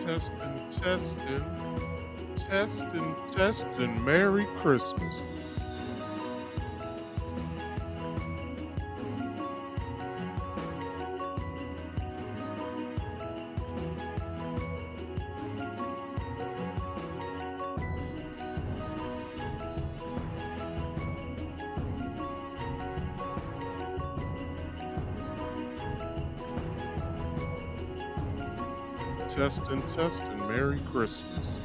Testing, testing, testing, testing. Merry Christmas. Testing, testing. Merry Christmas.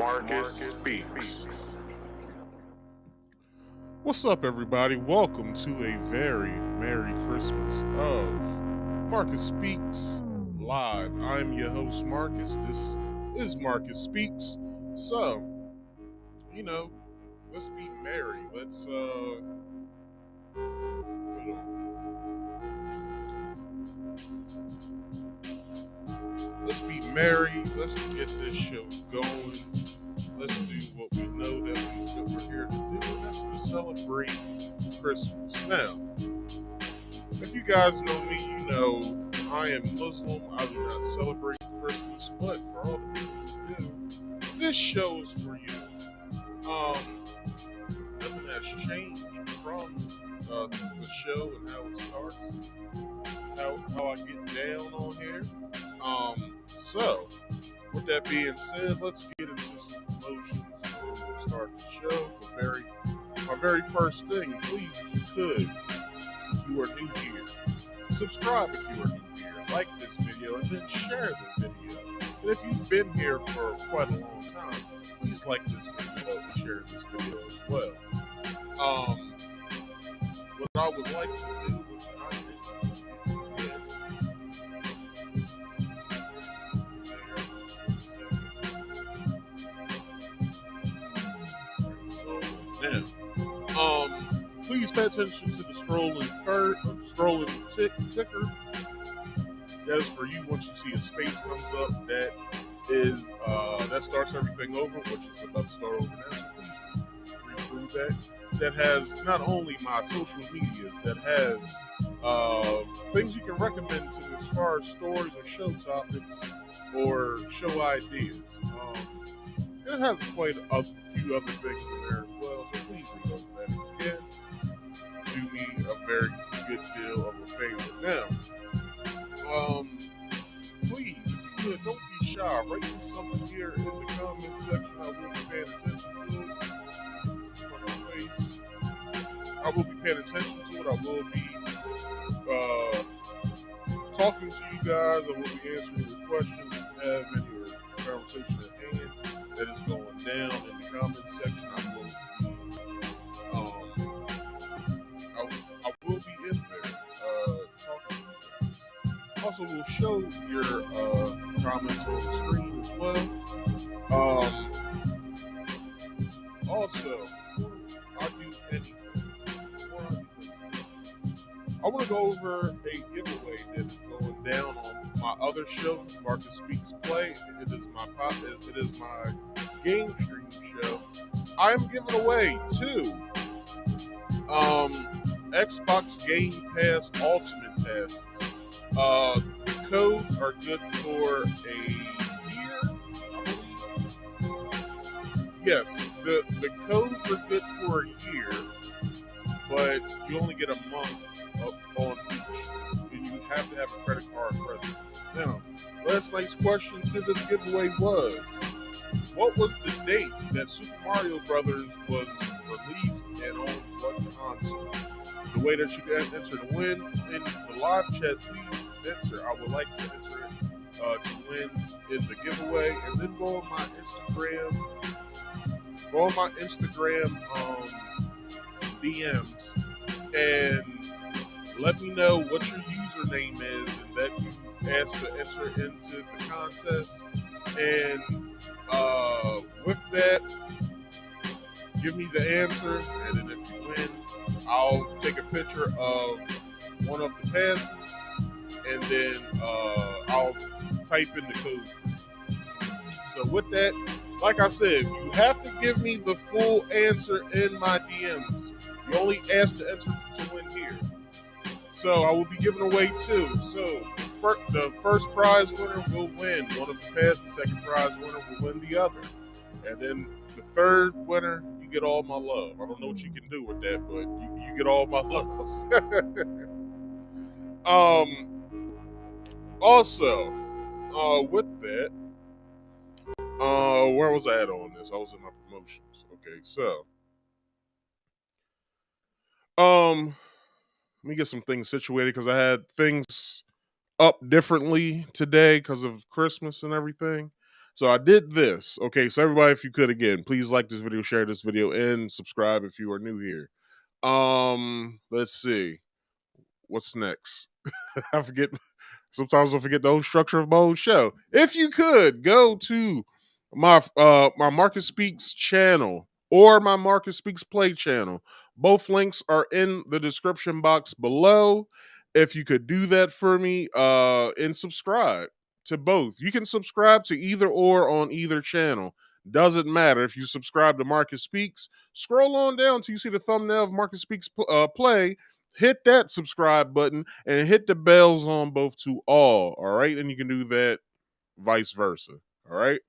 Marcus Speaks. What's up, everybody? Welcome to a very Merry Christmas of Marcus Speaks Live. I'm your host, Marcus. This is Marcus Speaks. So, let's be merry. Hold on. Let's be merry. Let's get this show going. Let's do what we know that we're here to do, and that's to celebrate Christmas. Now, if you guys know me, you know I am Muslim. I do not celebrate Christmas, but for all the people who do, this show is for you. Nothing has changed from the show and how it starts, how I get down on here. So with that being said, let's get into some promotions. We'll start the show. My very first thing, please, if you could, if you are new here, subscribe if you are new here, like this video, and then share the video. And if you've been here for quite a long time, please like this video and share this video as well. What I would like to do with content. Now, please pay attention to the scrolling ticker. That is for you. Once you see a space comes up, that starts everything over, which is about to start over now. So please read through that. That has not only my social medias, that has things you can recommend to me as far as stories or show topics or show ideas. It has quite a few other things in there as well, so please read over that if you can. Do me a very good deal of a favor. Now, please, if you could, don't be shy. Write me something here in the comment section. I will be paying attention to it. I will be paying attention to it. I will be talking to you guys. I will be answering your questions if you have any or conversation at hand that is going down in the comment section. I will be in there talking to you guys. Also, we'll show your comments on the screen as well. Also, before I do anything, I want to go over a giveaway that is going down on my other show, Marcus Speaks Play. It is my game stream show. I am giving away 2 Xbox Game Pass Ultimate Passes. The codes are good for a year, I believe. Yes, the codes are good for a year, but you only get a month on each, and you have to have a credit card present. Now, last night's question to this giveaway was, what was the date that Super Mario Brothers was released and on what console? The way that you can enter to win in the live chat, please enter. I would like to enter it to win in the giveaway, and then go on my Instagram DMs and let me know what your username is and that you asked to enter into the contest. And with that, give me the answer, and then if you win, I'll take a picture of one of the passes, and then I'll type in the code. So with that, like I said, you have to give me the full answer in my DMs. You only asked to enter to win here. So I will be giving away 2. So the first prize winner will win one of the passes. The second prize winner will win the other. And then the third winner, you get all my love. I don't know what you can do with that, but you get all my love. Also, with that, where was I at on this? I was in my promotions. Okay, so let me get some things situated because I had things up differently today because of Christmas and everything. So I did this. Okay, so everybody, if you could again, please like this video, share this video, and subscribe if you are new here. Let's see. What's next? I forget. Sometimes I forget the whole structure of my own show. If you could go to my Marcus Speaks channel or my Marcus Speaks Play channel. Both links are in the description box below. If you could do that for me, and subscribe to both. You can subscribe to either or on either channel. Doesn't matter if you subscribe to Marcus Speaks. Scroll on down till you see the thumbnail of Marcus Speaks Play. Hit that subscribe button and hit the bells on both to all right, and you can do that vice versa. All right.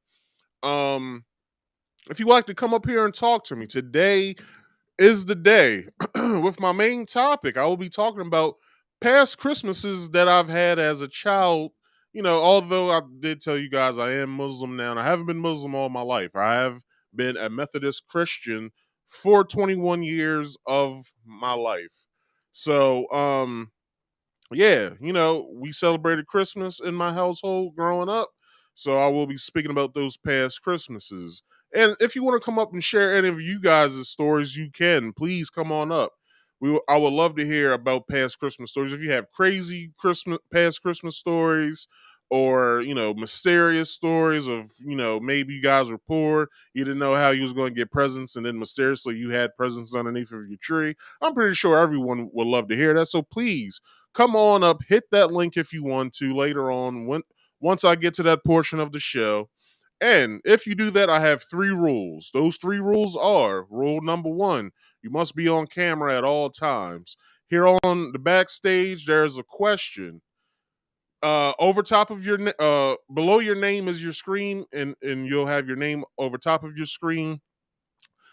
If you like to come up here and talk to me, today is the day. With my main topic, I will be talking about past Christmases that I've had as a child. Although I did tell you guys I am Muslim now, and I haven't been Muslim all my life. I have been a Methodist Christian for 21 years of my life. So, yeah, we celebrated Christmas in my household growing up. So I will be speaking about those past Christmases. And if you want to come up and share any of you guys' stories, you can. Please come on up. I would love to hear about past Christmas stories. If you have crazy past Christmas stories, or mysterious stories of maybe you guys were poor, you didn't know how you was going to get presents, and then mysteriously you had presents underneath of your tree. I'm pretty sure everyone would love to hear that. So please come on up, hit that link if you want to later on once I get to that portion of the show. And if you do that, I have 3 rules. Those 3 rules are: rule number 1, you must be on camera at all times. Here on the backstage, there's a question. Over top of your below your name is your screen, and you'll have your name over top of your screen.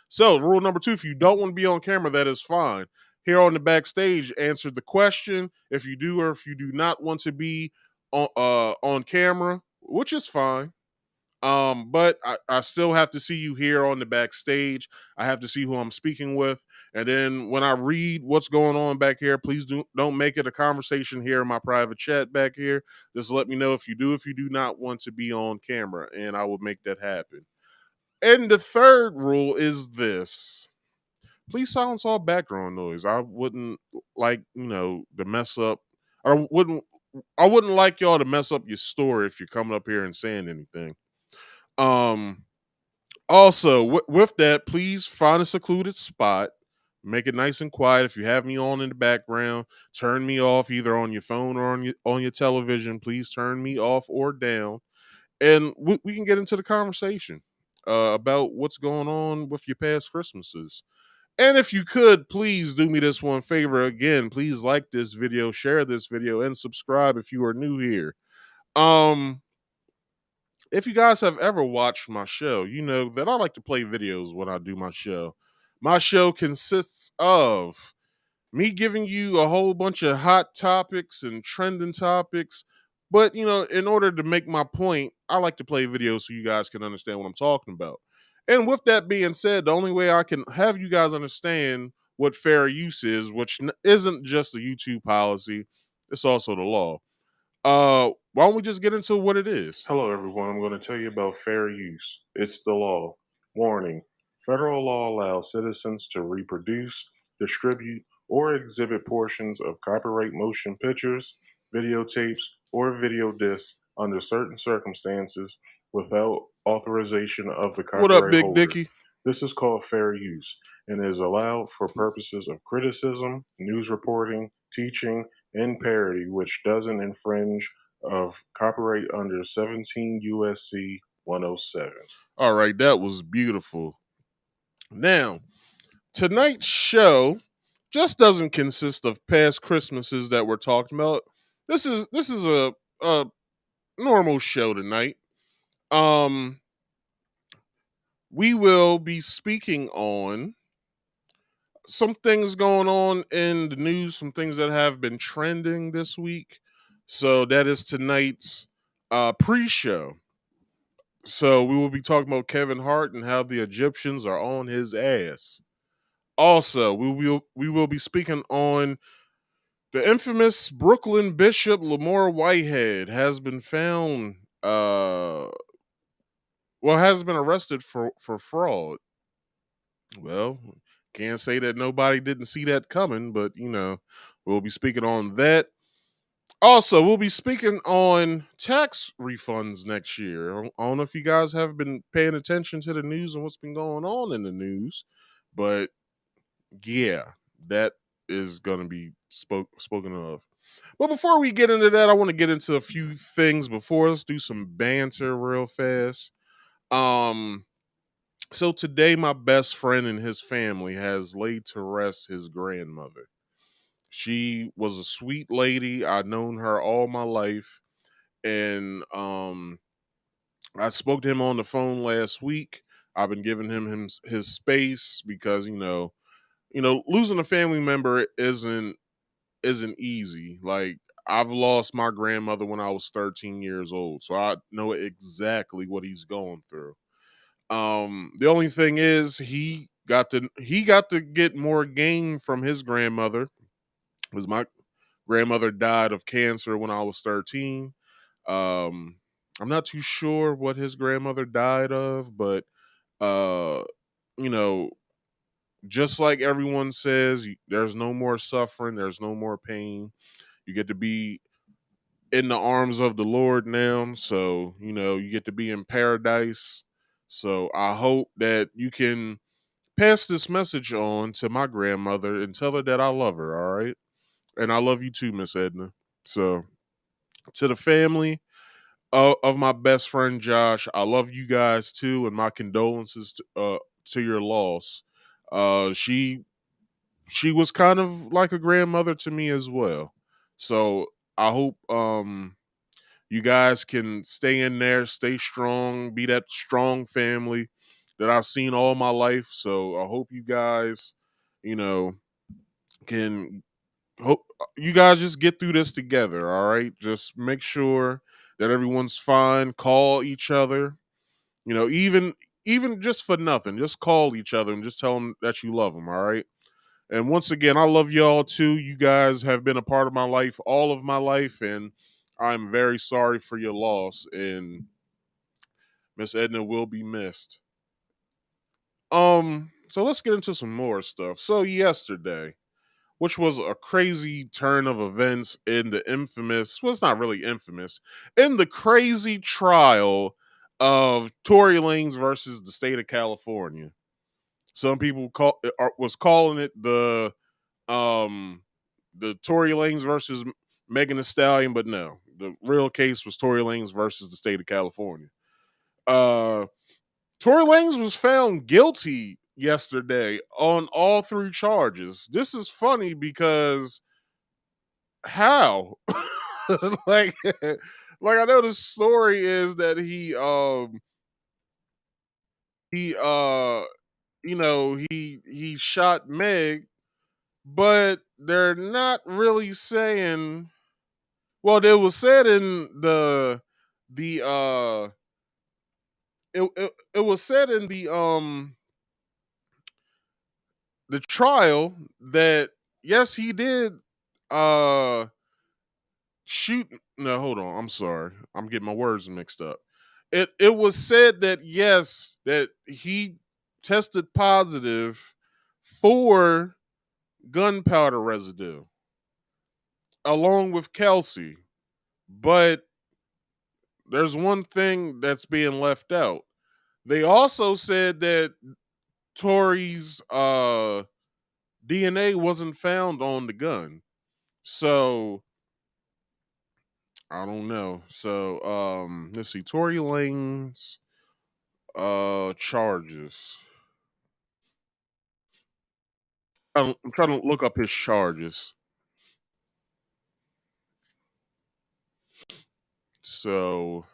So rule number 2, if you don't want to be on camera, that is fine. Here on the backstage, answer the question if you do or if you do not want to be on camera, which is fine. But I still have to see you here on the backstage. I have to see who I'm speaking with. And then when I read what's going on back here, please don't make it a conversation here in my private chat back here. Just let me know if you do not want to be on camera, and I will make that happen. And the third rule is this: please silence all background noise. I wouldn't like, to mess up. I wouldn't like y'all to mess up your story if you're coming up here and saying anything. Also, with that, please find a secluded spot. Make it nice and quiet. If you have me on in the background, turn me off either on your phone or on your television. Please turn me off or down, and we can get into the conversation about what's going on with your past Christmases. And if you could, please do me this one favor again. Please like this video, share this video, and subscribe if you are new here. If you guys have ever watched my show, you know that I like to play videos when I do my show. My show consists of me giving you a whole bunch of hot topics and trending topics. But, in order to make my point, I like to play videos so you guys can understand what I'm talking about. And with that being said, the only way I can have you guys understand what fair use is, which isn't just a YouTube policy, it's also the law. Why don't we just get into what it is? Hello, everyone. I'm going to tell you about fair use. It's the law. Warning: federal law allows citizens to reproduce, distribute, or exhibit portions of copyright motion pictures, videotapes, or video discs under certain circumstances without authorization of the What up, copyright Big holder. Dicky? This is called fair use and is allowed for purposes of criticism, news reporting, teaching, and parody, which doesn't infringe of copyright under 17 USC 107. All right, that was beautiful. Now, tonight's show just doesn't consist of past Christmases that we're talking about. This is a normal show tonight. We will be speaking on some things going on in the news, some things that have been trending this week. So that is tonight's pre-show. So we will be talking about Kevin Hart and how the Egyptians are on his ass. Also, we will be speaking on the infamous Brooklyn Bishop Lamar Whitehead has been found well, has been arrested for fraud. Well, can't say that nobody didn't see that coming, but we'll be speaking on that. Also, we'll be speaking on tax refunds next year. I don't know if you guys have been paying attention to the news and what's been going on in the news, but yeah, that is going to be spoken of. But before we get into that, I want to get into a few things before. Let's do some banter real fast. Um, so today, my best friend and his family has laid to rest his grandmother. She was a sweet lady. I've known her all my life, and I spoke to him on the phone last week. I've been giving him his space because losing a family member isn't easy. Like, I've lost my grandmother when I was 13 years old, so I know exactly what he's going through. The only thing is he got to get more gain from his grandmother because my grandmother died of cancer when I was 13. Um, I'm not too sure what his grandmother died of, but uh, you know, just like everyone says, there's no more suffering, there's no more pain. You get to be in the arms of the Lord now, so you get to be in paradise. So I hope that you can pass this message on to my grandmother and tell her that I love her. All right, and I love you too, Miss Edna. So to the family of my best friend Josh, I love you guys too, and my condolences to your loss. She was kind of like a grandmother to me as well. So I hope you guys can stay in there, stay strong, be that strong family that I've seen all my life. So I hope you guys, you know, can hope you guys just get through this together. All right, just make sure that everyone's fine. Call each other. Even just for nothing, just call each other and just tell them that you love them. All right. And once again, I love y'all too. You guys have been a part of my life, all of my life, and I'm very sorry for your loss. And Miss Edna will be missed. So let's get into some more stuff. So yesterday, which was a crazy turn of events in the infamous, well, it's not really infamous, in the crazy trial of Tory Lanez versus the state of California. Some people was calling it um the Tory Lanez versus Megan Thee Stallion, but no, the real case was Tory Lanez versus the state of California. Uh, Tory Lanez was found guilty yesterday on all three charges. This is funny because how? like, like I know the story is that he he shot Meg, but they're not really saying. Well, it was said in the it was said in the trial that yes he did uh shoot. No, hold on, I'm sorry, I'm getting my words mixed up. It was said that yes, that he tested positive for gunpowder residue along with Kelsey, but there's one thing that's being left out. They also said that Tory's DNA wasn't found on the gun. So I don't know. So let's see. Tory Lanez charges. I'm trying to look up his charges. So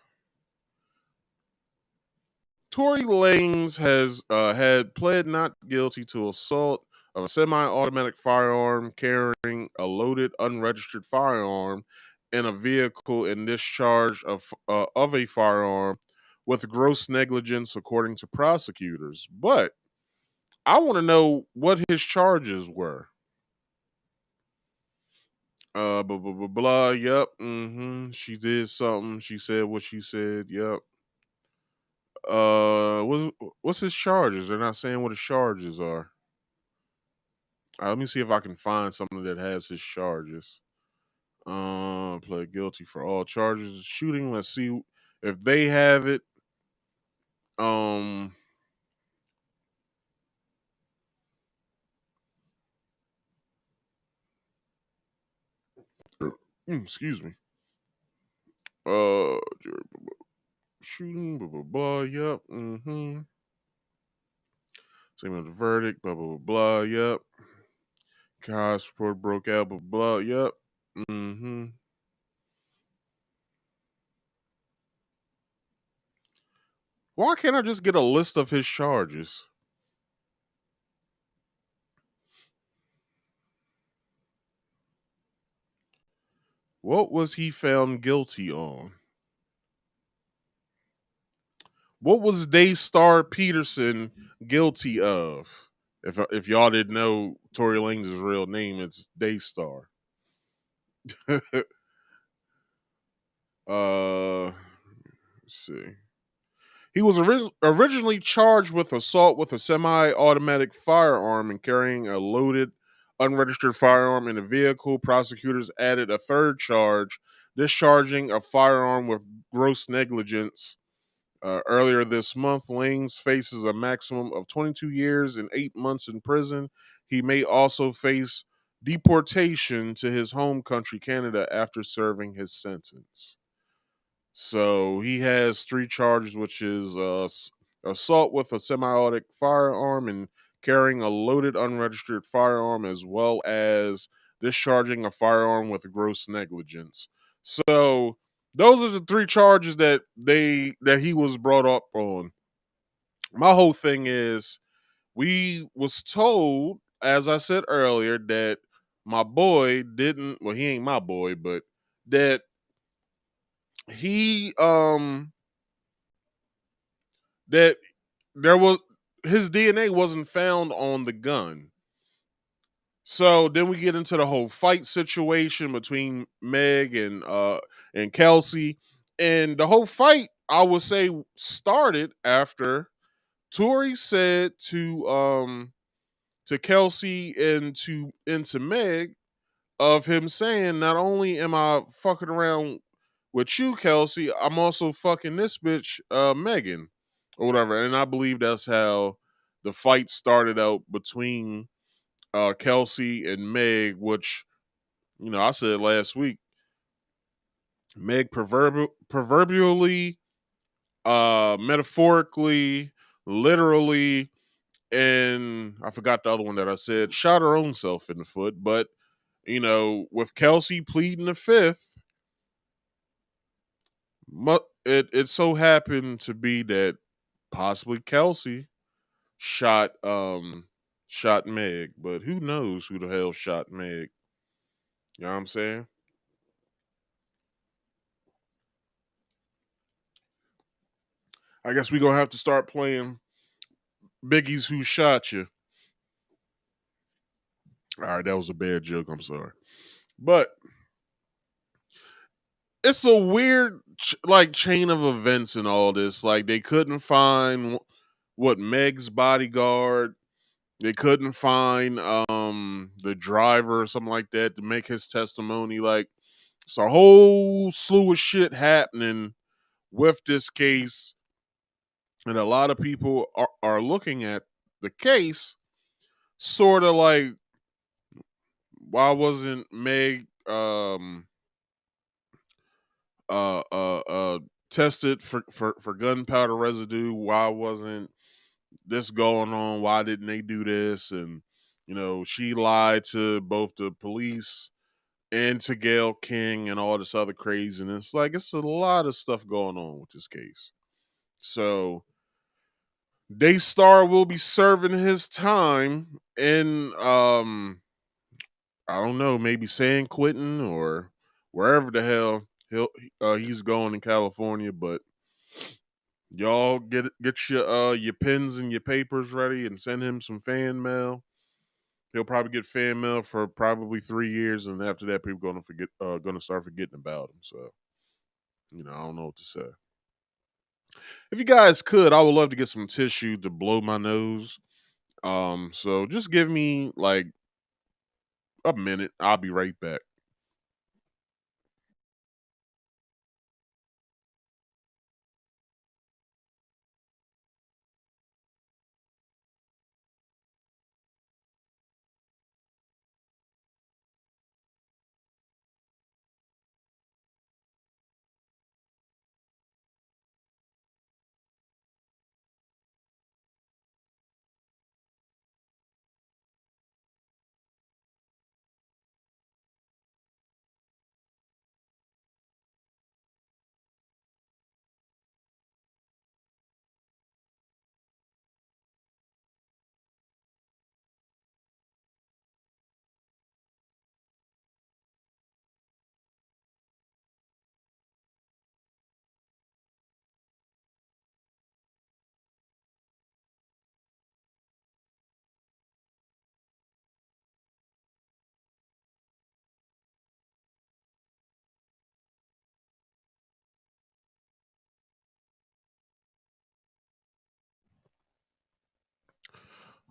Tory Lanez has had pled not guilty to assault of a semi-automatic firearm carrying a loaded unregistered firearm in a vehicle and discharge of a firearm with gross negligence, according to prosecutors. But I want to know what his charges were. Blah blah blah blah. Yep. Mm-hmm. She did something. She said what she said. Yep. What's his charges? They're not saying what his charges are. Let me see if I can find something that has his charges. Pled guilty for all charges of shooting. Let's see if they have it. Um, excuse me. Uh, shooting. Blah blah blah. Yep. Mm-hmm. Same with the verdict. Blah blah blah. Blah. Yep. Chaos report broke out. Blah blah. Yep. Mm-hmm. Why can't I just get a list of his charges? What was he found guilty on? What was Daystar Peterson guilty of? If y'all didn't know Tory Lanez' real name, it's Daystar. Let's see. He was originally charged with assault with a semi-automatic firearm and carrying a loaded, unregistered firearm in a vehicle. Prosecutors added a third charge, discharging a firearm with gross negligence. Earlier this month, Lanez faces a maximum of 22 years and 8 months in prison. He may also face deportation to his home country, Canada, after serving his sentence. So he has three charges, which is assault with a semi-automatic firearm and carrying a loaded unregistered firearm, as well as discharging a firearm with gross negligence. So those are the three charges that he was brought up on. My whole thing is we was told, as I said earlier, that my boy didn't. Well, he ain't my boy, but that he that there was his DNA wasn't found on the gun. So then we get into the whole fight situation between Meg and Kelsey. And the whole fight, I would say, started after Tori said to Kelsey and to Meg of him saying, not only am I fucking around with you, Kelsey, I'm also fucking this bitch, Megan, or whatever. And I believe that's how the fight started out between Kelsey and Meg, which, I said last week, Meg proverbially, metaphorically, literally, and I forgot the other one that I said, shot her own self in the foot. But, with Kelsey pleading the fifth, it so happened to be that possibly Kelsey shot Meg, but who knows who the hell shot Meg? You know what I'm saying? I guess we gonna have to start playing Biggie's Who Shot You. All right, that was a bad joke. I'm sorry, but it's a weird like chain of events and all this. Like they couldn't find what Meg's bodyguard. They couldn't find the driver or something like that to make his testimony. Like it's a whole slew of shit happening with this case, and a lot of people are looking at the case sort of like, why wasn't Meg uh uh uh tested for gunpowder residue? Why wasn't this going on? Why didn't they do this? And she lied to both the police and to Gail King and all this other craziness. Like it's a lot of stuff going on with this case. So Daystar will be serving his time in I don't know, maybe San Quentin or wherever the hell he's going in California. But y'all get your pens and your papers ready and send him some fan mail. He'll probably get fan mail for probably 3 years, and after that, people gonna start forgetting about him. So I don't know what to say. If you guys could, I would love to get some tissue to blow my nose. So just give me like a minute. I'll be right back.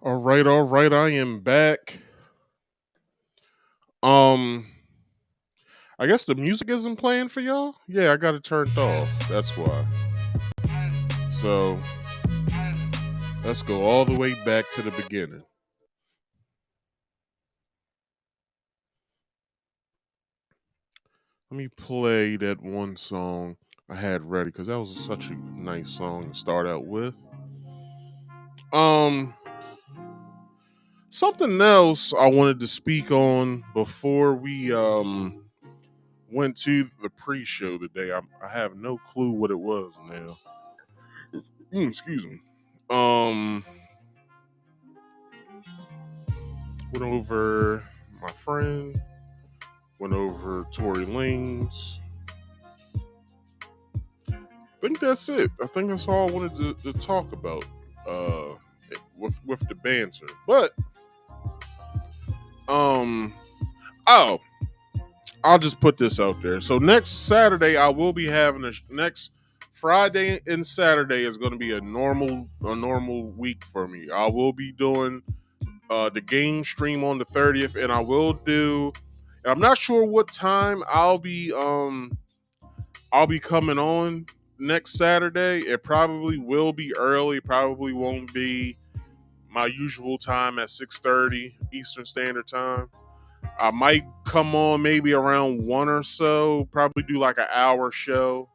All right, I am back. Um, I guess the music isn't playing for y'all. Yeah, I got it turned off. That's why. So let's go all the way back to the beginning. Let me play that one song I had ready because that was such a nice song to start out with. Um, Something else I wanted to speak on before we went to the pre-show today. I have no clue what it was now. Excuse me. Um, went over my friend. Went over Tory Lanez. I think that's it. I think that's all I wanted to talk about uh, with the banter. But um, oh, I'll just put this out there. So next Saturday, I will be having next Friday and Saturday is going to be a normal week for me. I will be doing the game stream on the 30th, and I will do. And I'm not sure what time I'll be coming on next Saturday. It probably will be early. Probably won't be my usual time at 6:30 Eastern Standard Time. I might come on maybe around 1 or so. Probably do like an hour show,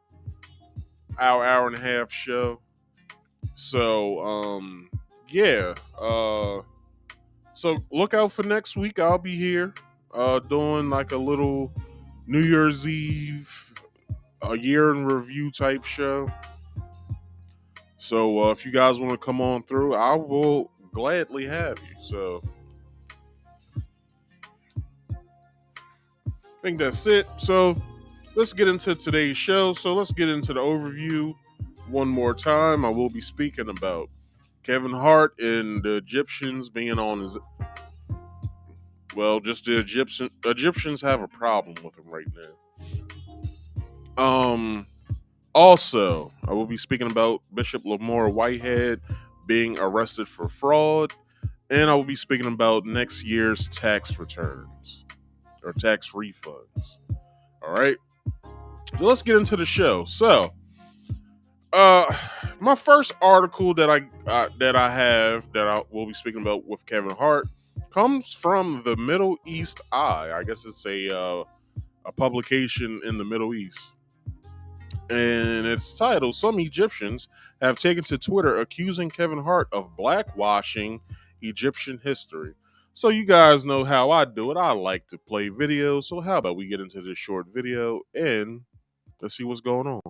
hour and a half show. So yeah. So look out for next week. I'll be here doing like a little New Year's Eve, a year in review type show. So if you guys want to come on through, I will gladly have you. So I think that's it. So let's get into today's show. So let's get into the overview one more time. I will be speaking about Kevin Hart and the Egyptians being on his. Well, just the Egyptians have a problem with him right now. Also, I will be speaking about Bishop Lamar Whitehead being arrested for fraud, and I will be speaking about next year's tax returns or tax refunds. All right, so let's get into the show. So, uh, my first article that I will be speaking about with Kevin Hart comes from the Middle East Eye. I guess it's a publication in the Middle East, and it's titled "Some Egyptians Have Taken to Twitter Accusing Kevin Hart of Blackwashing Egyptian History." So you guys know how I do it. I like to play videos. So how about we get into this short video and let's see what's going on.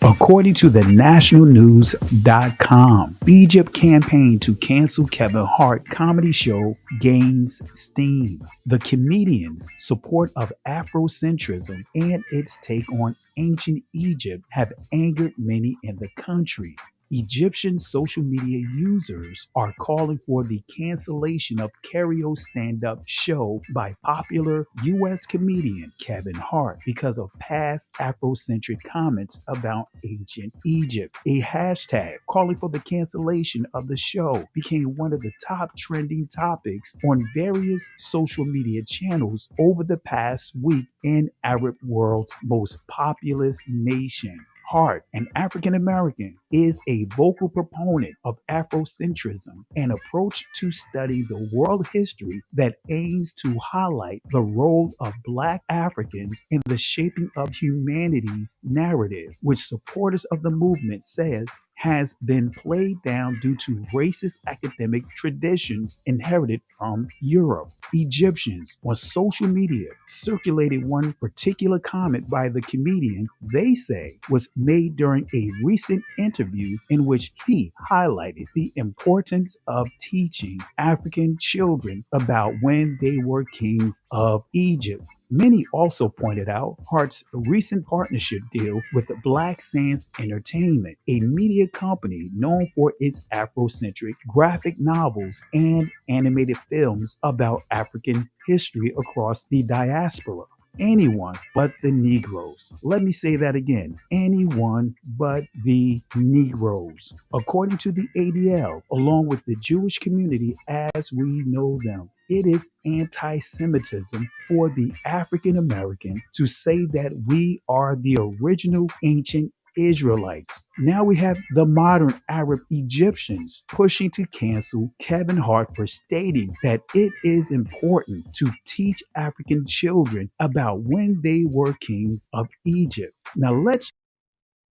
According to the nationalnews.com, Egypt campaign to cancel Kevin Hart comedy show gains steam. The comedian's support of Afrocentrism and its take on ancient Egypt have angered many in the country. Egyptian social media users are calling for the cancellation of Cario's stand-up show by popular U.S. comedian Kevin Hart because of past Afrocentric comments about ancient Egypt. A hashtag calling for the cancellation of the show became one of the top trending topics on various social media channels over the past week in Arab world's most populous nation. Hart, an African American, is a vocal proponent of Afrocentrism, an approach to study the world history that aims to highlight the role of Black Africans in the shaping of humanity's narrative, which supporters of the movement says has been played down due to racist academic traditions inherited from Europe. Egyptians on social media circulated one particular comment by the comedian they say was made during a recent interview in which he highlighted the importance of teaching African children about when they were kings of Egypt. Many also pointed out Hart's recent partnership deal with Black Sands Entertainment, a media company known for its Afrocentric graphic novels and animated films about African history across the diaspora. Anyone but the Negroes. Let me say that again. Anyone but the Negroes. According to the ADL, along with the Jewish community as we know them, it is anti Semitism for the African American to say that we are the original ancient Israelites. Now we have the modern Arab Egyptians pushing to cancel Kevin Hart for stating that it is important to teach African children about when they were kings of Egypt. Now Now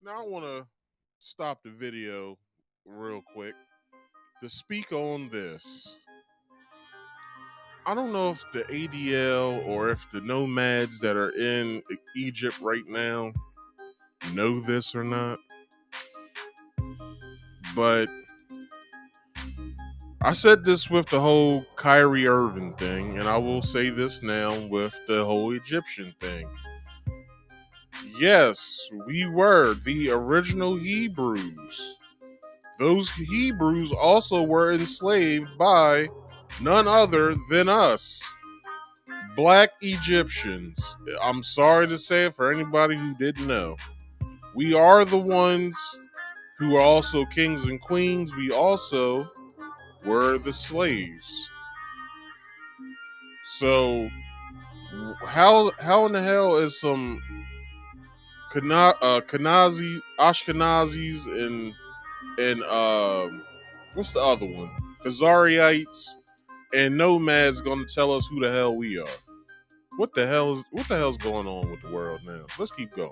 I want to stop the video real quick to speak on this. I don't know if the ADL or if the nomads that are in Egypt right now know this or not, but I said this with the whole Kyrie Irving thing, and I will say this now with the whole Egyptian thing. Yes, we were the original Hebrews. Those Hebrews also were enslaved by none other than us, Black Egyptians. I'm sorry to say it for anybody who didn't know. We are the ones who are also kings and queens. We also were the slaves. So how in the hell is some Ashkenazis and what's the other one? Khazarites and nomads gonna tell us who the hell we are? What the hell's going on with the world now? Let's keep going.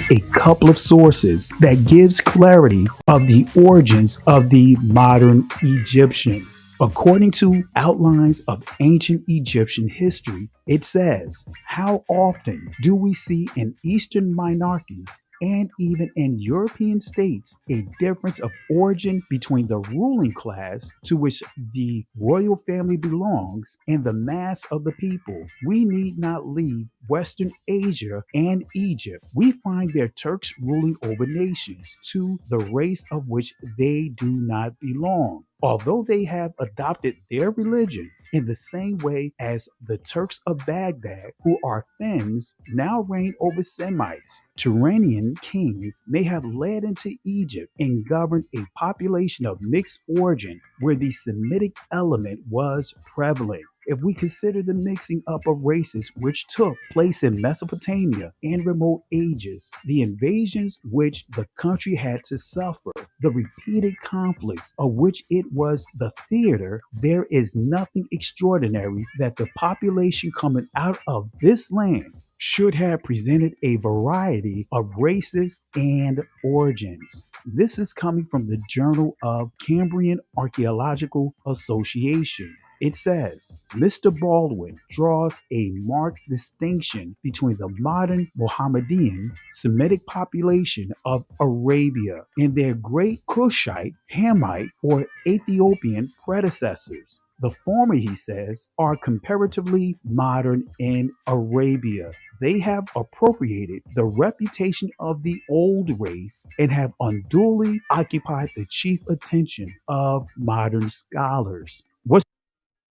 a couple of sources that gives clarity of the origins of the modern Egyptians. According to outlines of ancient Egyptian history, it says, how often do we see in Eastern monarchies and even in European states a difference of origin between the ruling class to which the royal family belongs and the mass of the people? We need not leave Western Asia and Egypt. We find their Turks ruling over nations to the race of which they do not belong. Although they have adopted their religion in the same way as the Turks of Baghdad, who are Finns, now reign over Semites. Turanian kings may have led into Egypt and governed a population of mixed origin where the Semitic element was prevalent. If we consider the mixing up of races which took place in Mesopotamia in remote ages, the invasions which the country had to suffer, the repeated conflicts of which it was the theater, there is nothing extraordinary that the population coming out of this land should have presented a variety of races and origins. This is coming from the Journal of Cambrian Archaeological Association. It says, Mr. Baldwin draws a marked distinction between the modern Mohammedan Semitic population of Arabia and their great Cushite, Hamite, or Ethiopian predecessors. The former, he says, are comparatively modern in Arabia. They have appropriated the reputation of the old race and have unduly occupied the chief attention of modern scholars. What's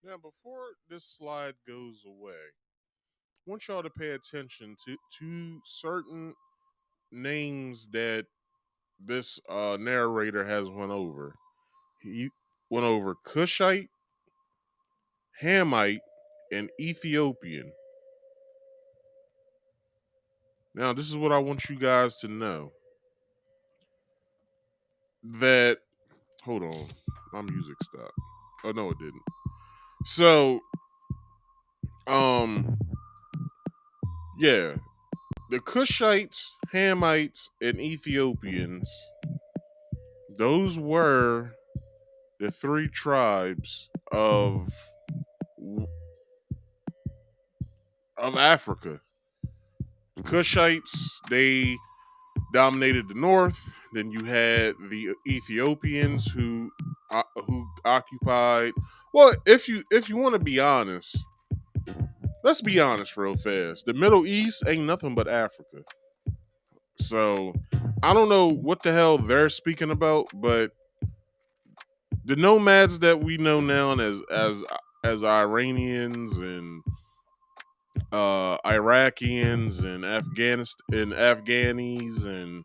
Now, before this slide goes away, I want y'all to pay attention to certain names that this narrator has went over. He went over Cushite, Hamite, and Ethiopian. Now, this is what I want you guys to know. That, hold on, my music stopped. Oh, no, it didn't. So, yeah, the Cushites, Hamites, and Ethiopians, those were the three tribes of Africa. The Cushites, they dominated the north. Then you had the Ethiopians who occupied. Well, if you want to be honest, let's be honest real fast. The Middle East ain't nothing but Africa. So I don't know what the hell they're speaking about, but the nomads that we know now as Iranians and Iraqians and Afghanis and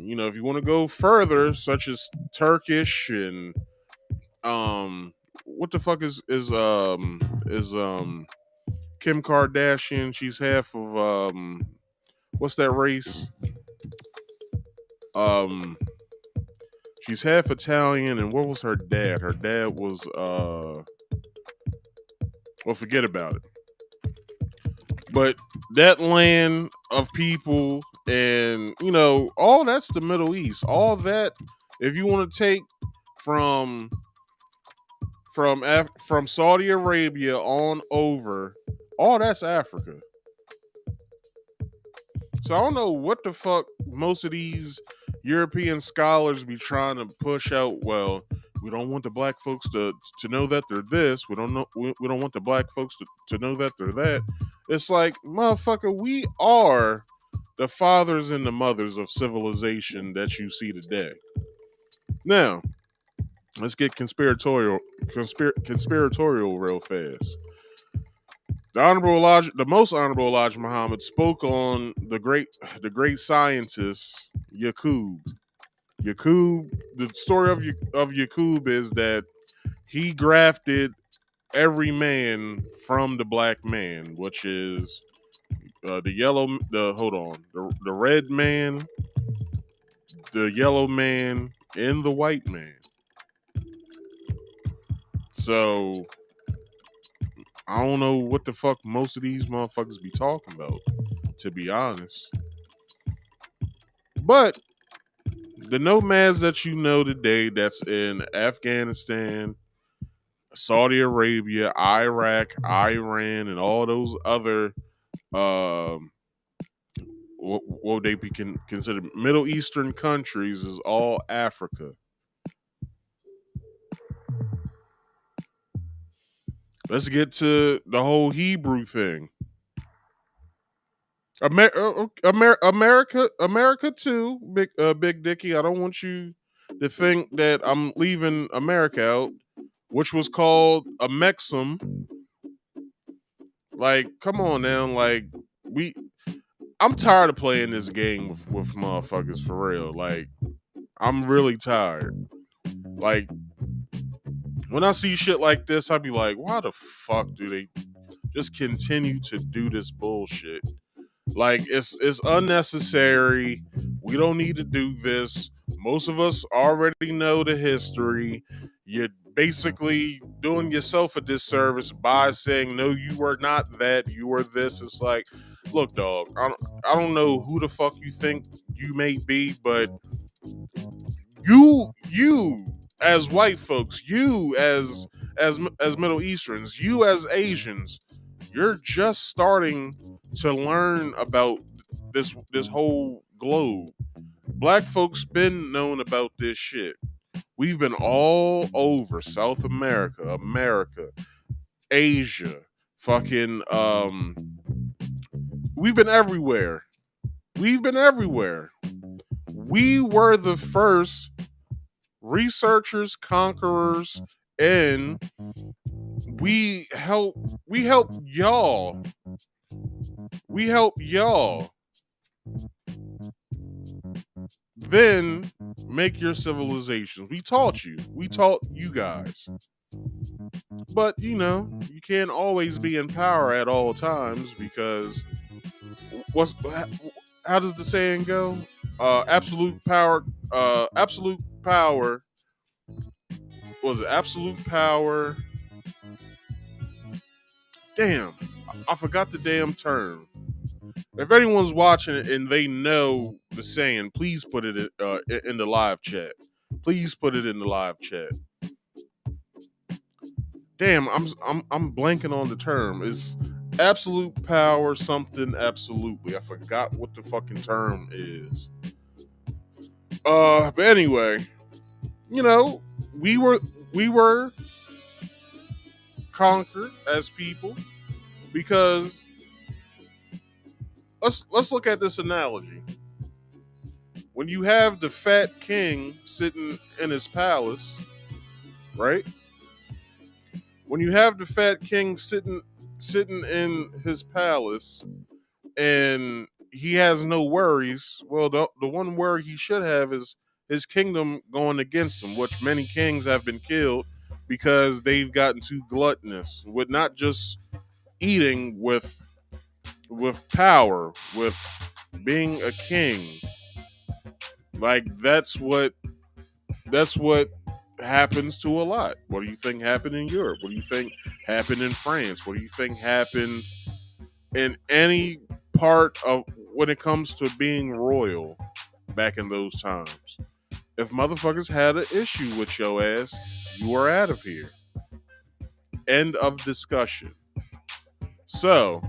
you know, if you want to go further, such as Turkish and what the fuck is Kim Kardashian? She's half of what's that race? Um she's half Italian, and what was her dad? Her dad was well, forget about it. But that land of people, and you know, all that's the Middle East. All that, if you want to take from from Saudi Arabia on over, all that's Africa. So I don't know what the fuck most of these European scholars be trying to push out. Well, we don't want the black folks to know that they're this. We don't want the black folks to know that they're that. It's like, motherfucker, we are the fathers and the mothers of civilization that you see today. Now, let's get conspiratorial real fast. The most honorable Elijah Muhammad spoke on the great scientist Yaqub. Yaqub. The story of Yaqub is that he grafted every man from the black man, which is the red man, the yellow man, and the white man. So I don't know what the fuck most of these motherfuckers be talking about, to be honest. But the nomads that you know today that's in Afghanistan, Saudi Arabia, Iraq, Iran, and all those other what would they be considered Middle Eastern countries is all Africa. Let's get to the whole Hebrew thing. America too, Big Dicky. I don't want you to think that I'm leaving America out, which was called a Mexum. Like, come on now, like I'm tired of playing this game with motherfuckers for real. Like, I'm really tired. Like, when I see shit like this, I be like, why the fuck do they just continue to do this bullshit? Like, it's unnecessary. We don't need to do this. Most of us already know the history. You're basically doing yourself a disservice by saying, no, you were not that, you were this. It's like, look, dog, I don't know who the fuck you think you may be, but you as white folks, you as Middle Easterns, you as Asians, you're just starting to learn about this whole globe. Black folks been known about this shit. We've been all over South America, Asia, Fucking we've been everywhere. We've been everywhere. We were the first researchers, conquerors, and we help y'all. We help y'all. Then make your civilizations. We taught you. We taught you guys. But you can't always be in power at all times because how does the saying go? Absolute power. Absolute power. Was it absolute power? Damn, I forgot the damn term. If anyone's watching it and they know the saying, please put it in the live chat. Please put it in the live chat. Damn, I'm blanking on the term. It's absolute power something absolutely. I forgot what the fucking term is. But anyway, we were conquered as people because let's look at this analogy. When you have the fat king sitting in his palace, right? When you have the fat king sitting in his palace and he has no worries, well, the one worry he should have is his kingdom going against him, which many kings have been killed because they've gotten too gluttonous with not just eating, with power, with being a king. Like that's what happens to a lot. What do you think happened in Europe? What do you think happened in France? What do you think happened in any part of when it comes to being royal back in those times? If motherfuckers had an issue with your ass, you are out of here. End of discussion. So,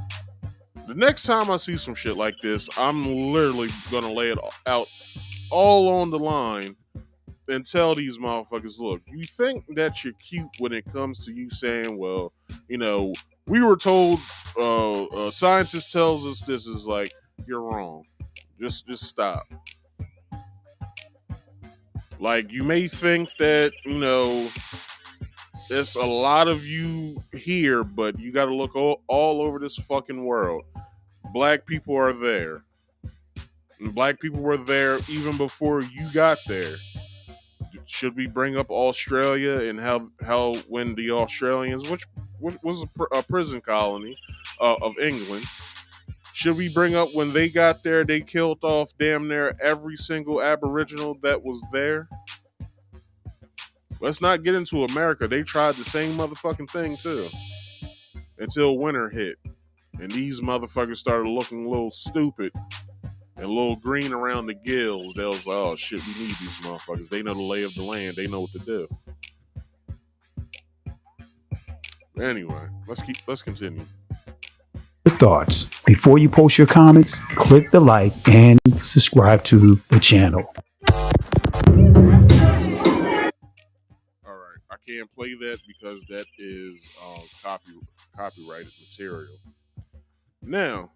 the next time I see some shit like this, I'm literally gonna lay it out all on the line and tell these motherfuckers, look, you think that you're cute when it comes to you saying, well, we were told, scientists tells us this, is like, you're wrong. Just stop. Like, you may think that, there's a lot of you here, but you got to look all over this fucking world. Black people are there. And black people were there even before you got there. Should we bring up Australia and how when the Australians, which was a prison colony of England, should we bring up when they got there, they killed off damn near every single Aboriginal that was there? Let's not get into America. They tried the same motherfucking thing too. Until winter hit. And these motherfuckers started looking a little stupid and a little green around the gills. They was like, oh shit, we need these motherfuckers. They know the lay of the land. They know what to do. Anyway, let's continue. Thoughts. Before you post your comments, click the like and subscribe to the channel. Alright, I can't play that because that is copyrighted material. Now,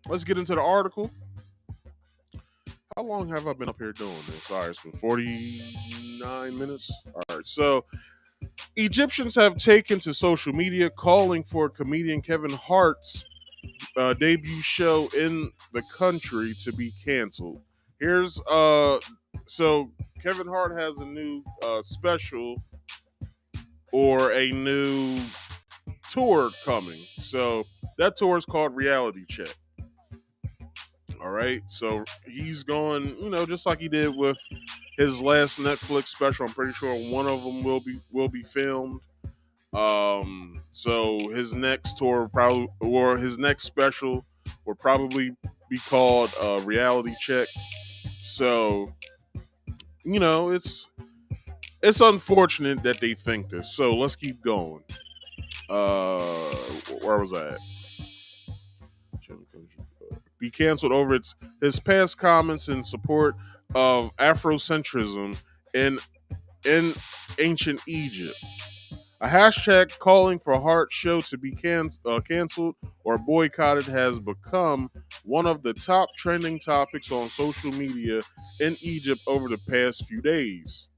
let's get into the article. How long have I been up here doing this? All right, it's been 49 minutes. All right, so Egyptians have taken to social media calling for comedian Kevin Hart's debut show in the country to be canceled. Here's so Kevin Hart has a new special or a new tour coming. So that tour is called Reality Check. All right, so he's going, just like he did with his last Netflix special. I'm pretty sure one of them will be filmed. So his next tour his next special will probably be called Reality Check. So, it's unfortunate that they think this. So let's keep going. Where was I at? Be canceled over his past comments in support of Afrocentrism in ancient Egypt. A hashtag calling for Hart show to be canceled or boycotted has become one of the top trending topics on social media in Egypt over the past few days.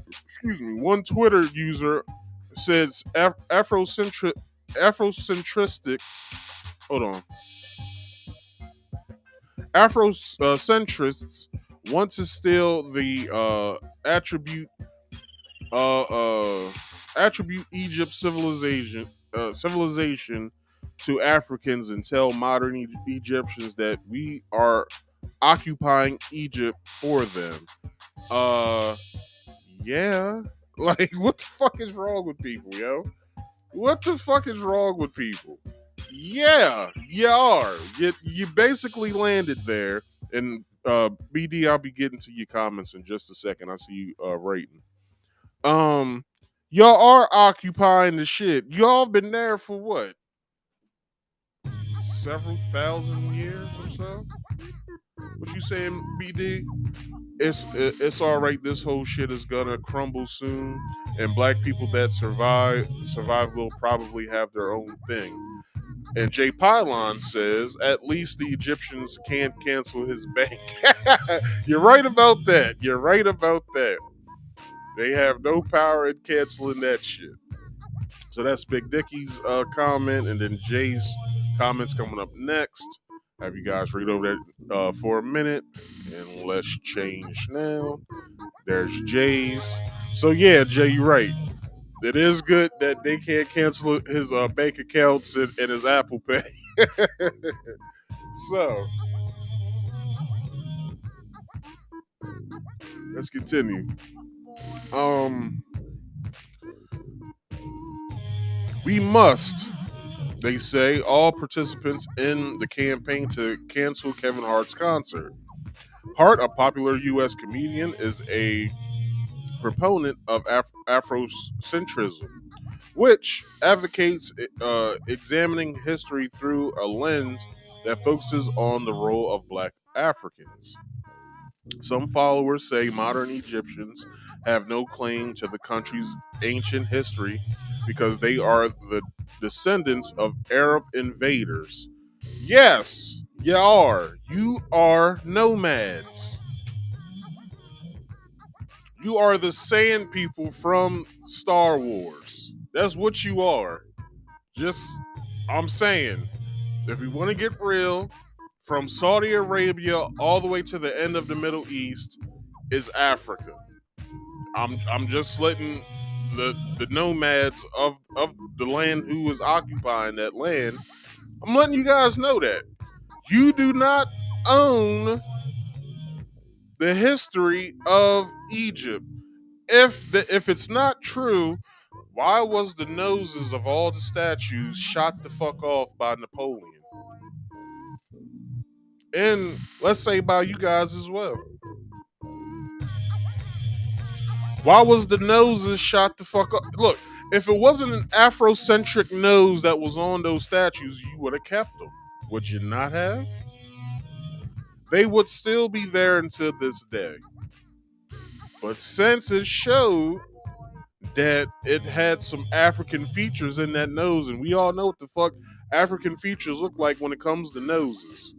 Excuse me. One Twitter user says Afrocentristics. Hold on. Afrocentrists want to steal the uh, uh, attribute Egypt civilization to Africans and tell modern Egyptians that we are occupying Egypt for them. Uh, yeah, like what the fuck is wrong with people, yo? What the fuck is wrong with people? Yeah, you are. You basically landed there. And BD, I'll be getting to your comments in just a second. I see you rating. Um, y'all are occupying the shit. Y'all been there for what? Several thousand years or so? What you saying, BD? It's all right. This whole shit is gonna crumble soon, and black people that survive will probably have their own thing. And Jay Pylon says, at least the Egyptians can't cancel his bank. You're right about that. You're right about that. They have no power in canceling that shit. So that's Big Dickie's comment, and then Jay's comments coming up next. Have you guys read over that for a minute, and let's change now. There's Jay's. So yeah, Jay, you're right. It is good that they can't cancel his bank accounts and his Apple Pay. So let's continue. We must, they say, all participants in the campaign to cancel Kevin Hart's concert. Hart, a popular U.S. comedian, is a proponent of Afrocentrism, which advocates examining history through a lens that focuses on the role of black Africans. Some followers say modern Egyptians have no claim to the country's ancient history because they are the descendants of Arab invaders. Yes, you are. You are nomads. You are the sand people from Star Wars. That's what you are. Just, I'm saying, if we want to get real, from Saudi Arabia all the way to the end of the Middle East is Africa. I'm just letting the nomads of the land who is occupying that land. I'm letting you guys know that you do not own the history of Egypt. If it's not true, why was the noses of all the statues shot the fuck off by Napoleon? And let's say by you guys as well. Why was the noses shot the fuck up? Look, if it wasn't an Afrocentric nose that was on those statues, you would have kept them. Would you not have? They would still be there until this day. But since it showed that it had some African features in that nose, and we all know what the fuck African features look like when it comes to noses,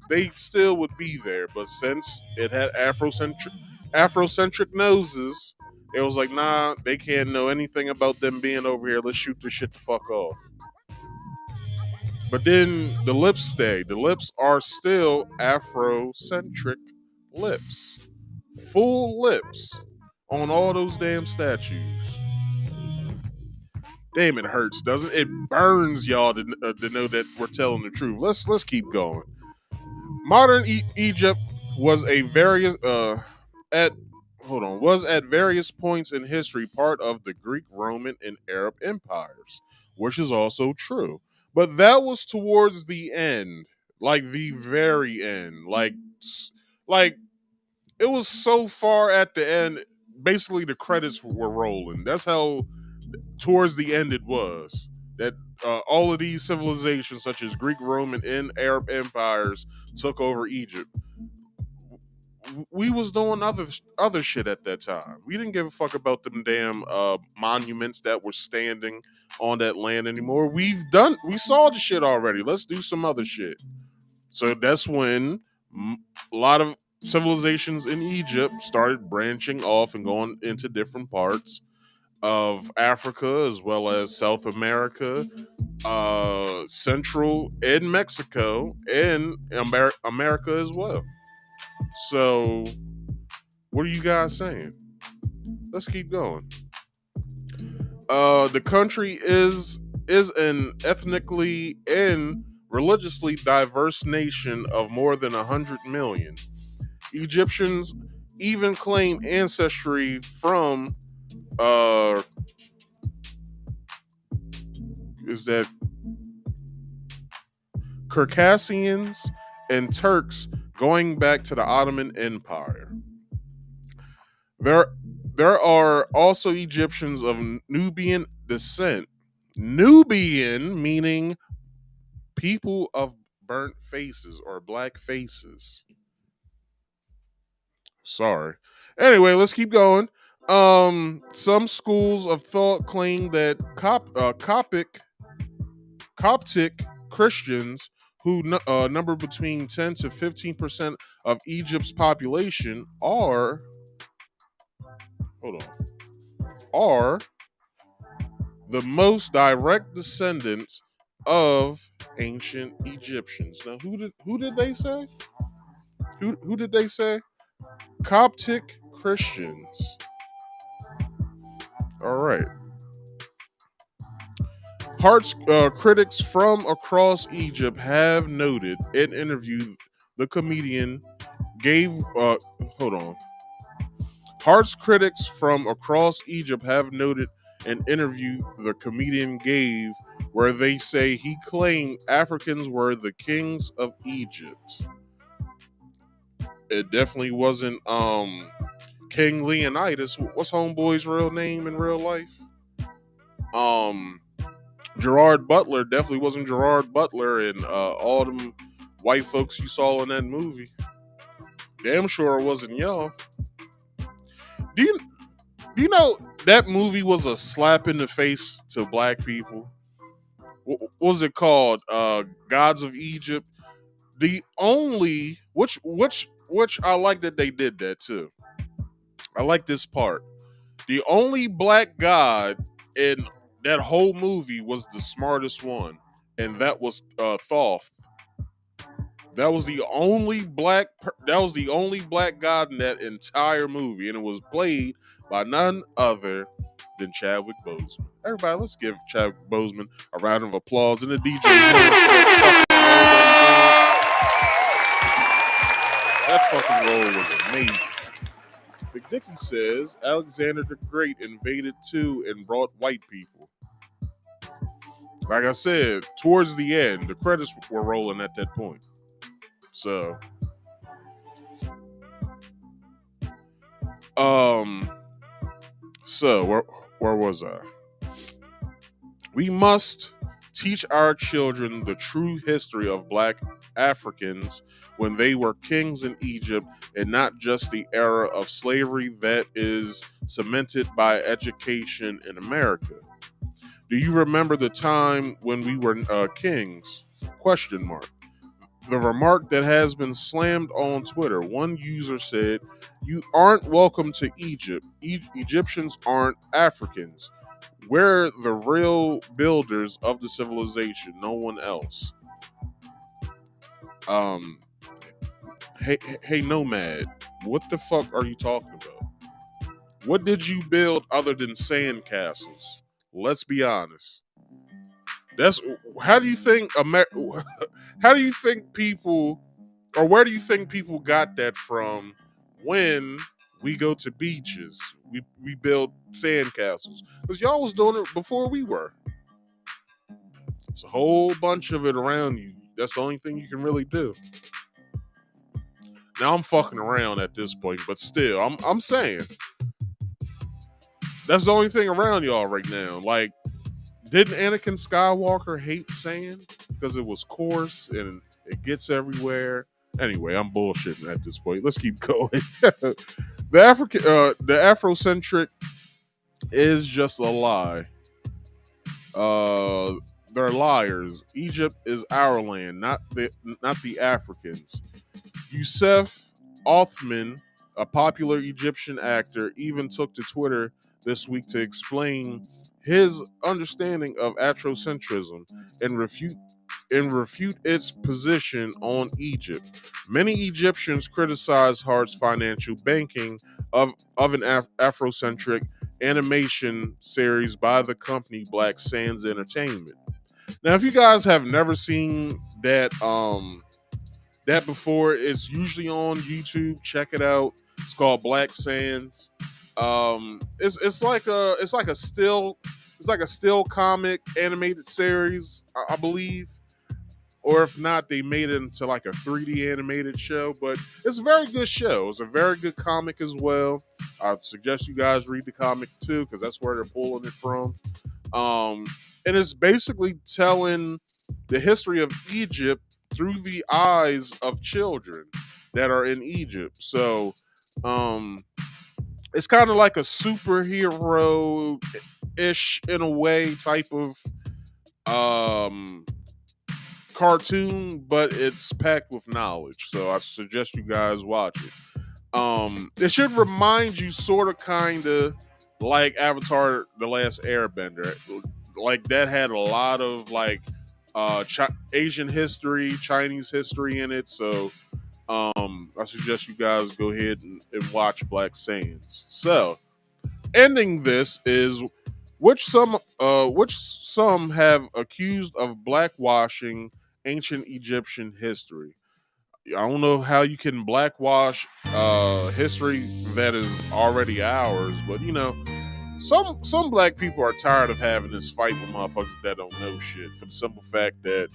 they still would be there. But since it had Afrocentric noses, it was like, nah, they can't know anything about them being over here. Let's shoot this shit the fuck off. But then the lips stay. The lips are still Afrocentric lips. Full lips on all those damn statues. Damn, it hurts, doesn't it? It burns y'all to know that we're telling the truth. Let's keep going. Modern Egypt was a various was at various points in history part of the Greek, Roman, and Arab empires, which is also true. But that was towards the end, like the very end, like it was so far at the end. Basically, the credits were rolling. That's how towards the end it was. That all of these civilizations, such as Greek, Roman, and Arab empires, took over Egypt. we was doing other shit at that time. We didn't give a fuck about them damn monuments that were standing on that land anymore. We saw the shit already. Let's do some other shit. So that's when a lot of civilizations in Egypt started branching off and going into different parts of Africa as well as South America, Central and Mexico, and America as well. So, what are you guys saying? Let's keep going. The country is an ethnically and religiously diverse nation of more than 100 million. Egyptians even claim ancestry from is that Circassians and Turks going back to the Ottoman Empire. There there are also Egyptians of Nubian descent. Nubian meaning people of burnt faces or black faces. Sorry. Anyway, let's keep going. Some schools of thought claim that Coptic Christians, who number between 10 to 15% of Egypt's population, hold are the most direct descendants of ancient Egyptians. Now, who did they say? Who did they say? Coptic Christians. All right. Hart's critics from across Egypt have noted in interview the comedian gave. Hold on. Hart's critics from across Egypt have noted an interview the comedian gave where they say he claimed Africans were the kings of Egypt. It definitely wasn't King Leonidas. What's homeboy's real name in real life? Gerard Butler definitely wasn't Gerard Butler and all them white folks you saw in that movie. Damn sure it wasn't y'all. Do you know that movie was a slap in the face to black people? What was it called? Gods of Egypt. The only which I like that they did that too. I like this part. The only black god in that whole movie was the smartest one, and that was Thoth. That was the only black god in that entire movie, and it was played by none other than Chadwick Boseman. Everybody, let's give Chadwick Boseman a round of applause and a DJ. That fucking role was amazing. McDickey says Alexander the Great invaded too and brought white people. Like I said, towards the end, the credits were rolling at that point. So, where was I? We must teach our children the true history of black Africans when they were kings in Egypt and not just the era of slavery that is cemented by education in America. Do you remember the time when we were kings? Question mark. The remark that has been slammed on Twitter. One user said, "You aren't welcome to Egypt. Egyptians aren't Africans. We're the real builders of the civilization, no one else." Hey, Nomad, what the fuck are you talking about? What did you build other than sand castles? Let's be honest. That's how do you think how do you think people, or where do you think people got that from when we go to beaches? We build sand castles. Because y'all was doing it before we were. It's a whole bunch of it around you. That's the only thing you can really do. Now I'm fucking around at this point, but still, I'm saying that's the only thing around y'all right now. Like, didn't Anakin Skywalker hate sand because it was coarse and it gets everywhere Anyway, I'm bullshitting at this point. Let's keep going. The Afrocentric is just a lie. They're liars. Egypt is our land, not the Africans. Yusuf Othman, a popular Egyptian actor, even took to Twitter this week to explain his understanding of Afrocentrism and refute its position on Egypt. Many Egyptians criticize Hart's financial banking of an Afrocentric animation series by the company Black Sands Entertainment. Now, if you guys have never seen that before, it's usually on YouTube. Check it out. It's called Black Sands. It's like a still comic animated series, I believe. Or if not, they made it into like a 3D animated show. But it's a very good show. It's a very good comic as well. I suggest you guys read the comic too, because that's where they're pulling it from. And it's basically telling the history of Egypt through the eyes of children that are in Egypt. So it's kind of like a superhero-ish in a way type of cartoon, but it's packed with knowledge. So I suggest you guys watch it. It should remind you sort of kind of like Avatar The Last Airbender. Like that had a lot of like Asian history, Chinese history in it. So I suggest you guys go ahead and watch Black Sands. So ending this is which some have accused of blackwashing ancient Egyptian history. I don't know how you can blackwash history that is already ours, but you know, some black people are tired of having this fight with motherfuckers that don't know shit for the simple fact that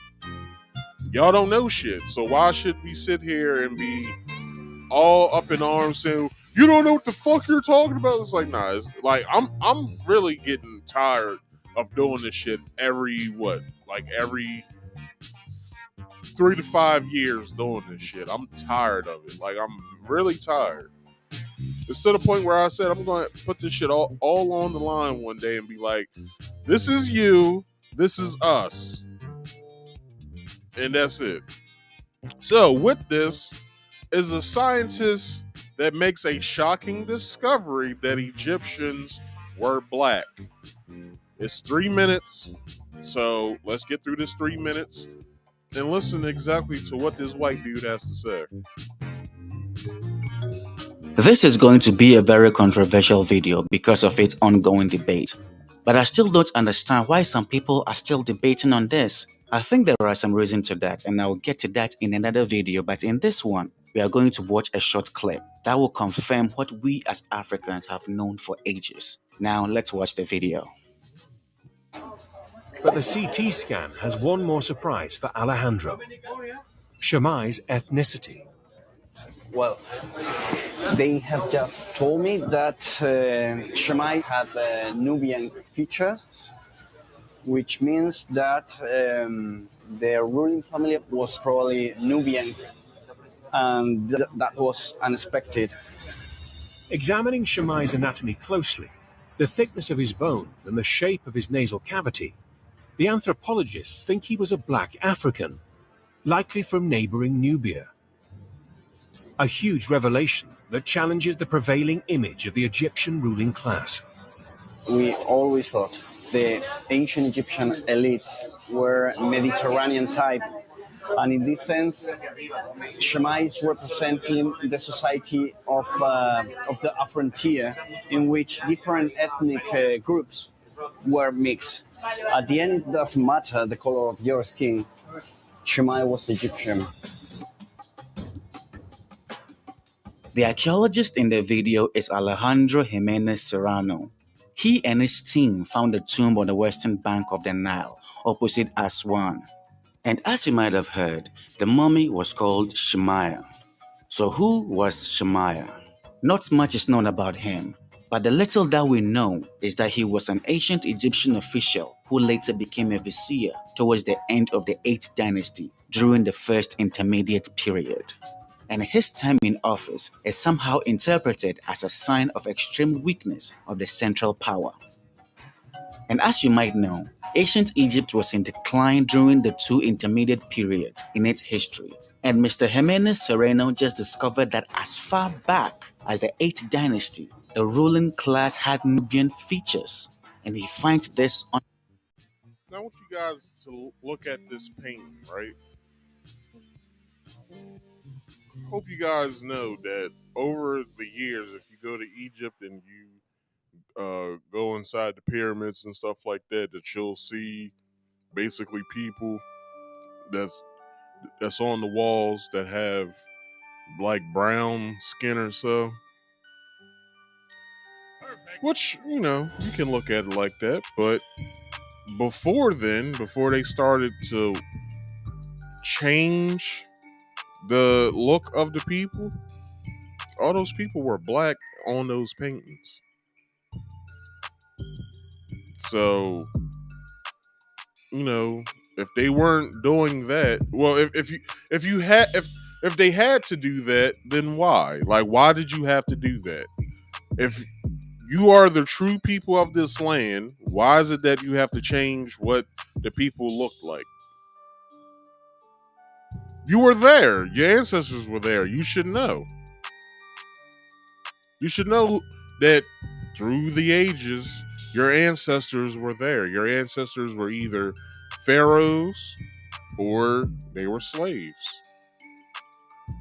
y'all don't know shit. So why should we sit here and be all up in arms saying you don't know what the fuck you're talking about? It's like, nah, it's like I'm really getting tired of doing this shit every 3 to 5 years doing this shit. I'm tired of it. Like, I'm really tired. It's to the point where I said I'm going to put this shit all on the line one day and be like, this is you, this is us. And that's it. So, with this is a scientist that makes a shocking discovery that Egyptians were black. It's 3 minutes. So, let's get through this 3 minutes and listen exactly to what this white dude has to say. This is going to be a very controversial video because of its ongoing debate. But I still don't understand why some people are still debating on this. I think there are some reasons to that, and I'll get to that in another video. But in this one, we are going to watch a short clip that will confirm what we as Africans have known for ages. Now let's watch the video. But the CT scan has one more surprise for Alejandro: Shammai's ethnicity. Well, they have just told me that Shammai had a Nubian feature, which means that their ruling family was probably Nubian, and that was unexpected. Examining Shammai's anatomy closely, the thickness of his bone and the shape of his nasal cavity, the anthropologists think he was a black African, likely from neighboring Nubia. A huge revelation that challenges the prevailing image of the Egyptian ruling class. We always thought the ancient Egyptian elite were Mediterranean type, and in this sense, Shammai is representing the society of the frontier, in which different ethnic groups were mixed. At the end, it doesn't matter the color of your skin. Shammai was Egyptian. The archaeologist in the video is Alejandro Jimenez Serrano. He and his team found a tomb on the western bank of the Nile, opposite Aswan. And as you might have heard, the mummy was called Shammai. So who was Shammai? Not much is known about him, but the little that we know is that he was an ancient Egyptian official who later became a vizier towards the end of the 8th dynasty during the first intermediate period, and his time in office is somehow interpreted as a sign of extreme weakness of the central power. And as you might know, ancient Egypt was in decline during the two intermediate periods in its history. And Mr. Jimenez Serrano just discovered that as far back as the 8th dynasty, the ruling class had Nubian features. And he finds this on. Now I want you guys to look at this painting, right? Hope you guys know that over the years, if you go to Egypt and you go inside the pyramids and stuff like that, that you'll see basically people that's on the walls that have like brown skin or so. Which, you can look at it like that, but before then, before they started to change the look of the people, all those people were black on those paintings. So, if they weren't doing that, well, if they had to do that, then why? Like, why did you have to do that? If you are the true people of this land, why is it that you have to change what the people looked like? You were there. Your ancestors were there. You should know. You should know that through the ages, your ancestors were there. Your ancestors were either pharaohs or they were slaves.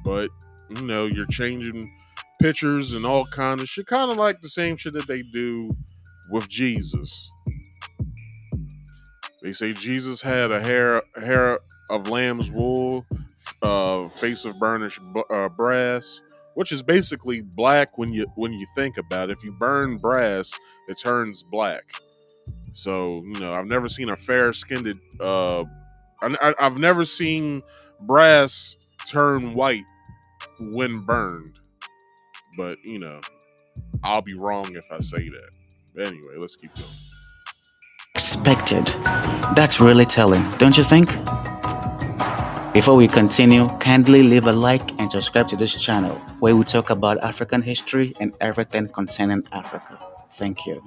But, you're changing pictures and all kind of shit. Kind of like the same shit that they do with Jesus. They say Jesus had a hair of lamb's wool, face of burnished brass, which is basically black when you think about it. If you burn brass, it turns black. So I've never seen a fair-skinned. I've never seen brass turn white when burned. But I'll be wrong if I say that. But anyway, let's keep going. Expected. That's really telling, don't you think? Before we continue, kindly leave a like and subscribe to this channel where we talk about African history and everything concerning Africa. Thank you.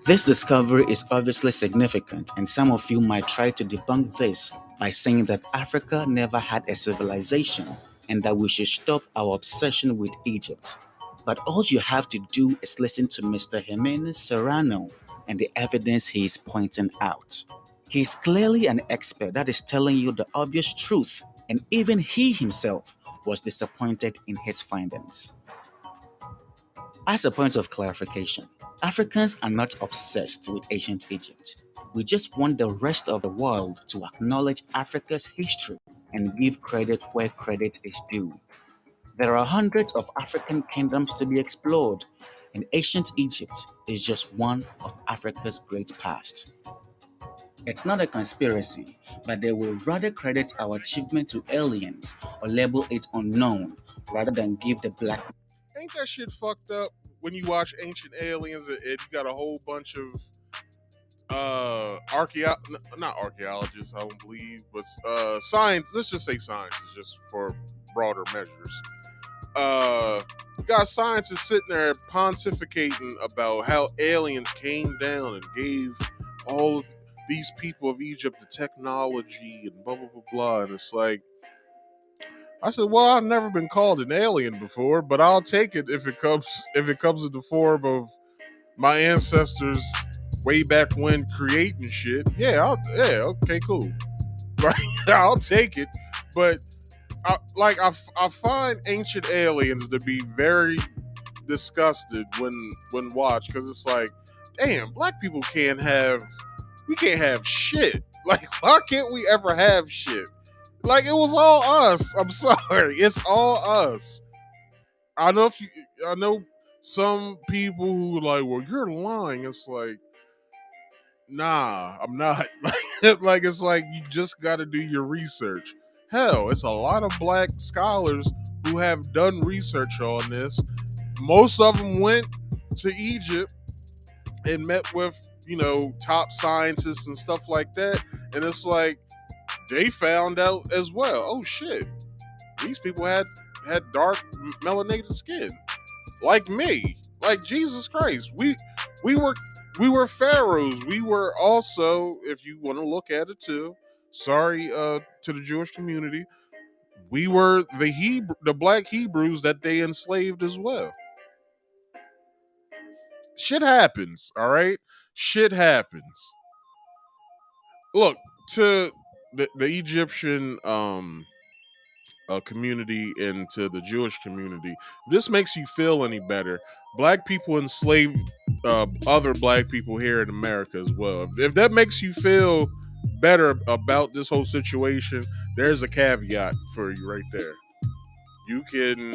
This discovery is obviously significant, and some of you might try to debunk this by saying that Africa never had a civilization and that we should stop our obsession with Egypt. But all you have to do is listen to Mr. Jimenez Serrano and the evidence he is pointing out. He is clearly an expert that is telling you the obvious truth, and even he himself was disappointed in his findings. As a point of clarification, Africans are not obsessed with ancient Egypt. We just want the rest of the world to acknowledge Africa's history and give credit where credit is due. There are hundreds of African kingdoms to be explored, and ancient Egypt is just one of Africa's great past. It's not a conspiracy, but they will rather credit our achievement to aliens or label it unknown rather than give the black. Ain't that shit fucked up when you watch Ancient Aliens? You got a whole bunch of not archaeologists, I don't believe, but science. Let's just say scientists, just for broader measures. Got scientists sitting there pontificating about how aliens came down and gave all these people of Egypt the technology and blah blah blah blah, and it's like, I said, well, I've never been called an alien before, but I'll take it if it comes in the form of my ancestors way back when creating shit. Yeah, okay, cool. Right, I'll take it. But I find ancient aliens to be very disgusted when watched, because it's like, damn, black people can't have shit. Like, why can't we ever have shit? Like, it was all us. I'm sorry, it's all us. I know some people who are like, well, you're lying. It's like, nah, I'm not. Like, it's like, you just got to do your research. Hell, it's a lot of black scholars who have done research on this. Most of them went to Egypt and met with top scientists and stuff like that. And it's like they found out as well. Oh shit, these people had dark melanated skin, like me. Like Jesus Christ, we were pharaohs. We were also, if you want to look at it too. Sorry, to the Jewish community, we were the black Hebrews that they enslaved as well. Shit happens, all right? Shit happens. Look, to the Egyptian community and to the Jewish community, this makes you feel any better. Black people enslaved other black people here in America as well. If that makes you feel better about this whole situation, there's a caveat for you right there. You can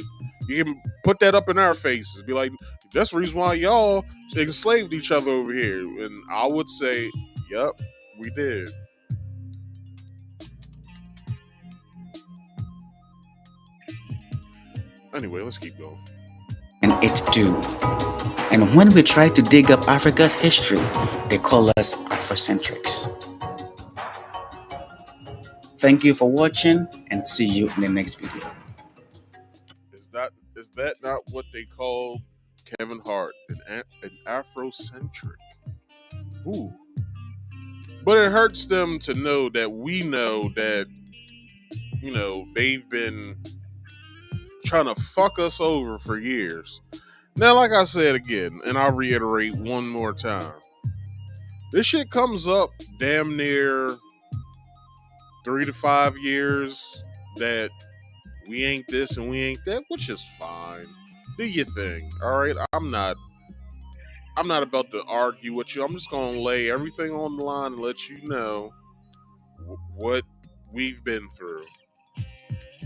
put that up in our faces, be like, that's the reason why y'all enslaved each other over here. And I would say, yep, we did. Anyway, let's keep going. And it's due. And when we try to dig up Africa's history, they call us Afrocentrics. Thank you for watching, and see you in the next video. Is that not what they call Kevin Hart, an Afrocentric? Ooh. But it hurts them to know that we know that, they've been trying to fuck us over for years. Now, like I said again, and I'll reiterate one more time, this shit comes up damn near 3 to 5 years that we ain't this and we ain't that, which is fine. Do your thing, all right? I'm not about to argue with you. I'm just gonna lay everything on the line and let you know what we've been through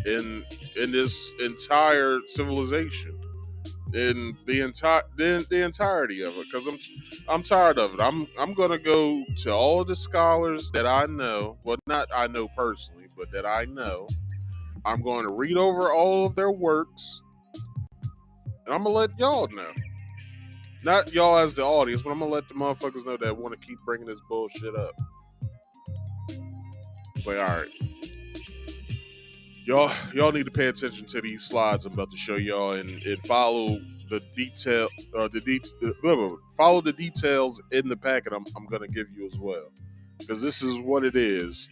in this entire civilization, in the entirety of it. Because I'm tired of it. I'm gonna go to all the scholars that I know. Well, not I know personally, but that I know. I'm going to read over all of their works, and I'm gonna let y'all know. Not y'all as the audience, but I'm gonna let the motherfuckers know that want to keep bringing this bullshit up. But all right, y'all need to pay attention to these slides I'm about to show y'all, and follow the detail, follow the details in the packet I'm gonna give you as well, because this is what it is.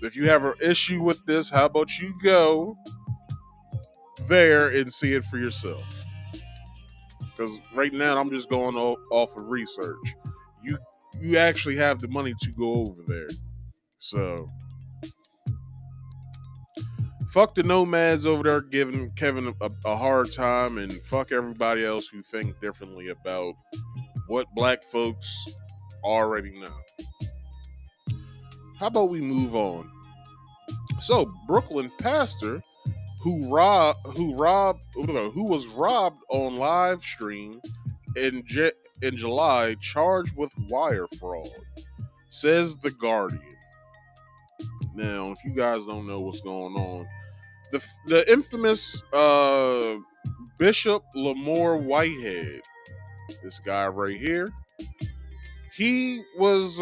If you have an issue with this, how about you go there and see it for yourself? Because right now I'm just going off of research. You actually have the money to go over there. So fuck the nomads over there giving Kevin a hard time, and fuck everybody else who think differently about what black folks already know. How about we move on? So, Brooklyn pastor who was robbed on live stream in July, charged with wire fraud, says The Guardian. Now, if you guys don't know what's going on, the infamous Bishop Lamore Whitehead, this guy right here, he was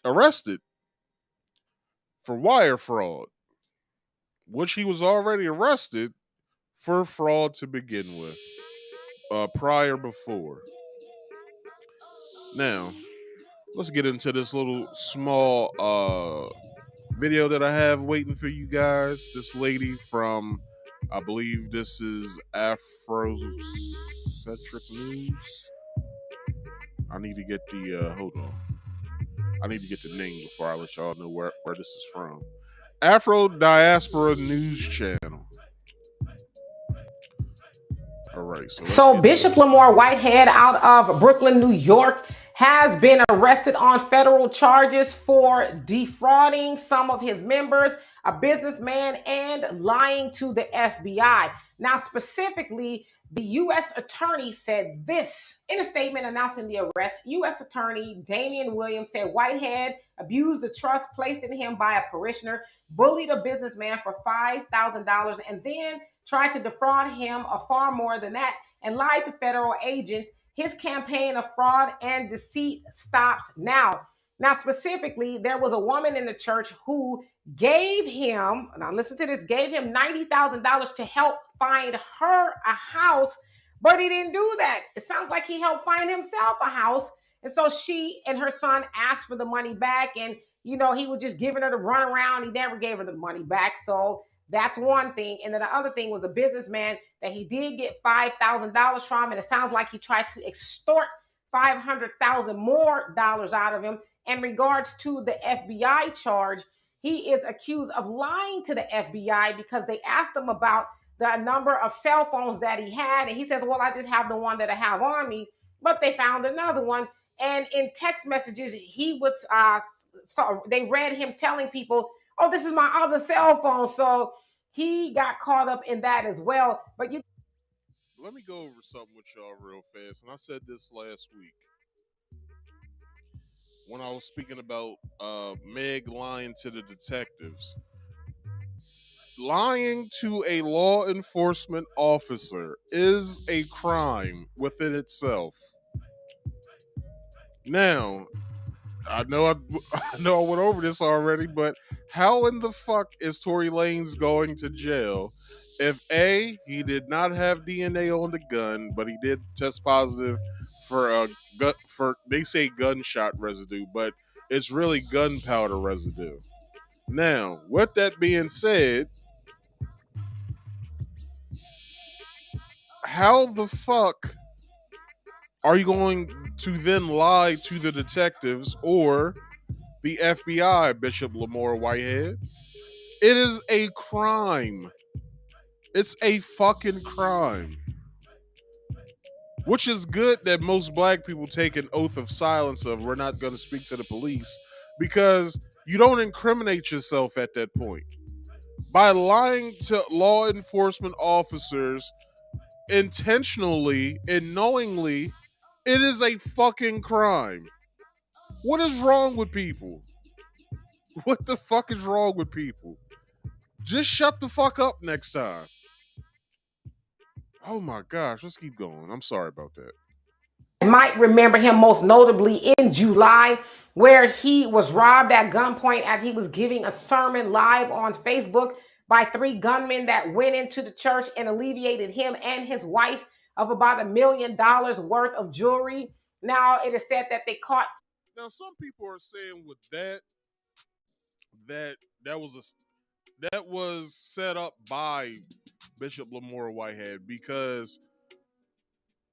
arrested for wire fraud, which he was already arrested for fraud to begin with, before. Now, let's get into this little small video that I have waiting for you guys. This lady from, I believe this is Afrocentric News. I need to get the, hold on. I need to get the name before I let y'all know where this is from. Afro Diaspora News Channel. All right. So Bishop Lamore Whitehead out of Brooklyn, New York, has been arrested on federal charges for defrauding some of his members, a businessman, and lying to the FBI. Now, specifically, the U.S. Attorney said this in a statement announcing the arrest. U.S. Attorney Damian Williams said Whitehead abused the trust placed in him by a parishioner, bullied a businessman for $5,000, and then tried to defraud him of far more than that, and lied to federal agents. his campaign of fraud and deceit stops now. Now, specifically, there was a woman in the church who gave him, now listen to this, gave him $90,000 to help find her a house, but he didn't do that. It sounds like he helped find himself a house. And so she and her son asked for the money back, and he was just giving her the runaround. He never gave her the money back. So that's one thing. And then the other thing was a businessman that he did get $5,000 from, and it sounds like he tried to extort $500,000 more dollars out of him. In regards to the FBI charge, he is accused of lying to the FBI because they asked him about the number of cell phones that he had, and he says, "Well, I just have the one that I have on me," but they found another one. And in text messages, he was so they read him telling people, "Oh, this is my other cell phone." So he got caught up in that as well. But let me go over something with y'all real fast. And I said this last week when I was speaking about Meg lying to the detectives. Lying to a law enforcement officer is a crime within itself. Now, I know I went over this already, but how in the fuck is Tory Lanez going to jail if A, he did not have DNA on the gun, but he did test positive for they say gunshot residue, but it's really gunpowder residue. Now, with that being said, how the fuck are you going to then lie to the detectives or the FBI, Bishop Lamore Whitehead? It is a crime. It's a fucking crime. Which is good that most black people take an oath of silence of we're not going to speak to the police, because you don't incriminate yourself at that point. By lying to law enforcement officers intentionally and knowingly, it is a fucking crime. What is wrong with people? What the fuck is wrong with people? Just shut the fuck up next time. Oh my gosh, let's keep going. I'm sorry about that. Might remember him most notably in July, where he was robbed at gunpoint as he was giving a sermon live on Facebook by 3 gunmen that went into the church and alleviated him and his wife of about $1 million worth of jewelry. Now it is said that they caught. Now some people are saying with that was set up by Bishop Lamore Whitehead, because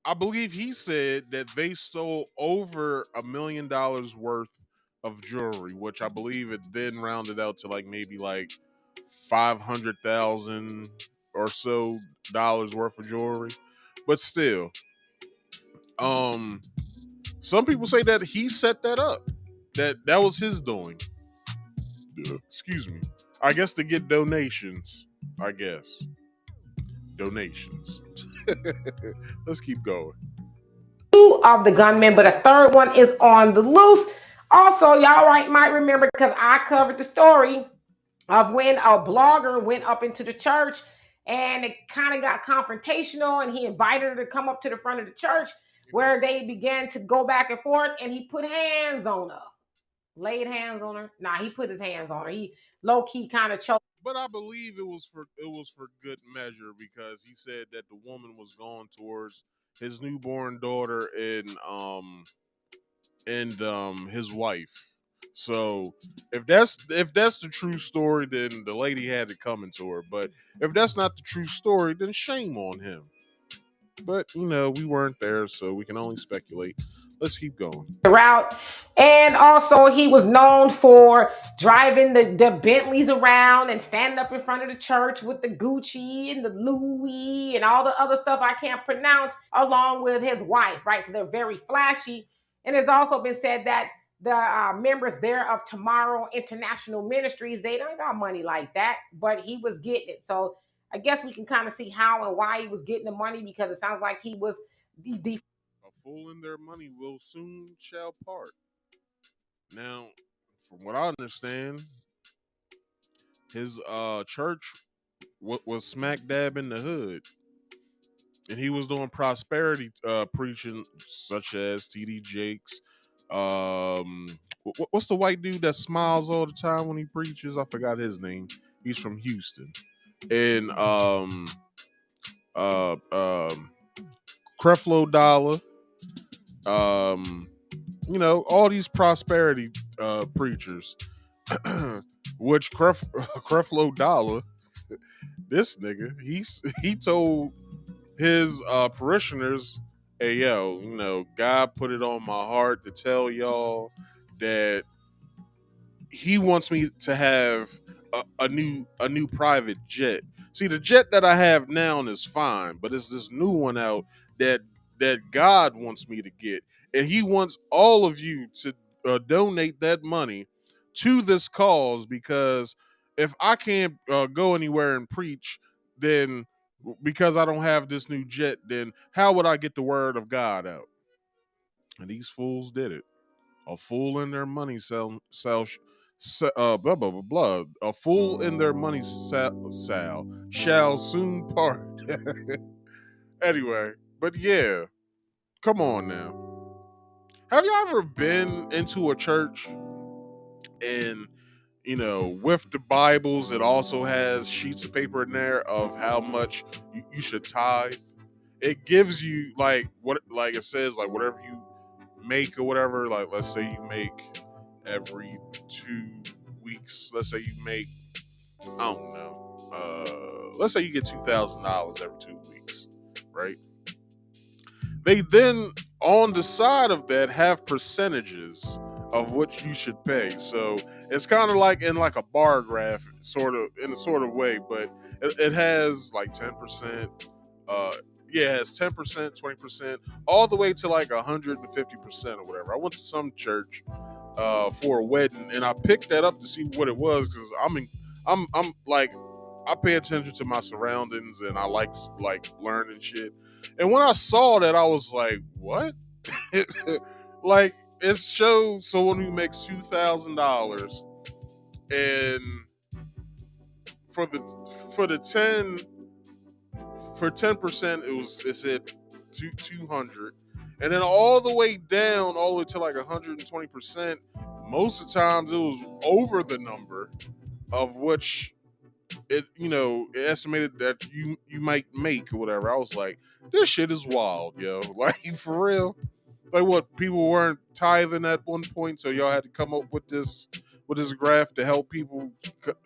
I believe he said that they stole over $1 million worth of jewelry, which I believe it then rounded out to maybe 500,000 or so dollars worth of jewelry. But still, some people say that he set that up, that was his doing. Excuse me. I guess to get donations. Donations. Let's keep going. 2 of the gunmen, but a third one is on the loose. Also, y'all might remember, because I covered the story of when a blogger went up into the church and it kind of got confrontational, and he invited her to come up to the front of the church where they began to go back and forth, and he put hands on her. Laid hands on her. Nah, he put his hands on her. He low-key kind of choked. But I believe it was for good measure, because he said that the woman was going towards his newborn daughter and his wife. So if that's the true story, then the lady had it coming to her. But if that's not the true story, then shame on him. But we weren't there, so we can only speculate. Let's keep going. Route. And also, he was known for driving the Bentleys around and standing up in front of the church with the Gucci and the Louis and all the other stuff I can't pronounce, along with his wife, right? So they're very flashy. And it's also been said that the members there of Tomorrow International Ministries, they don't got money like that, but he was getting it. So I guess we can kind of see how and why he was getting the money, because it sounds like he was the A fool in their money will soon shall part. Now, from what I understand, his church was smack dab in the hood. and he was doing prosperity preaching, such as TD Jakes. What's the white dude that smiles all the time when he preaches? I forgot his name. He's from Houston. And Creflo Dollar. All these prosperity preachers. Which Creflo Dollar, this nigga, he told his parishioners, hey yo, God put it on my heart to tell y'all that he wants me to have a new private jet. See, the jet that I have now is fine, but it's this new one out that God wants me to get, and he wants all of you to donate that money to this cause, because if I can't go anywhere and preach, then because I don't have this new jet, then how would I get the word of God out? And these fools did it. A fool in their money blah blah blah blah. A fool in their money shall soon part. Anyway, but yeah, come on now. Have you ever been into a church and with the Bibles, it also has sheets of paper in there of how much you should tithe? It gives you like it says like whatever you make or whatever. Like let's say you make every 2 weeks. Let's say you make, I don't know. Let's say you get $2,000 every 2 weeks, right? They then on the side of that have percentages of what you should pay. So it's kind of like in like a bar graph, in a sort of way, but it has like 10%. It has 10%, 20%, all the way to like 150% or whatever. I went to some church for a wedding, and I picked that up to see what it was, because I'm like, I pay attention to my surroundings and I like learning shit. And when I saw that, I was like, what? Like, it shows someone who makes $2,000, and for 10% it said 200, and then all the way down, all the way to like 120%. Most of the times it was over the number of which it estimated that you might make or whatever. I was like, this shit is wild, yo. Like, for real. Like, what, people weren't tithing at one point, so y'all had to come up with this graph to help people?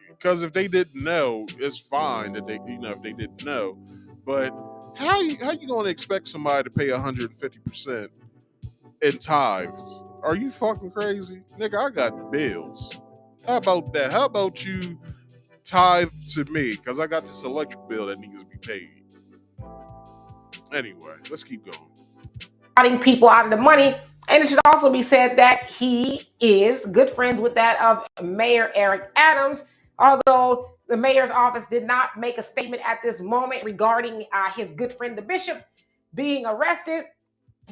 Because if they didn't know, it's fine that they if they didn't know. But how you going to expect somebody to pay 150% in tithes? Are you fucking crazy? Nigga, I got bills. How about that? How about you tithe to me? Because I got this electric bill that needs to be paid. Anyway, let's keep going. People out of the money. And it should also be said that he is good friends with that of Mayor Eric Adams, although the mayor's office did not make a statement at this moment regarding his good friend, the bishop, being arrested.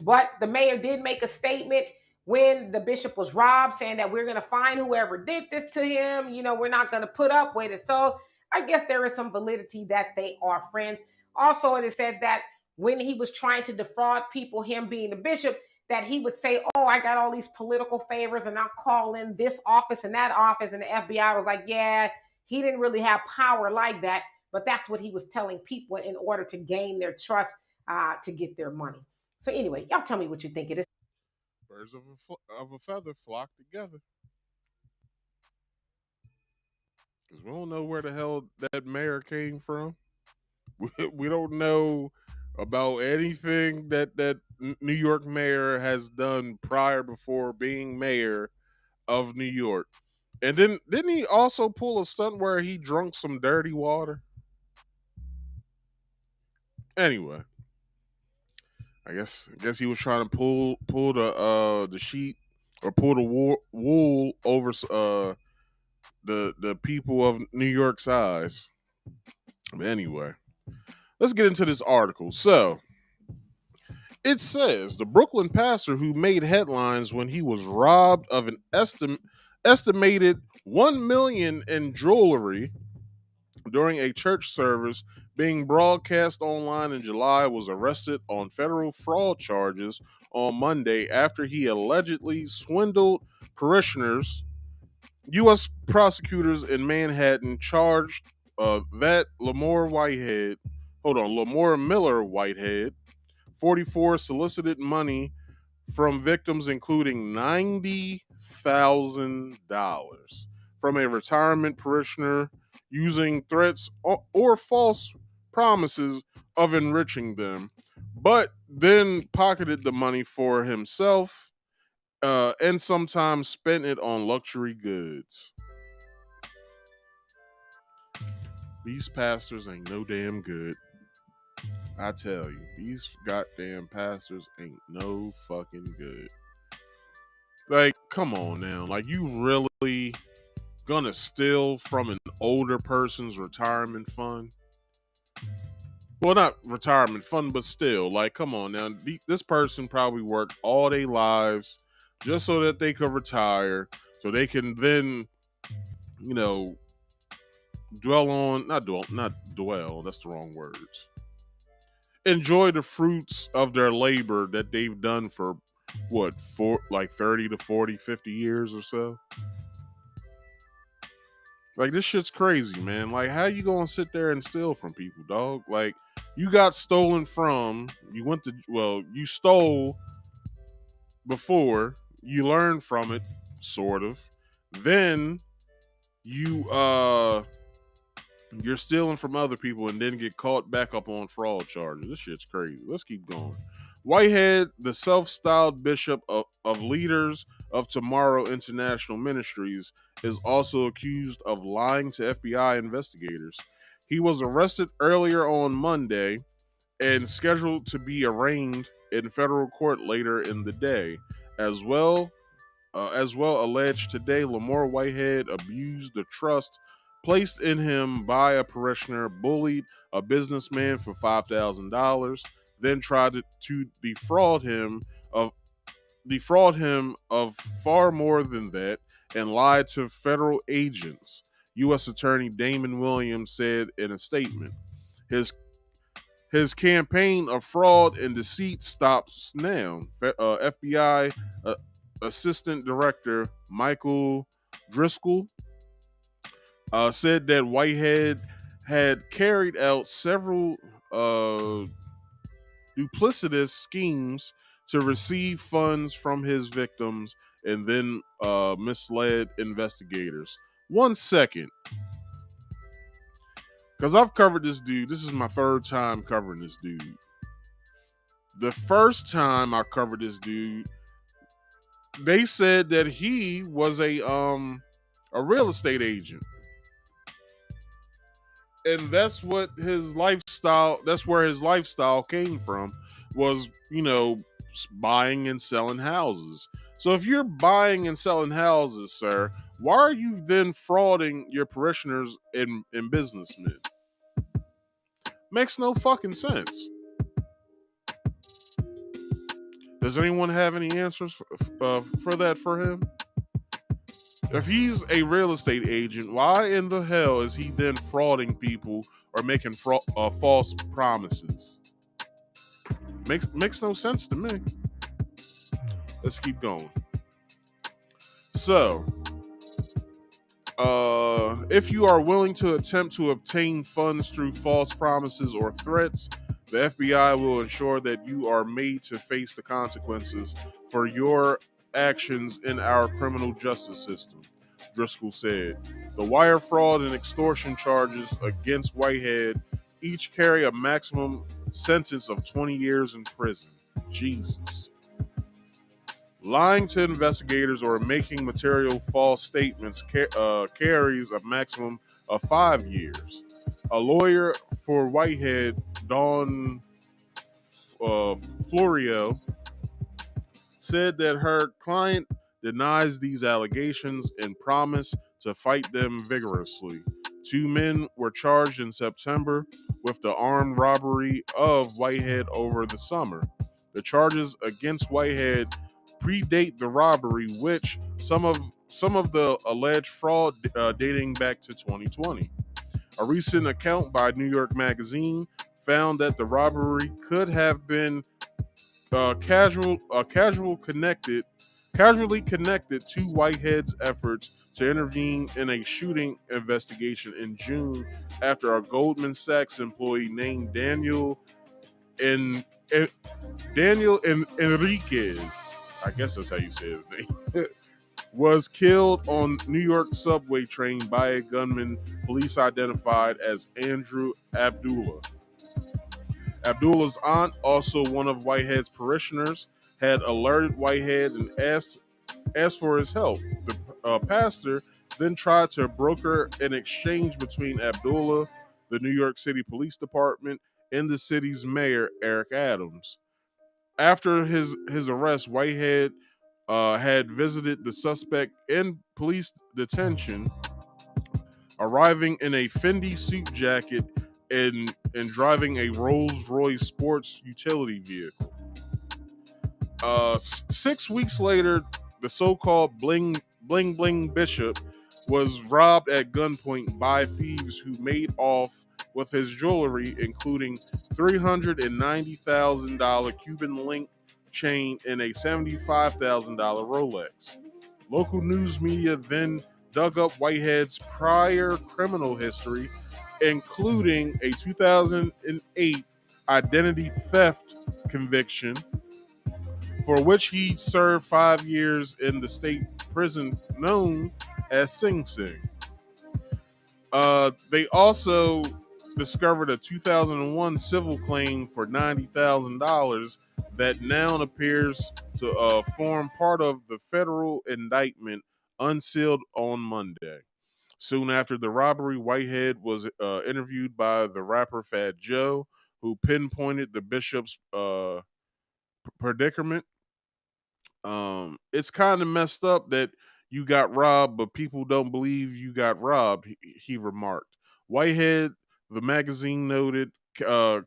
But the mayor did make a statement when the bishop was robbed, saying that we're going to find whoever did this to him. We're not going to put up with it. So I guess there is some validity that they are friends. Also, it is said that when he was trying to defraud people, him being the bishop, that he would say, oh, I got all these political favors and I'll call in this office and that office. And the FBI was like, yeah, he didn't really have power like that. But that's what he was telling people in order to gain their trust to get their money. So anyway, y'all tell me what you think it is. Birds of a feather flock together. Because we don't know where the hell that mayor came from. We don't know about anything that New York mayor has done before being mayor of New York. And didn't he also pull a stunt where he drunk some dirty water? Anyway, I guess he was trying to pull the sheet, or pull the wool over the people of New York's eyes. But anyway, let's get into this article. So it says the Brooklyn pastor who made headlines when he was robbed of an estimated $1 million in jewelry during a church service being broadcast online in July, was arrested on federal fraud charges on Monday after he allegedly swindled parishioners. U.S. prosecutors in Manhattan charged that Lamore Miller Whitehead, 44, solicited money from victims, including $90,000 from a retirement parishioner, using threats or false promises of enriching them, but then pocketed the money for himself and sometimes spent it on luxury goods. These pastors ain't no damn good. I tell you, these goddamn pastors ain't no fucking good. Like, come on now. Like, you really gonna steal from an older person's retirement fund? Well, not retirement fund, but still, like, come on now. This person probably worked all their lives just so that they could retire, so they can then, dwell, that's the wrong words. Enjoy the fruits of their labor that they've done for like 30 to 40, 50 years or so. Like, this shit's crazy, man. Like, how you gonna sit there and steal from people, dog? Like, you got stolen from, you stole before, you learned from it, sort of. Then you're stealing from other people and then get caught back up on fraud charges. This shit's crazy. Let's keep going. Whitehead, the self-styled bishop of Leaders of Tomorrow International Ministries, is also accused of lying to FBI investigators. He was arrested earlier on Monday and scheduled to be arraigned in federal court later in the day. As well alleged today, Lamore Whitehead abused the trust placed in him by a parishioner, bullied a businessman for $5,000, then tried to defraud him of far more than that, and lied to federal agents, U.S. Attorney Damon Williams said in a statement. His campaign of fraud and deceit stops now. FBI Assistant Director Michael Driscoll said that Whitehead had carried out several duplicitous schemes to receive funds from his victims and then misled investigators. 1 second. Because I've covered this dude. This is my third time covering this dude. The first time I covered this dude, they said that he was a real estate agent. And that's where his lifestyle came from, was, buying and selling houses. So if you're buying and selling houses, sir, why are you then frauding your parishioners and businessmen? Makes no fucking sense. Does anyone have any answers for that for him? If he's a real estate agent, why in the hell is he then frauding people or making false promises? Makes no sense to me. Let's keep going. So, if you are willing to attempt to obtain funds through false promises or threats, the FBI will ensure that you are made to face the consequences for your actions in our criminal justice system, Driscoll said. The wire fraud and extortion charges against Whitehead each carry a maximum sentence of 20 years in prison. Jesus. Lying to investigators or making material false statements carries a maximum of 5 years. A lawyer for Whitehead, Dawn Florio, said that her client denies these allegations and promised to fight them vigorously. 2 men were charged in September with the armed robbery of Whitehead over the summer. The charges against Whitehead predate the robbery, which some of the alleged fraud dating back to 2020. A recent account by New York Magazine found that the robbery could have been casually connected to Whitehead's efforts to intervene in a shooting investigation in June after a Goldman Sachs employee named Daniel Enriquez, I guess that's how you say his name, was killed on New York subway train by a gunman police identified as Andrew Abdullah. Abdullah's aunt, also one of Whitehead's parishioners, had alerted Whitehead and asked for his help. The pastor then tried to broker an exchange between Abdullah, the New York City Police Department, and the city's mayor, Eric Adams. After his arrest, Whitehead had visited the suspect in police detention, arriving in a Fendi suit jacket and driving a Rolls-Royce sports utility vehicle. 6 weeks later, the so-called bling bling bishop was robbed at gunpoint by thieves who made off with his jewelry, including $390,000 Cuban link chain and a $75,000 Rolex. Local news media then dug up Whitehead's prior criminal history, including a 2008 identity theft conviction for which he served 5 years in the state prison known as Sing Sing. They also discovered a 2001 civil claim for $90,000 that now appears to form part of the federal indictment unsealed on Monday. Soon after the robbery, Whitehead was interviewed by the rapper Fat Joe, who pinpointed the bishop's predicament. It's kind of messed up that you got robbed, but people don't believe you got robbed, he remarked. Whitehead, the magazine noted,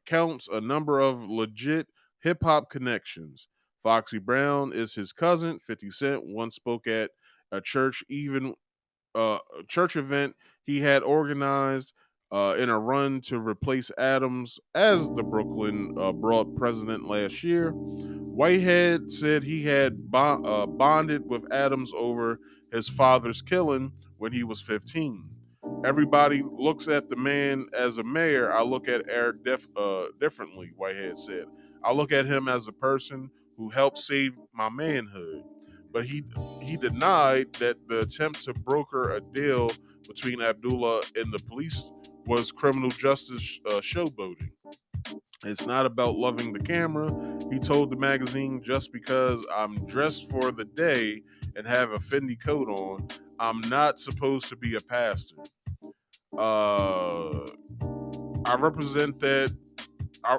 counts a number of legit hip hop connections. Foxy Brown is his cousin. 50 Cent once spoke at a church event he had organized in a run to replace Adams as the Brooklyn Borough president last year. Whitehead said he had bonded with Adams over his father's killing when he was 15. Everybody looks at the man as a mayor. I look at Eric differently, Whitehead said. I look at him as a person who helped save my manhood. But he denied that the attempt to broker a deal between Abdullah and the police was criminal justice showboating. It's not about loving the camera, he told the magazine. Just because I'm dressed for the day and have a Fendi coat on, I'm not supposed to be a pastor. I represent that.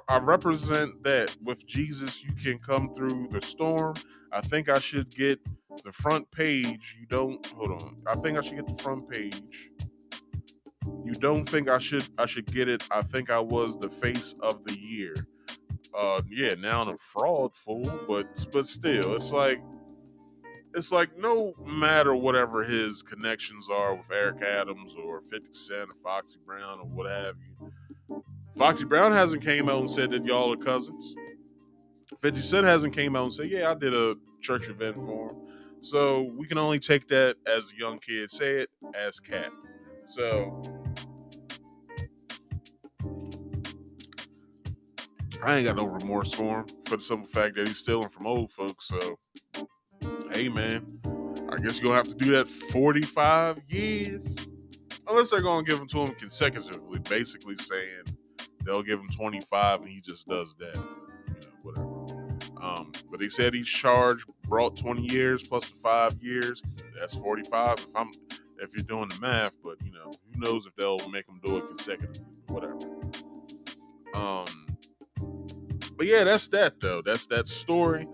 I represent that with Jesus, you can come through the storm. I think I should get the front page. You don't hold on. I think I should get the front page. You don't think I should get it. I think I was the face of the year. Yeah, now I'm a fraud fool, but still, it's like no matter whatever his connections are with Eric Adams or 50 Cent or Foxy Brown or what have you. Foxy Brown hasn't came out and said that y'all are cousins. 50 Cent hasn't came out and said, yeah, I did a church event for him. So we can only take that, as the young kids say it, as cat. So I ain't got no remorse for him for the simple fact that he's stealing from old folks. So, hey, man, I guess you're going to have to do that 45 years. Unless they're going to give them to him consecutively, basically saying they'll give him 25 and he just does that. Whatever. But they said each charge brought 20 years plus the 5 years. That's 45 if you're doing the math, but who knows if they'll make them do it consecutively, whatever. But yeah, that's that though. That's that story.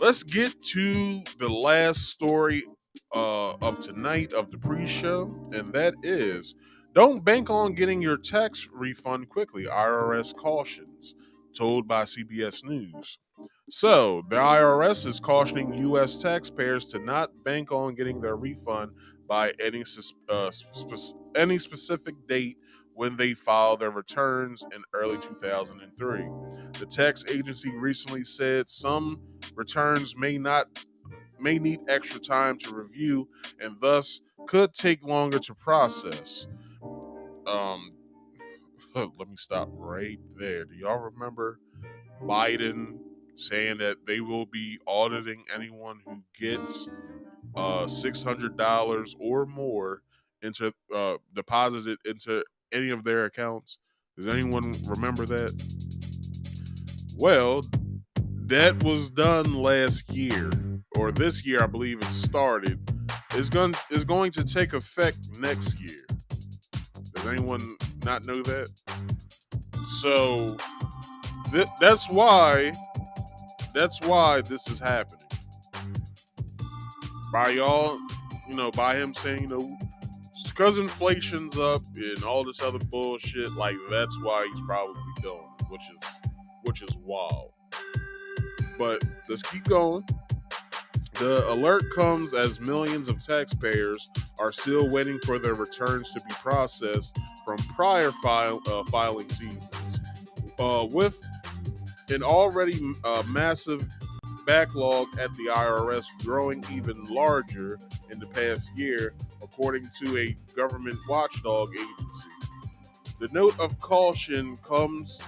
Let's get to the last story of tonight of the pre-show, and that is: don't bank on getting your tax refund quickly. IRS cautions, told by CBS News. So, the IRS is cautioning U.S. taxpayers to not bank on getting their refund by any specific date when they file their returns in early 2003. The tax agency recently said some returns may need extra time to review and thus could take longer to process. Um, let me stop right there. Do y'all remember Biden saying that they will be auditing anyone who gets $600 or more into deposited into any of their accounts? Does anyone remember that? Well, that was done last year, or this year, I believe it started. Is going to take effect next year. Does anyone not know that? So that's why this is happening. By y'all, by him saying, because inflation's up and all this other bullshit, like that's why he's probably doing it, which is wild. But let's keep going. The alert comes as millions of taxpayers are still waiting for their returns to be processed from prior filing seasons. With an already massive backlog at the IRS growing even larger in the past year, according to a government watchdog agency. The note of caution comes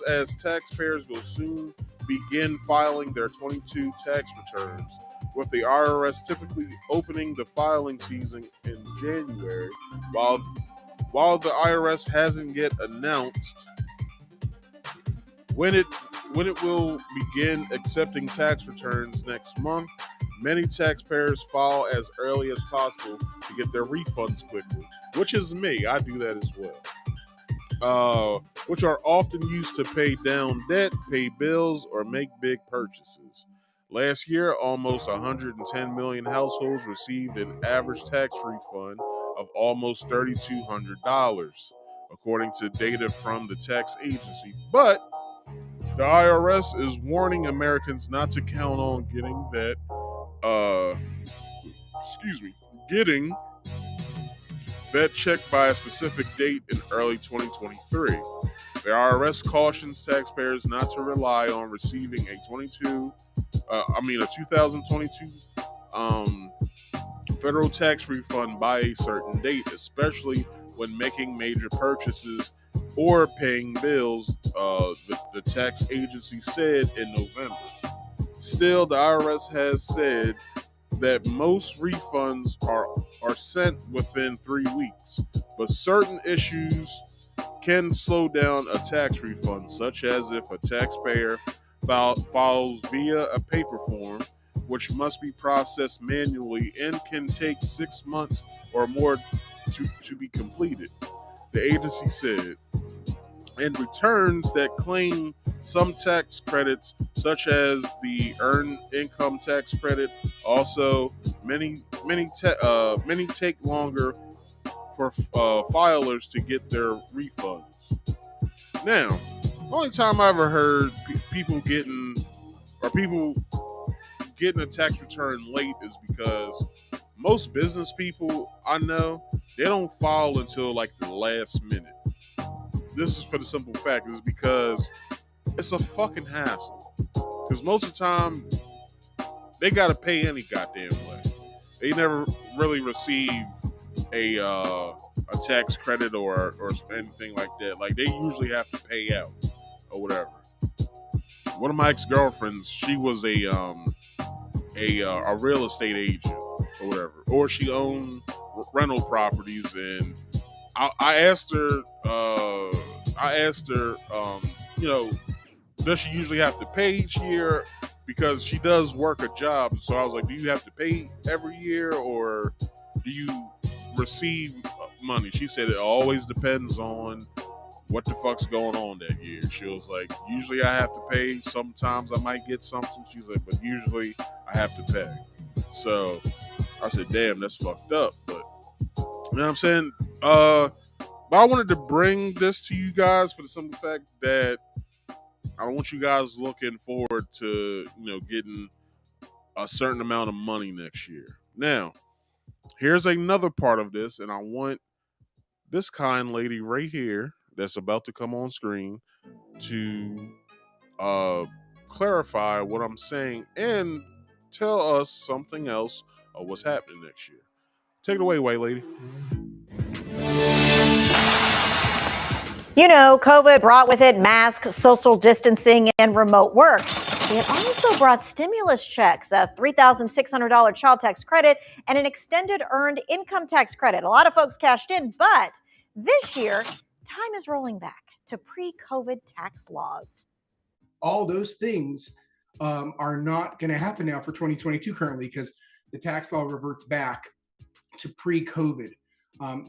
as taxpayers will soon begin filing their 22 tax returns, with the IRS typically opening the filing season in January, while the IRS hasn't yet announced when it will begin accepting tax returns next month. Many taxpayers file as early as possible to get their refunds quickly, which is me. I do that as well. Which are often used to pay down debt, pay bills, or make big purchases. Last year, almost 110 million households received an average tax refund of almost $3,200, according to data from the tax agency. But the IRS is warning Americans not to count on getting that check by a specific date in early 2023. The IRS cautions taxpayers not to rely on receiving a 2022 federal tax refund by a certain date, especially when making major purchases or paying bills, the tax agency said in November. Still, the IRS has said that most refunds are sent within 3 weeks, but certain issues can slow down a tax refund, such as if a taxpayer files via a paper form, which must be processed manually and can take 6 months or more to be completed, the agency said. And returns that claim some tax credits, such as the earned income tax credit, also many take longer for filers to get their refunds. Now, the only time I ever heard people getting a tax return late is because most business people I know, they don't file until like the last minute. This is for the simple fact is because it's a fucking hassle. Because most of the time, they gotta pay any goddamn way. They never really receive a tax credit or anything like that. Like they usually have to pay out or whatever. One of my ex-girlfriends, she was a real estate agent or whatever, or she owned rental properties, and I asked her, does she usually have to pay each year? Because she does work a job. So I was like, do you have to pay every year or do you receive money? She said it always depends on what the fuck's going on that year. She was like, usually I have to pay. Sometimes I might get something. She's like, but usually I have to pay. So I said, damn, that's fucked up. But you know what I'm saying? But I wanted to bring this to you guys for the simple fact that I don't want you guys looking forward to, getting a certain amount of money next year. Now, here's another part of this, and I want this kind lady right here that's about to come on screen to uh, clarify what I'm saying and tell us something else of what's happening next year. Take it away, white lady. You know, COVID brought with it masks, social distancing, and remote work. It also brought stimulus checks, a $3,600 child tax credit, and an extended earned income tax credit. A lot of folks cashed in, but this year, time is rolling back to pre-COVID tax laws. All those things are not going to happen now for 2022 currently because the tax law reverts back to pre-COVID.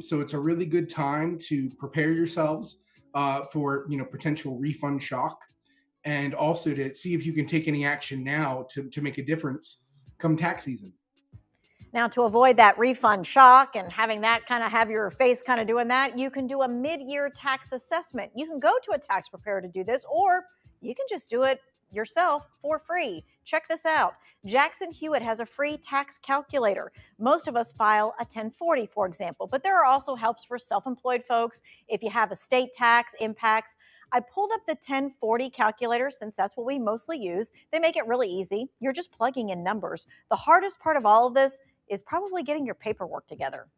So it's a really good time to prepare yourselves for potential refund shock, and also to see if you can take any action now to make a difference come tax season. Now, to avoid that refund shock and having that kind of have your face kind of doing that, you can do a mid-year tax assessment. You can go to a tax preparer to do this, or you can just do it yourself for free. Check this out. Jackson Hewitt has a free tax calculator. Most of us file a 1040, for example, but there are also helps for self-employed folks if you have estate tax impacts. I pulled up the 1040 calculator since that's what we mostly use. They make it really easy. You're just plugging in numbers. The hardest part of all of this is probably getting your paperwork together.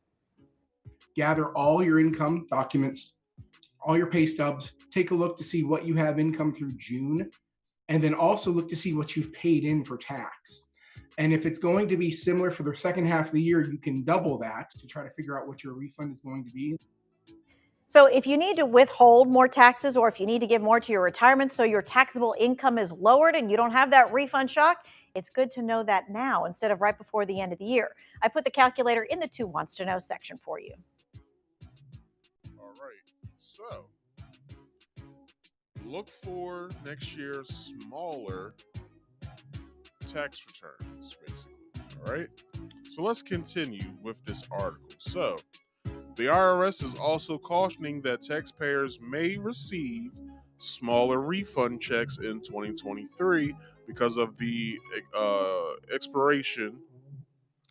Gather all your income documents, all your pay stubs, take a look to see what you have income through June, and then also look to see what you've paid in for tax. And if it's going to be similar for the second half of the year, you can double that to try to figure out what your refund is going to be. So if you need to withhold more taxes, or if you need to give more to your retirement so your taxable income is lowered and you don't have that refund shock, it's good to know that now instead of right before the end of the year. I put the calculator in the Two Wants to Know section for you. All right. So look for next year's smaller tax returns, basically. All right. So let's continue with this article. So the IRS is also cautioning that taxpayers may receive smaller refund checks in 2023 because of the expiration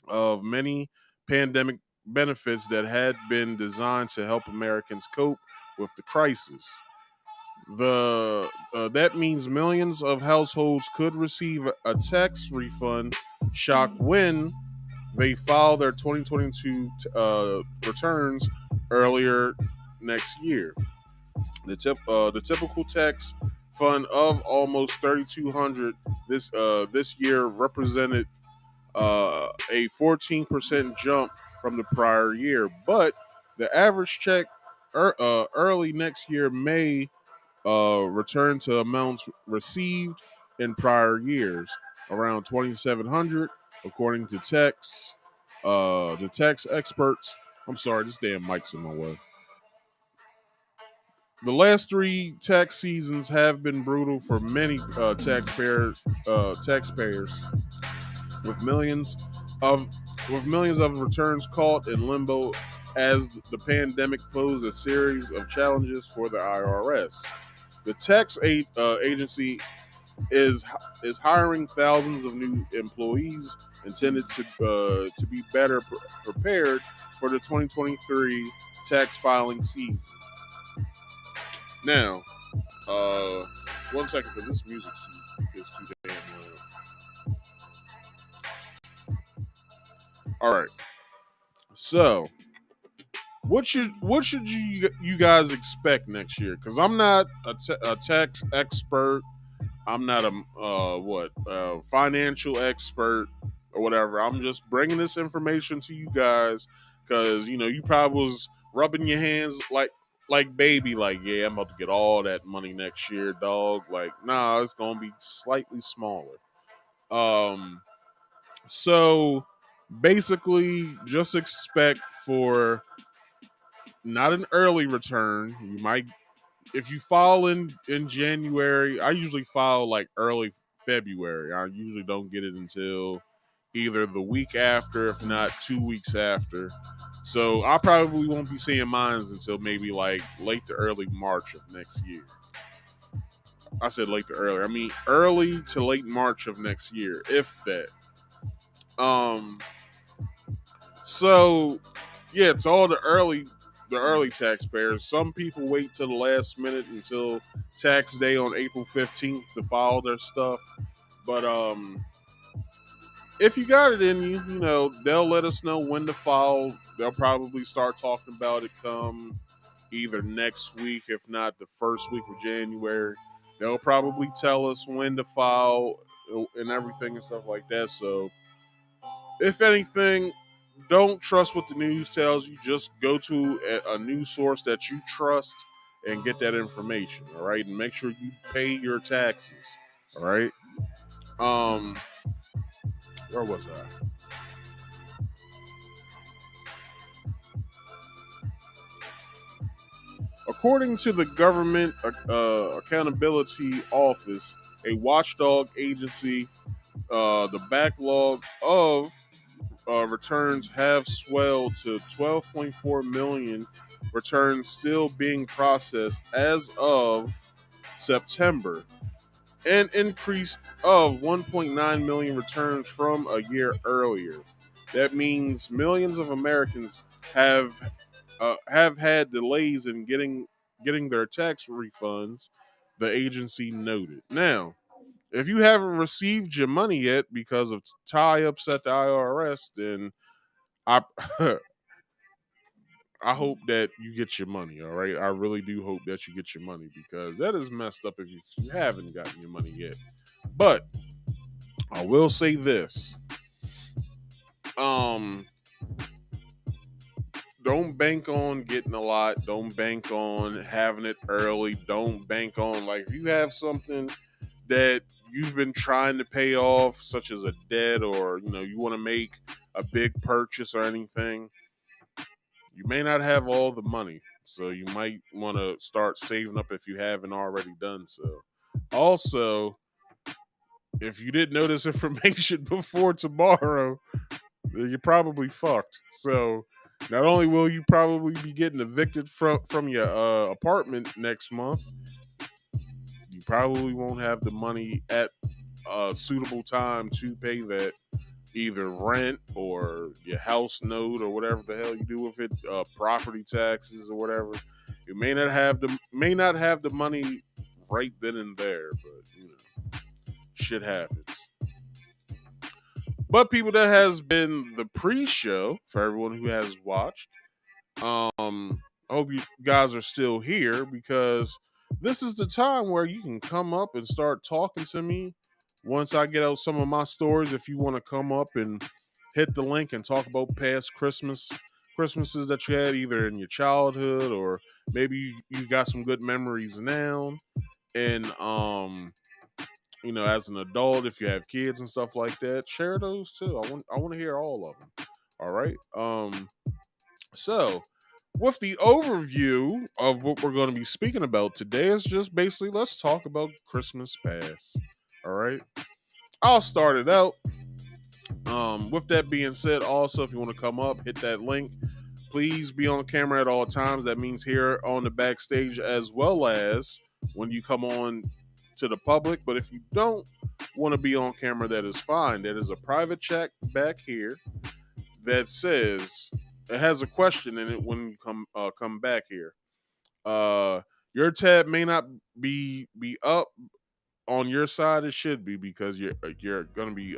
of many pandemic benefits that had been designed to help Americans cope with the crisis. That means millions of households could receive a tax refund shock when they file their 2022 returns earlier next year. The typical tax fund of almost $3,200 this year represented a 14% jump from the prior year, but the average check early next year may return to amounts received in prior years, around 2,700, according to the tax experts. I'm sorry, this damn mic's in my way. The last three tax seasons have been brutal for many taxpayers, with millions of returns caught in limbo as the pandemic posed a series of challenges for the IRS. The tax agency is hiring thousands of new employees intended to be better prepared for the 2023 tax filing season. Now, one second, because this music is too damn loud. All right, so what should you guys expect next year? Because I'm not a tax expert. I'm not a financial expert or whatever. I'm just bringing this information to you guys because you probably was rubbing your hands like baby, like, yeah, I'm about to get all that money next year, dog. Like, nah, it's gonna be slightly smaller. So basically, just expect for not an early return. You might, if you file in January, I usually file like early February. I usually don't get it until either the week after, if not 2 weeks after. So I probably won't be seeing mine until maybe like late to early March of next year. I said late to early. I mean early to late March of next year, if that. So yeah, to all the early the early taxpayers. Some people wait till the last minute until tax day on April 15th to file their stuff. But if you got it in you, you know, they'll let us know when to file. They'll probably start talking about it come either next week, if not the first week of January. They'll probably tell us when to file and everything and stuff like that. So, if anything, don't trust what the news tells you. Just go to a news source that you trust and get that information. All right, and make sure you pay your taxes. All right. Um, where was I? According to the Government Accountability Office, a watchdog agency, the backlog of returns have swelled to 12.4 million returns still being processed as of September, an increase of 1.9 million returns from a year earlier. That means millions of Americans have had delays in getting their tax refunds, the agency noted. Now, if you haven't received your money yet because of tie-ups at the IRS, then I I hope that you get your money. All right, I really do hope that you get your money because that is messed up if you haven't gotten your money yet. But I will say this: um, don't bank on getting a lot. Don't bank on having it early. Don't bank on, like, if you have something that you've been trying to pay off, such as a debt, or you know you want to make a big purchase or anything. You may not have all the money, so you might want to start saving up if you haven't already done so. Also, if you didn't know this information before tomorrow, you're probably fucked. So, not only will you probably be getting evicted from your apartment next month, you probably won't have the money at a suitable time to pay that either rent or your house note or whatever the hell you do with it, property taxes or whatever. You may not have the money right then and there, but you know, shit happens. But people, that has been the pre-show for everyone who has watched. I hope you guys are still here because this is the time where you can come up and start talking to me once I get out some of my stories. If you want to come up and hit the link and talk about past Christmases that you had either in your childhood or maybe you got some good memories now. And you know, as an adult, if you have kids and stuff like that, share those too. I want to hear all of them. All right. So, with the overview of what we're going to be speaking about today, is just basically let's talk about Christmas past. All right. I'll start it out. With that being said, also, if you want to come up, hit that link. Please be on camera at all times. That means here on the backstage as well as when you come on to the public. But if you don't want to be on camera, that is fine. There is a private chat back here that says it has a question in it when you come back here. Your tab may not be up on your side. It should be because you're gonna be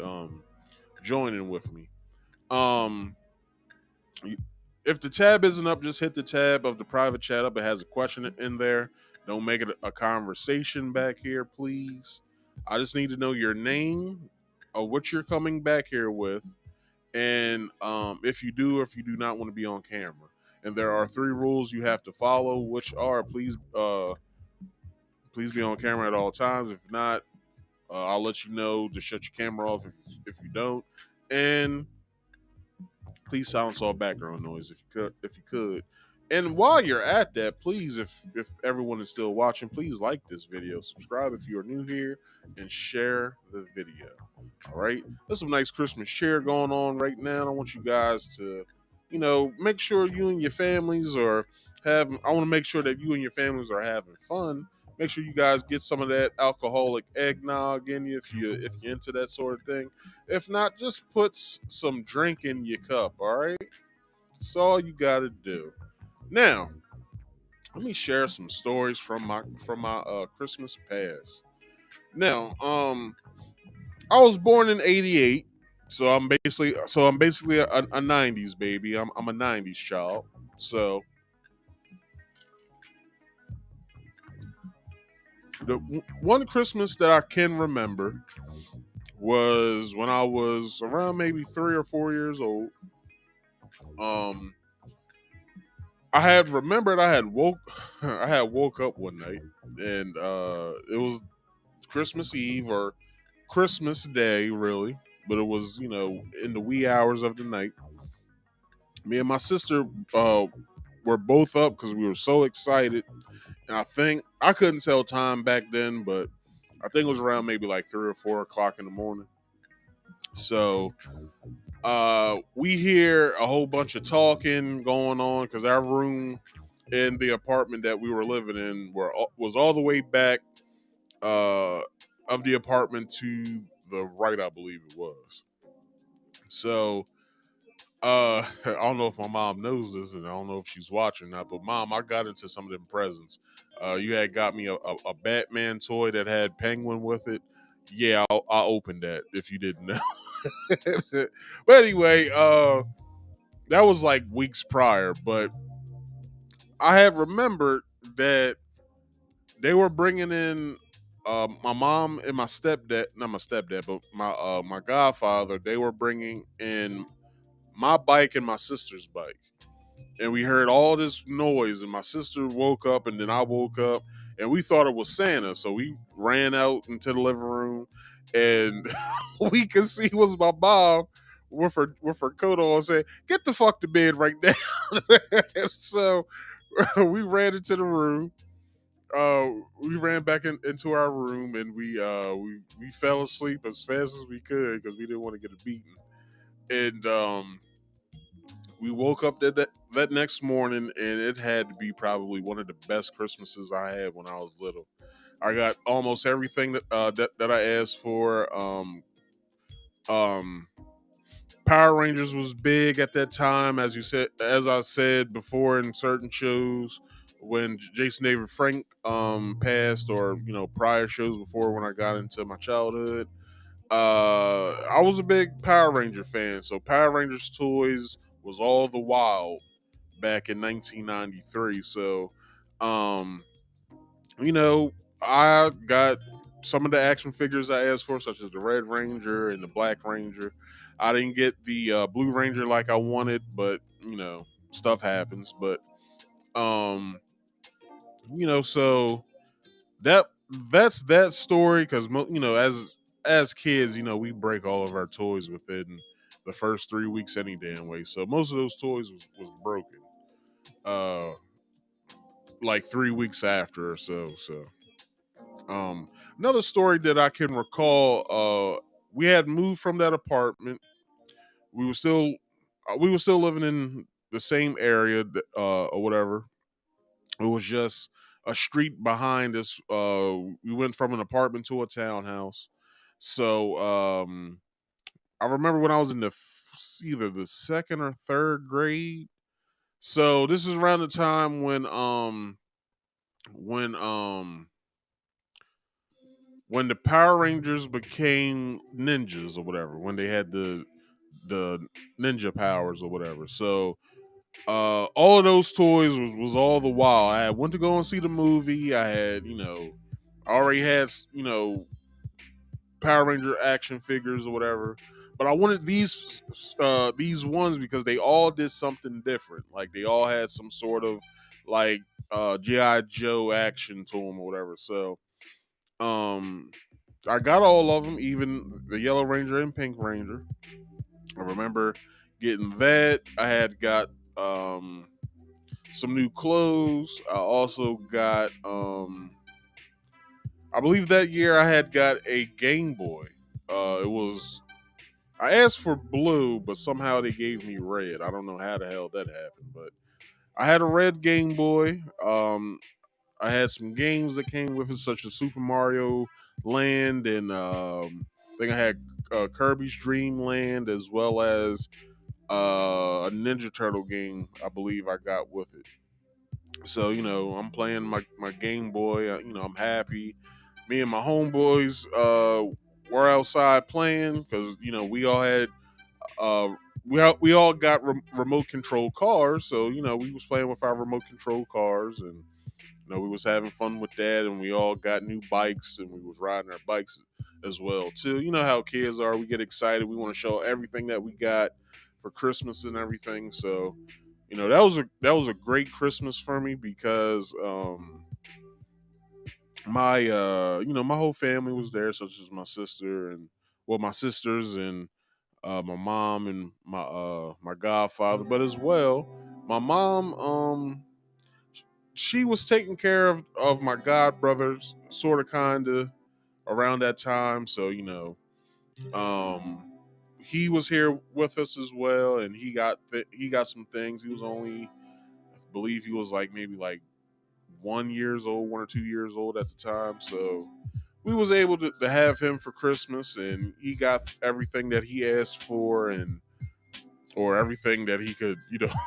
joining with me. Um, if the tab isn't up, just hit the tab of the private chat up. It has a question in there. Don't make it a conversation back here, please. I just need to know your name, or what you're coming back here with, and if you do or if you do not want to be on camera. And there are 3 rules you have to follow, which are please be on camera at all times. If not, I'll let you know to shut your camera off if you don't. And please silence all background noise if you could. And while you're at that, please, if everyone is still watching, please like this video, subscribe if you are new here, and share the video. All right, there's some nice Christmas cheer going on right now. I want you guys to, you know, make sure you and your families are having. I want to make sure that you and your families are having fun. Make sure you guys get some of that alcoholic eggnog in you if you're into that sort of thing. If not, just put some drink in your cup. All right, that's all you got to do. Now, let me share some stories from my Christmas past. Now, I was born in '88, so I'm basically a '90s baby. I'm a '90s child. So the one Christmas that I can remember was when I was around maybe 3 or 4 years old. Um, I had remembered I had woke I had woke up one night, and it was Christmas Eve or Christmas Day really, but it was in the wee hours of the night. Me and my sister uh, were both up because we were so excited, and I think I couldn't tell time back then, but I think it was around maybe like 3 or 4 o'clock in the morning. So we hear a whole bunch of talking going on because our room in the apartment that we were living in was all the way back uh, of the apartment to the right, I believe it was. So I don't know if my mom knows this, and I don't know if she's watching that. But mom, I got into some of them presents. You had got me a Batman toy that had Penguin with it. Yeah, I opened that. If you didn't know. But anyway, that was like weeks prior. But I had remembered that they were bringing in my mom and my stepdad, not my stepdad, but my godfather. They were bringing in my bike and my sister's bike, and we heard all this noise, and my sister woke up, and then I woke up, and we thought it was Santa, so we ran out into the living room, and we could see it was my mom with her coat on, saying, "Get the fuck to bed right now." And so we ran into the room. We ran back into our room, and we fell asleep as fast as we could because we didn't want to get a beating. And we woke up that next morning, and it had to be probably one of the best Christmases I had when I was little. I got almost everything that I asked for. Um, Power Rangers was big at that time, as I said before in certain shows. When Jason David Frank passed, or prior shows before when I got into my childhood, I was a big Power Ranger fan. So Power Rangers toys was all the wild back in 1993. So, um, you know, I got some of the action figures I asked for, such as the Red Ranger and the Black Ranger. I didn't get the Blue Ranger like I wanted, but stuff happens. But um, so that that's that story because as kids, we break all of our toys within the first 3 weeks any damn way. So most of those toys was broken. Uh, like 3 weeks after or so. So um, another story that I can recall, we had moved from that apartment. We were still living in the same area, or whatever. It was just a street behind us. We went from an apartment to a townhouse. So I remember when I was in either the second or third grade. So this is around the time when when the Power Rangers became ninjas or whatever, when they had the ninja powers or whatever. So all of those toys was all the while. I had went to go and see the movie. I had I already had Power Ranger action figures or whatever. But I wanted these ones because they all did something different. Like they all had some sort of like GI Joe action to them or whatever. So um I got all of them, even the Yellow Ranger and Pink Ranger. I remember getting that. I had got some new clothes. I also got I believe that year I had got a Game Boy. It was I asked for blue, but somehow they gave me red. I don't know how the hell that happened, but I had a red Game Boy. I had some games that came with it, such as Super Mario Land, and I think I had Kirby's Dream Land, as well as a Ninja Turtle game. I believe I got with it. So I'm playing my Game Boy. I'm happy. Me and my homeboys were outside playing because we all had uh, we all got remote control cars. So we was playing with our remote control cars, and we was having fun with that, and we all got new bikes, and we was riding our bikes as well too. You know how kids are. We get excited. We want to show everything that we got for Christmas and everything. So that was a great Christmas for me because my whole family was there, such as my sister and my sisters and my mom and my godfather, but as well my mom she was taking care of my god brothers, sort of kind of around that time. So um he was here with us as well, and he got some things. He was only, I believe he was like maybe like 1 years old, 1 or 2 years old at the time. So we was able to have him for Christmas, and he got everything that he asked for, and or everything that he could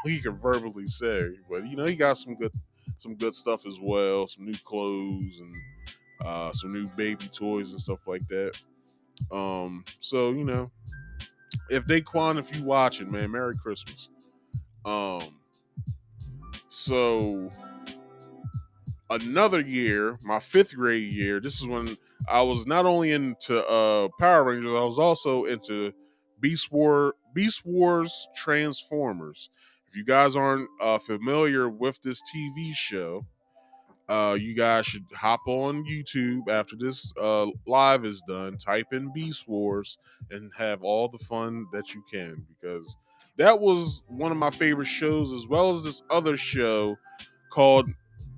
he could verbally say. But he got some good stuff as well, some new clothes and some new baby toys and stuff like that. So if Daquan, if you watching, man, Merry Christmas. Um, so another year, my fifth grade year, this is when I was not only into Power Rangers, I was also into Beast Wars Transformers. If you guys aren't familiar with this TV show, you guys should hop on YouTube after this live is done, type in Beast Wars, and have all the fun that you can, because that was one of my favorite shows, as well as this other show called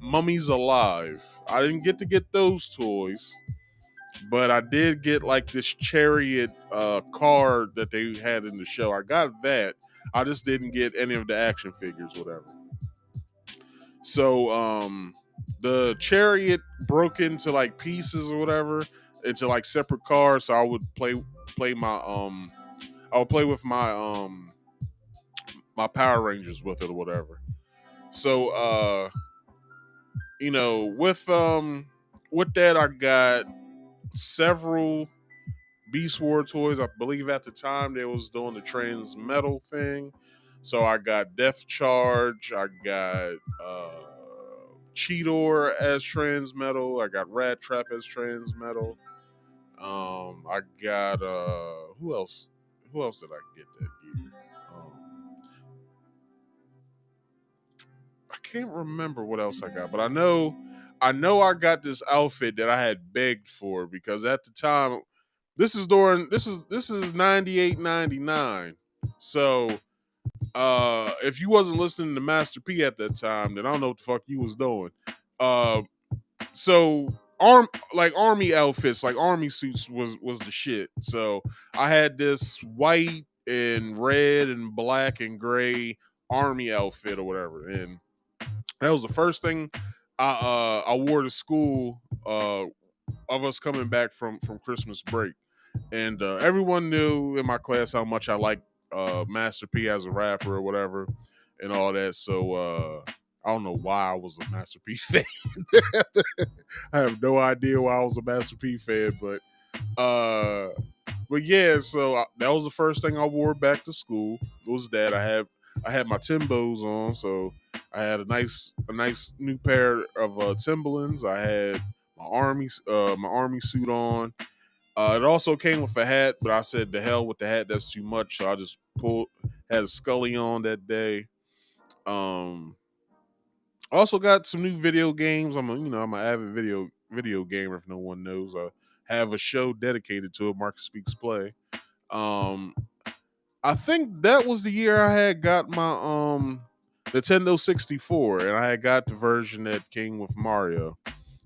Mummies Alive. I didn't get to get those toys, but I did get like this chariot car that they had in the show. I got that. I just didn't get any of the action figures, whatever. So the chariot broke into like pieces or whatever, into like separate cars. So I would play my I would play with my Power Rangers with it or whatever. So with that I got several Beast War toys. I believe at the time they was doing the trans metal thing. So I got Death Charge, I got Cheetor as trans metal, I got Rat Trap as trans metal. I got who else? Who else did I get that year? I can't remember what else I got, but I got this outfit that I had begged for, because at the time, this is 98, 99. So if you wasn't listening to Master P at that time, then I don't know what the fuck you was doing. So army outfits, like army suits was the shit. So I had this white and red and black and gray army outfit or whatever, and that was the first thing I wore to school of us coming back from Christmas break, and everyone knew in my class how much I liked Master P as a rapper or whatever, and all that. So I don't know why I was a Master P fan. I have no idea why I was a Master P fan, but yeah. So that was the first thing I wore back to school. Was that I had my Timbos on, so I had a nice new pair of Timberlands. I had my army suit on. It also came with a hat, but I said the hell with the hat, that's too much. So I just had a Scully on that day. Also got some new video games. I'm an avid video gamer. If no one knows, I have a show dedicated to it, Marcus Speaks Play. Um, I think that was the year I had got my Nintendo 64, and I had got the version that came with Mario,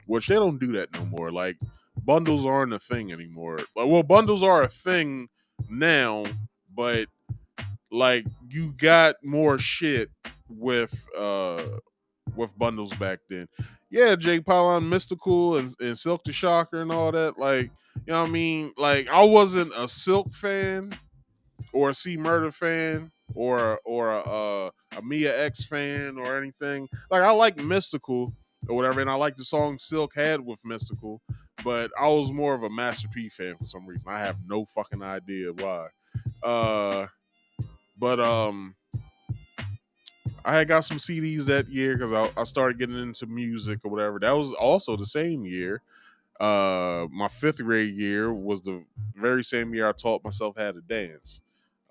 which they don't do that no more. Like, bundles aren't a thing anymore. Like, well, bundles are a thing now, but like you got more shit with bundles back then. Yeah, Jake Paul, Mystical and Silk the Shocker and all that. Like, you know what I mean? Like, I wasn't a Silk fan, or a C Murder fan or a Mia X fan or anything. Like I like Mystical or whatever, and I like the song Silk had with Mystical, but I was more of a Master P fan for some reason. I have no fucking idea why. But I had got some CDs that year because I started getting into music or whatever. That was also the same year. My 5th grade year was the very same year I taught myself how to dance.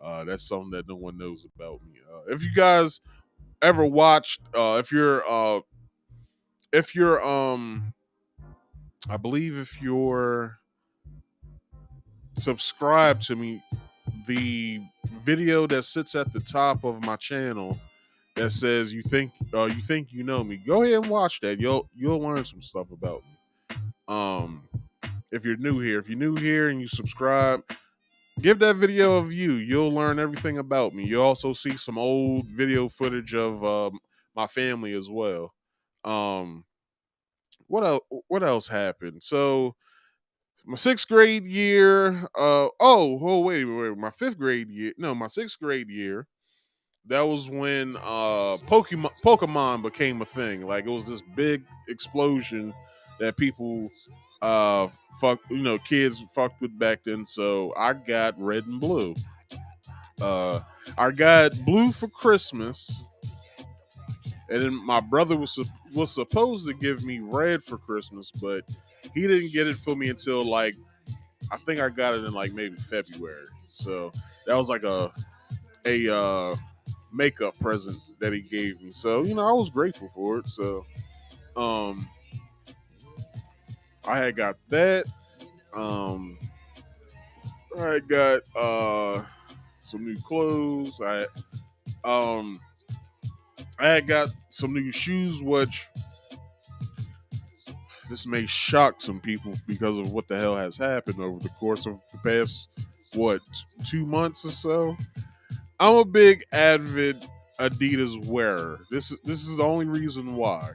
That's something that no one knows about me. If you guys ever watched, I believe if you're subscribed to me, the video that sits at the top of my channel that says you think you know me, go ahead and watch that. You'll learn some stuff about me. If you're new here and you subscribe, give that video a view. You'll learn everything about me. You'll also see some old video footage of my family as well. What else happened? So my 6th grade year, wait, my 5th grade year, no, my 6th grade year, that was when Pokemon became a thing. Like it was this big explosion that people kids fucked with back then. So I got red and blue. I got blue for Christmas, and then my brother was supposed to give me red for Christmas, but he didn't get it for me until like I think I got it in like maybe February. So that was like a makeup present that he gave me. So, I was grateful for it. So I had got that. I got some new clothes. I had got some new shoes, which this may shock some people because of what the hell has happened over the course of the past 2 months or so. I'm a big avid Adidas wearer. This is the only reason why.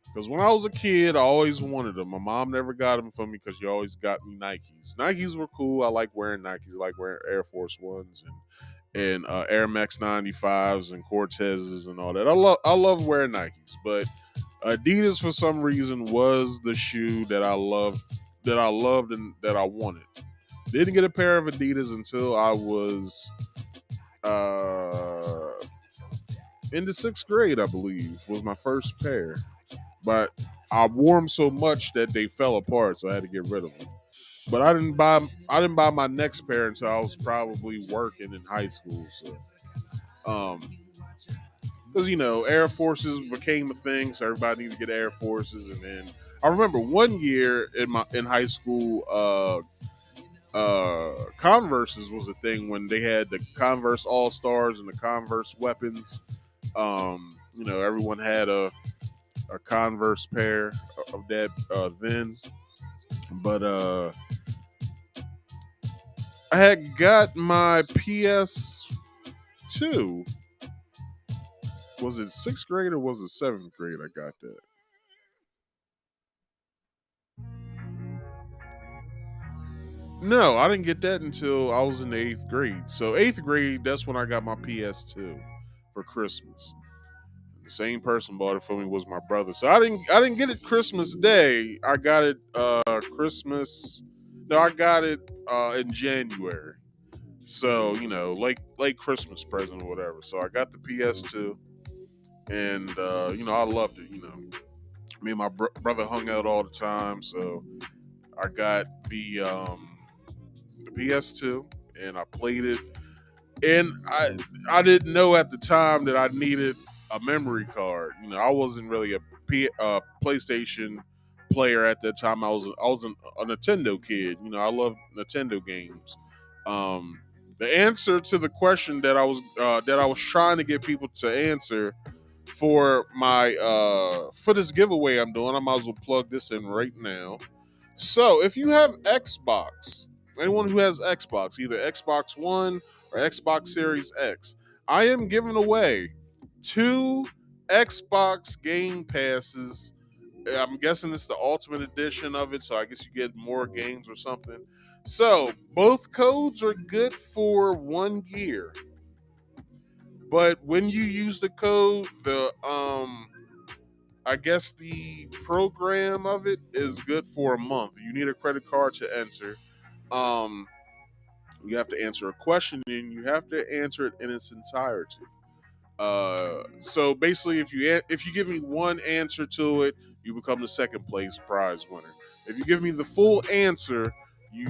Because when I was a kid, I always wanted them. My mom never got them for me because she always got me Nikes. Nikes were cool. I like wearing Nikes. I like wearing Air Force Ones and Air Max 95s and Cortezes and all that. I love wearing Nikes, but Adidas for some reason was the shoe that I loved and that I wanted. Didn't get a pair of Adidas until I was in the 6th grade, I believe, was my first pair. But I wore them so much that they fell apart, so I had to get rid of them. But I didn't buy my next pair until I was probably working in high school. So, because Air Forces became a thing, so everybody needed to get Air Forces. And then I remember one year in high school, Converses was a thing when they had the Converse All Stars and the Converse Weapons. Everyone had a Converse pair of that then. But I had got my PS2. Was it 6th grade or was it 7th grade? I got that. No, I didn't get that until I was in the 8th grade. So 8th grade, that's when I got my PS2 for Christmas. The same person bought it for me was my brother. So I didn't get it Christmas Day. I got it Christmas. No, I got it in January. So late Christmas present or whatever. So I got the PS2, and I loved it. Me and my brother hung out all the time. So I got the PS2 and I played it. And I didn't know at the time that I needed a memory card. I wasn't really a PlayStation player at that time. I was a Nintendo kid. I loved Nintendo games. The answer to the question that I was trying to get people to answer for my for this giveaway I'm doing, I might as well plug this in right now. So if you have Xbox, anyone who has Xbox, either Xbox One or Xbox Series X, I am giving away 2 Xbox Game Passes. I'm guessing it's the Ultimate Edition of it, so I guess you get more games or something. So both codes are good for 1 year. But when you use the code, I guess the program of it is good for a month. You need a credit card to enter. Um, you have to answer a question and you have to answer it in its entirety. So basically, if you give me one answer to it, you become the second place prize winner. If you give me the full answer, you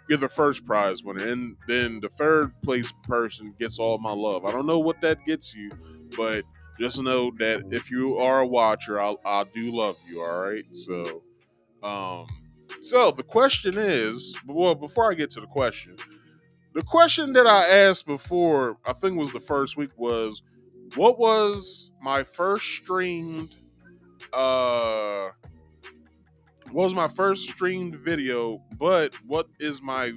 you're the first prize winner, and then the third place person gets all my love. I don't know what that gets you, but just know that if you are a watcher, I do love you. All right, um, so the question is, well, before I get to the question that I asked before, I think was the first week, was what was my first streamed uh video, but what is my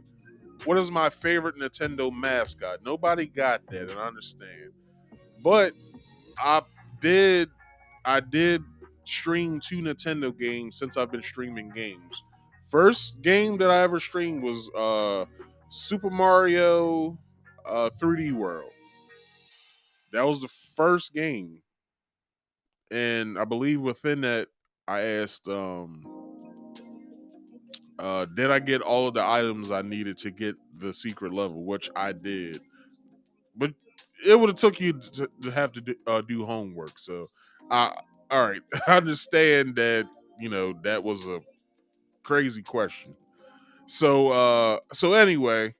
favorite Nintendo mascot? Nobody got that, and I understand. But I did I did stream 2 Nintendo games since I've been streaming games. First game that I ever streamed was Super Mario 3D World. That was the first game. And I believe within that I asked did I get all of the items I needed to get the secret level, which I did. But it would have took you to have to do homework. So, all right, I understand that that was a crazy question. So anyway,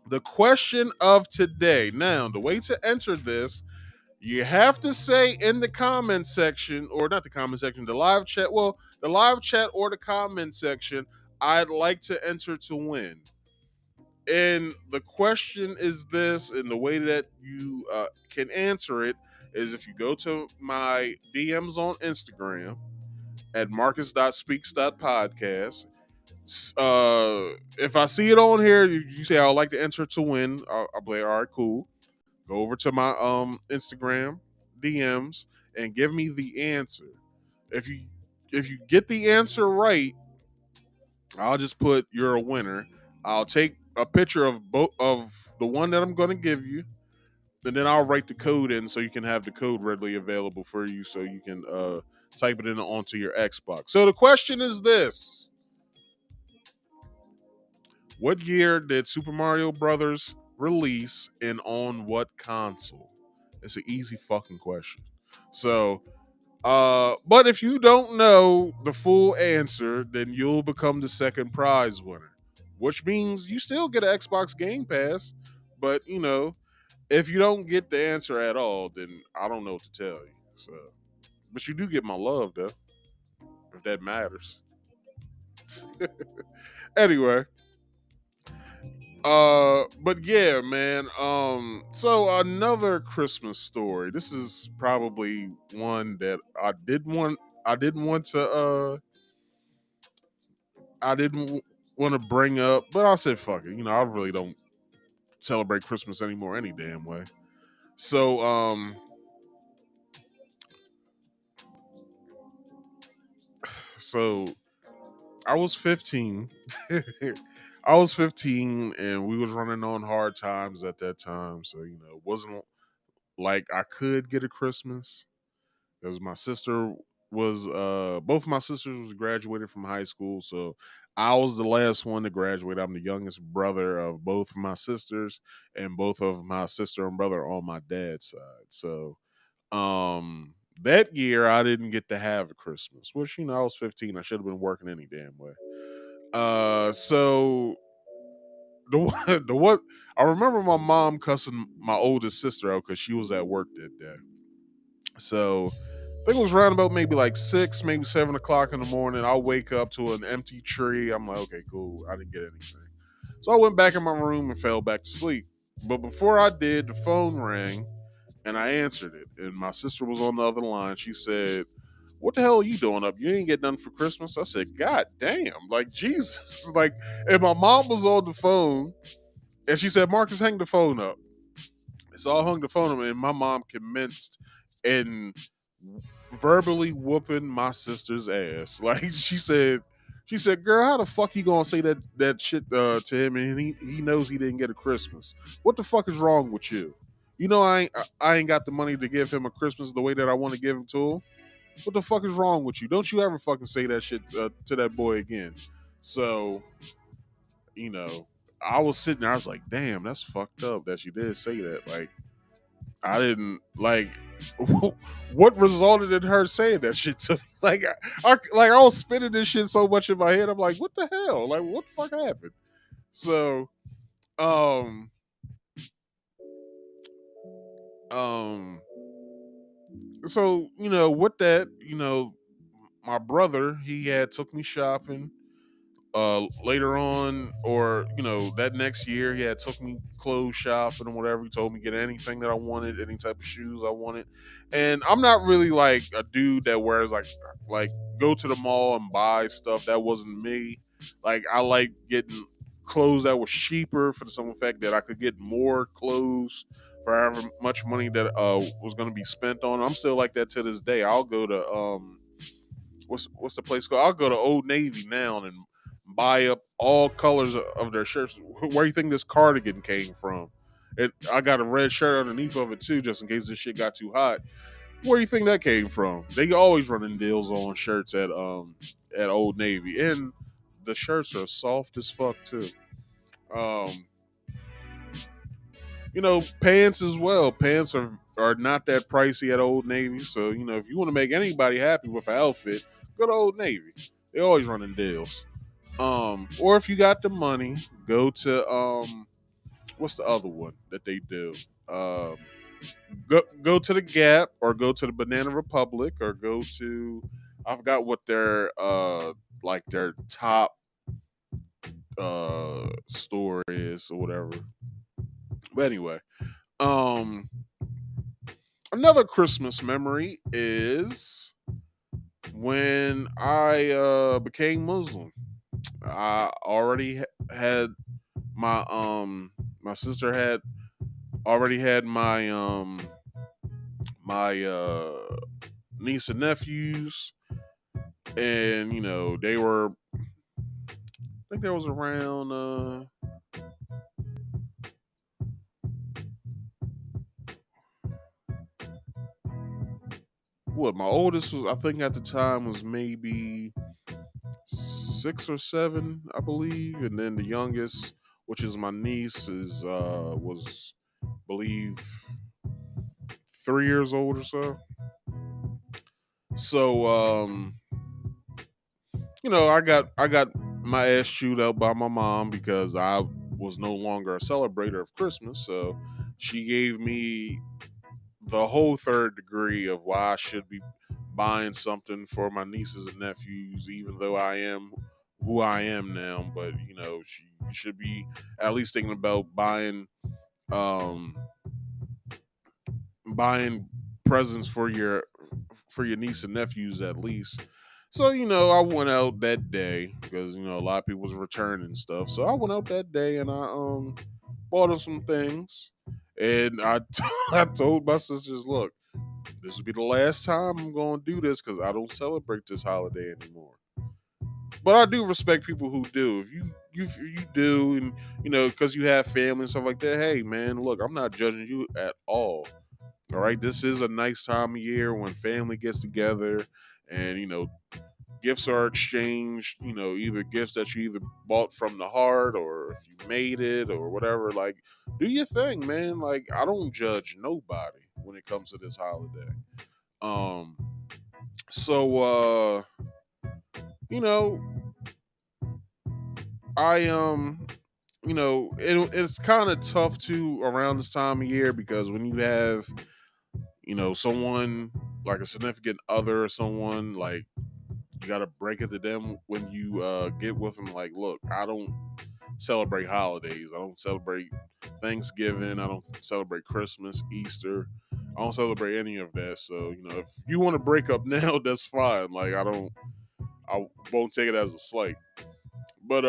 the question of today. Now, the way to enter this, you have to say in the comment section, or not the comment section, the live chat. Well, the live chat or the comment section. I'd like to enter to win. And the question is this, and the way that you can answer it is if you go to my DMs on Instagram at marcus.speaks.podcast. If I see it on here, you say I'd like to enter to win. I'll be like, all right, cool. Go over to my Instagram DMs and give me the answer. If you get the answer right, I'll just put you're a winner. I'll take a picture of both of the one that I'm going to give you, and then I'll write the code in so you can have the code readily available for you, so you can type it in onto your Xbox. So the question is this: what year did Super Mario Brothers release, and on what console? It's an easy fucking question. So, but if you don't know the full answer, then you'll become the second prize winner, which means you still get an Xbox Game Pass. But if you don't get the answer at all, then I don't know what to tell you. So, but you do get my love, though, if that matters. Anyway, but yeah, man. So another Christmas story. This is probably one that I didn't want to I didn't want to bring up, but I said fuck it. I really don't celebrate Christmas anymore any damn way. So so I was 15. I was 15 and we was running on hard times at that time. So, it wasn't like I could get a Christmas because my sister was both my sisters was graduated from high school. So I was the last one to graduate. I'm the youngest brother of both of my sisters, and both of my sister and brother on my dad's side. So that year I didn't get to have a Christmas, which I was 15. I should have been working any damn way. So the what I remember my mom cussing my oldest sister out because she was at work that day. So I think it was around about maybe like 6, maybe 7 o'clock in the morning. I'll wake up to an empty tree. I'm like, okay, cool. I didn't get anything. So I went back in my room and fell back to sleep. But before I did, the phone rang and I answered it. And my sister was on the other line. She said, what the hell are you doing up? You ain't get nothing for Christmas. I said, God damn, like Jesus. Like, and my mom was on the phone and she said, Marcus, hang the phone up. So I hung the phone up and my mom commenced in verbally whooping my sister's ass. Like she said, She said, "Girl, how the fuck you gonna say that shit to him, and he knows he didn't get a Christmas? What the fuck is wrong with you? You know I ain't got the money to give him a Christmas the way that I want to give him to him. What the fuck is wrong with you? Don't you ever fucking say that shit to that boy again." So, you know, I was sitting there, I was like, "Damn, that's fucked up that she did say that." Like, I didn't like what resulted in her saying that shit to me. I was spinning this shit so much in my head. I'm like, what the hell? Like, what the fuck happened? So, um, um, so with that, my brother he had took me shopping later on, or that next year he had took me clothes shopping and whatever. He told me get anything that I wanted, any type of shoes I wanted. And I'm not really like a dude that wears like go to the mall and buy stuff. That wasn't me. Like, I like getting clothes that was cheaper for the simple fact that I could get more clothes for however much money that was going to be spent on. I'm still like that to this day. I'll go to what's the place called? I'll go to Old Navy now and buy up all colors of their shirts. Where do you think this cardigan came from? I got a red shirt underneath of it too, just in case this shit got too hot. Where do you think that came from? They always running deals on shirts at Old Navy, and the shirts are soft as fuck too. Um, pants as well. Pants are not that pricey at Old Navy, so if you want to make anybody happy with an outfit, go to Old Navy. They always running deals. Or if you got the money, go to what's the other one that they do? Um, go to the Gap, or go to the Banana Republic, or go to, I forgot what their like their top store is or whatever. But anyway, um another Christmas memory is when I became Muslim. I already had my sister had already had my niece and nephews, and they were, I think that was around what, my oldest was, I think at the time was maybe 6 or 7, I believe, and then the youngest, which is my niece, is was, believe, 3 years old or so. So I got my ass chewed out by my mom because I was no longer a celebrator of Christmas. So she gave me the whole third degree of why I should be buying something for my nieces and nephews, even though I am who I am now. But she should be at least thinking about um buying presents for your niece and nephews at least. So I went out that day because a lot of people was returning stuff. So I went out that day and I bought them some things, and I told my sisters, look, this will be the last time I'm going to do this because I don't celebrate this holiday anymore. But I do respect people who do. If you do, and because you have family and stuff like that, hey man, look, I'm not judging you at all. All right, this is a nice time of year when family gets together, and gifts are exchanged. Either gifts that you either bought from the heart, or if you made it, or whatever. Like, do your thing, man. Like, I don't judge nobody when it comes to this holiday. Um, so you know, I it's kind of tough too around this time of year because when you have someone like a significant other or someone, like, you got to break it to them when you get with them, like, look, I don't celebrate holidays, I don't celebrate Thanksgiving, I don't celebrate Christmas, Easter, I don't celebrate any of that. So if you want to break up now, that's fine. Like, I won't take it as a slight. But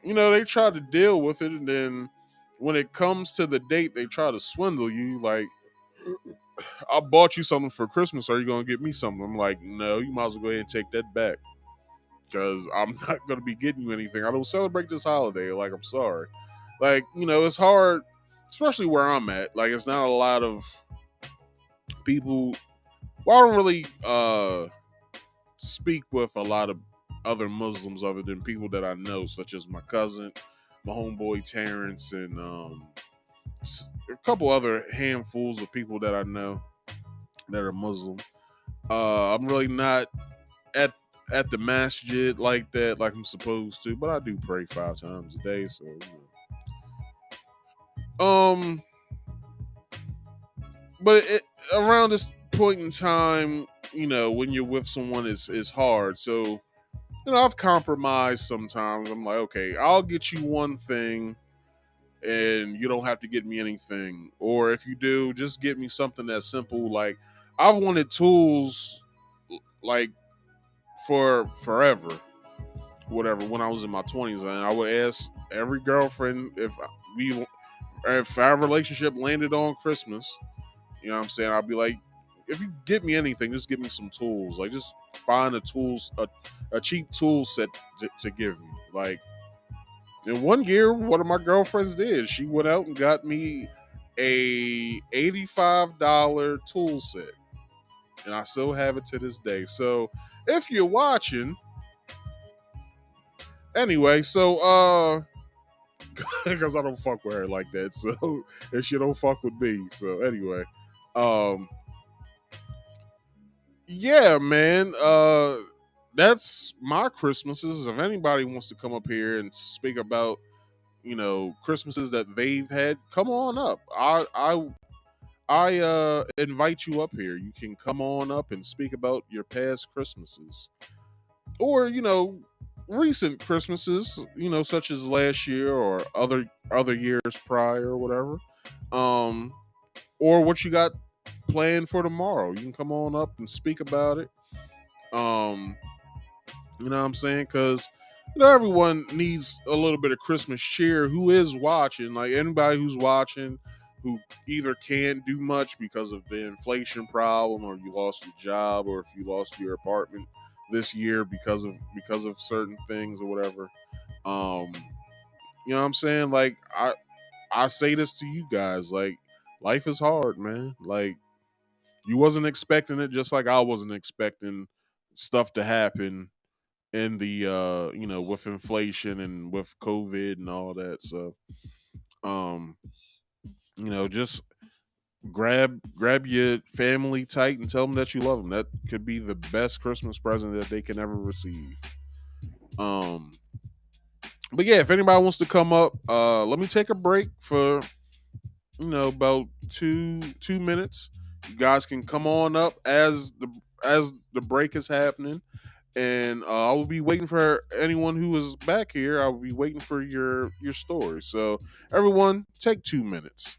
they try to deal with it, and then when it comes to the date, they try to swindle you. Like, I bought you something for Christmas. Are you gonna get me something? I'm like, no, you might as well go ahead and take that back. because I'm not gonna be getting you anything. I don't celebrate this holiday. Like, I'm sorry. Like, it's hard, especially where I'm at. Like, it's not a lot of people. Well, I don't really speak with a lot of other Muslims other than people that I know, such as my cousin, my homeboy Terrence, and a couple other handfuls of people that I know that are Muslim. I'm really not at at the masjid like that, like I'm supposed to, but I do pray 5 times a day. So, um, but around this point in time, when you're with someone, is hard. So, I've compromised sometimes. I'm like, okay, I'll get you one thing, and you don't have to get me anything. Or if you do, just get me something that's simple. Like, I've wanted tools like for forever, whatever. When I was in my 20s, and I would ask every girlfriend if our relationship landed on Christmas. You know what I'm saying? I'd be like, if you get me anything, just give me some tools. Like, just find a cheap tool set to give me. Like, in one year, one of my girlfriends did. She went out and got me a $85 tool set, and I still have it to this day. So, if you're watching, anyway, so because I don't fuck with her like that, so and she don't fuck with me. So anyway, um, yeah, man, that's my Christmases. If anybody wants to come up here and speak about Christmases that they've had, come on up. I invite you up here. You can come on up and speak about your past Christmases, or recent Christmases, such as last year or other years prior or whatever. Um, or what you got planned for tomorrow. You can come on up and speak about it. Um, you know what I'm saying? Because everyone needs a little bit of Christmas cheer. Who is watching? Like, anybody who's watching, who either can't do much because of the inflation problem, or you lost your job, or if you lost your apartment this year because of certain things or whatever. Um, you know what I'm saying? Like, I say this to you guys, like, life is hard, man. Like, you wasn't expecting it, just like I wasn't expecting stuff to happen in the with inflation and with COVID and all that. So, um, just grab your family tight and tell them that you love them. That could be the best Christmas present that they can ever receive. Um, but yeah, if anybody wants to come up, let me take a break for about 2 minutes. You guys can come on up as the break is happening, and I will be waiting for anyone who is back here. I will be waiting for your story. So everyone, take 2 minutes.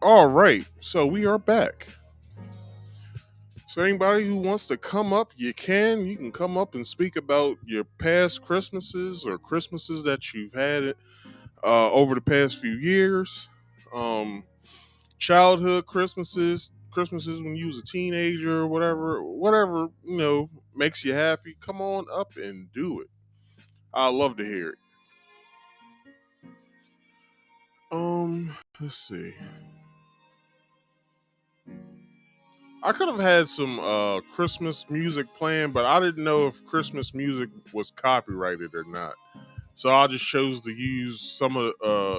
All right, so we are back. So anybody who wants to come up, you can. You can come up and speak about your past Christmases or Christmases that you've had over the past few years. Um, Childhood Christmases, Christmases when you was a teenager, whatever makes you happy. Come on up and do it. I love to hear it. Let's see. I could have had some Christmas music playing, but I didn't know if Christmas music was copyrighted or not. So I just chose to use some of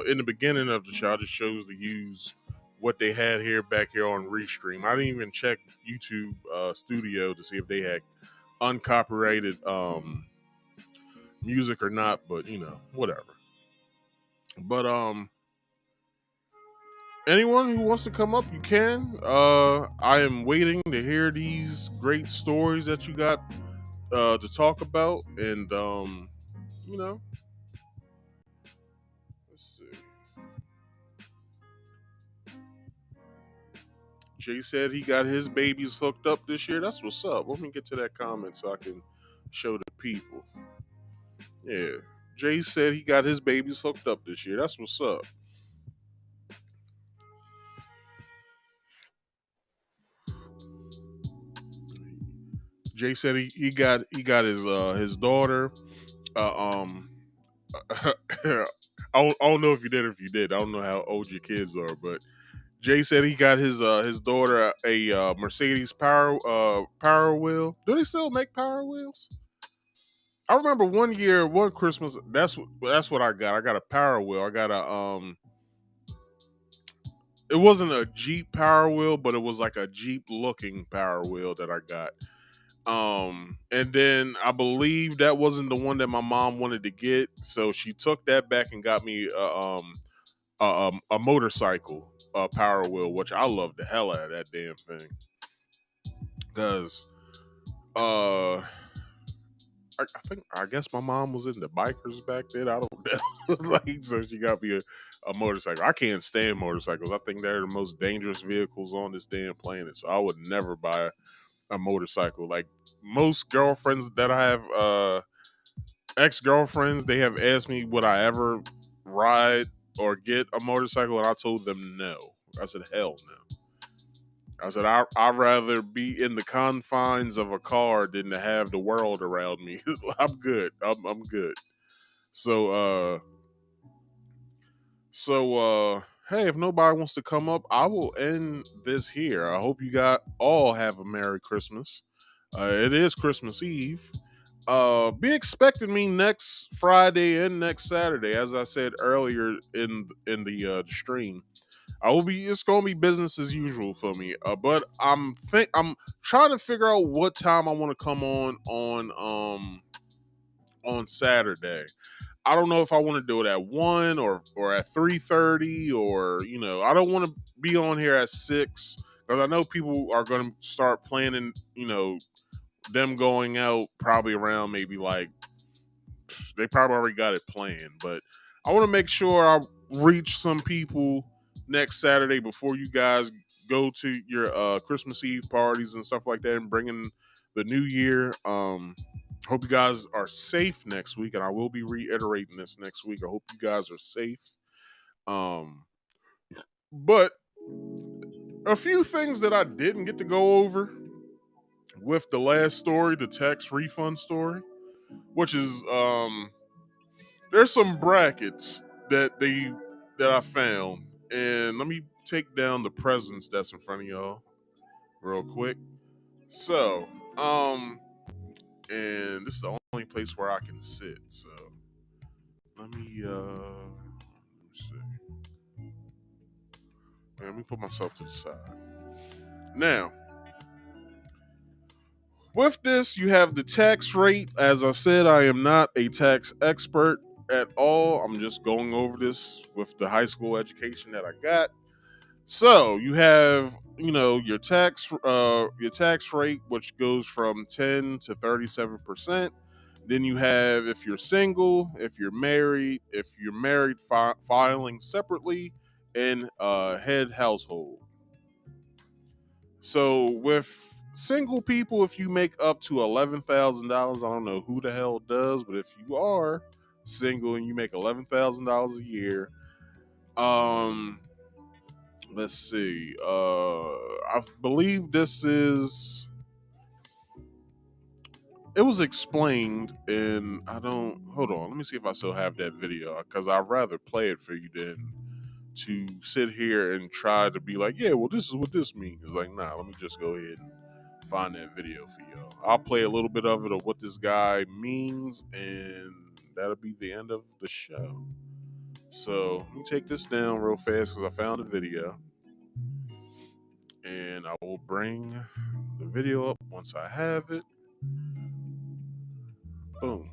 in the beginning of the show. I just chose to use what they had back here on Restream. I didn't even check YouTube Studio to see if they had uncopyrighted music or not. But whatever. But anyone who wants to come up, you can. I am waiting to hear these great stories that you got to talk about, and let's see. Jay said he got his babies hooked up this year. That's what's up. Let me get to that comment so I can show the people. Yeah, Jay said he got his babies hooked up this year. That's what's up. Jay said he got his daughter. I don't know if you did or if you did. I don't know how old your kids are, but Jay said he got his daughter a Mercedes power wheel. Do they still make power wheels? I remember one Christmas. That's what I got. I got a power wheel. I got a It wasn't a Jeep power wheel, but it was like a Jeep looking power wheel that I got. And then I believe that wasn't the one that my mom wanted to get, so she took that back and got me a motorcycle power wheel, which I love the hell out of that damn thing. Because I guess my mom was into bikers back then. I don't know. Like, so she got me a motorcycle. I can't stand motorcycles. I think they're the most dangerous vehicles on this damn planet. So I would never buy a motorcycle. Like most girlfriends that I have, ex-girlfriends, they have asked me would I ever ride or get a motorcycle, and I told them no. I said hell no. I said I'd rather be in the confines of a car than to have the world around me. I'm good. I'm good. So hey, if nobody wants to come up, I will end this here. I hope you all have a Merry Christmas. It is Christmas Eve. Be expecting me next Friday and next Saturday, as I said earlier in the stream. It's gonna be business as usual for me. But I'm trying to figure out what time I want to come on Saturday. I don't know if I want to do it at 1 or at 3:30, or I don't want to be on here at 6, because I know people are going to start planning, them going out probably around maybe like they probably already got it planned, but I want to make sure I reach some people next Saturday before you guys go to your Christmas Eve parties and stuff like that, and bring in the new year. Hope you guys are safe next week, and I will be reiterating this next week. I hope you guys are safe. But a few things that I didn't get to go over with the last story, the tax refund story, which is there's some brackets that I found, and let me take down the presents that's in front of y'all real quick. So, and this is the only place where I can sit. So, let me see. Let me put myself to the side. Now, with this, you have the tax rate. As I said, I am not a tax expert at all. I'm just going over this with the high school education that I got. So you have, your tax rate, which goes from 10 to 37%. Then you have if you're single, if you're married filing separately, in a head household. So with single people, if you make up to $11,000, I don't know who the hell does, but if you are single and you make $11,000 a year, let's see, I believe it was explained in, hold on, let me see if I still have that video, because I'd rather play it for you than to sit here and try to be like, yeah, well, this is what this means. It's like, nah, let me just go ahead and find that video for y'all. I'll play a little bit of it of what this guy means, and that'll be the end of the show. So let me take this down real fast because I found a video, and I will bring the video up once I have it. Boom.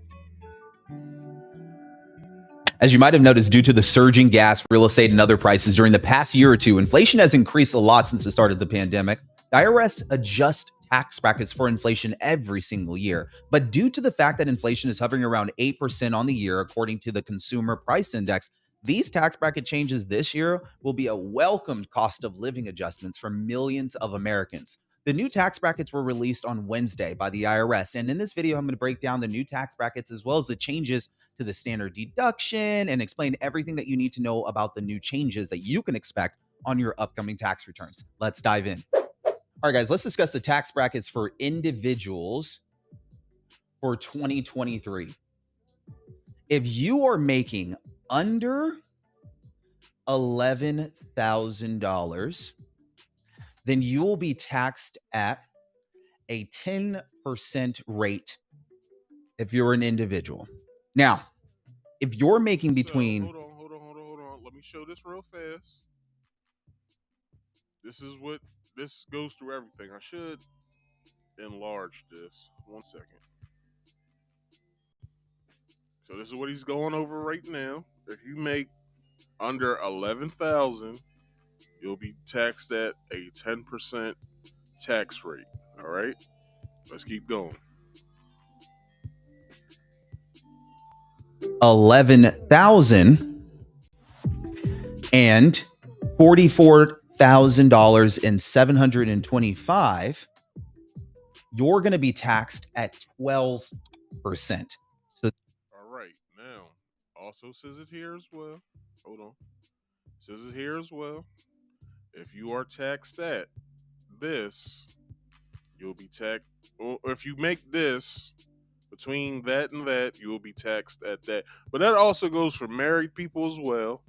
As you might have noticed, due to the surging gas, real estate, and other prices during the past year or two, inflation has increased a lot since the start of the pandemic. The IRS adjusts tax brackets for inflation every single year. But due to the fact that inflation is hovering around 8% on the year, according to the Consumer Price Index, these tax bracket changes this year will be a welcomed cost of living adjustments for millions of Americans. The new tax brackets were released on Wednesday by the IRS. And in this video, I'm going to break down the new tax brackets as well as the changes to the standard deduction and explain everything that you need to know about the new changes that you can expect on your upcoming tax returns. Let's dive in. All right, guys, let's discuss the tax brackets for individuals for 2023. If you are making under $11,000, then you will be taxed at a 10% rate if you're an individual. Now, if you're making between... Hold on. Let me show this real fast. This goes through everything. I should enlarge this. 1 second. So this is what he's going over right now. If you make under 11,000, you'll be taxed at a 10% tax rate. All right, let's keep going. 11,000 and $44,725, you're going to be taxed at 12%. So, all right, now also says it here as well. Hold on, says it here as well. If you are taxed at this, you'll be taxed. Or if you make this between that and that, you will be taxed at that. But that also goes for married people as well.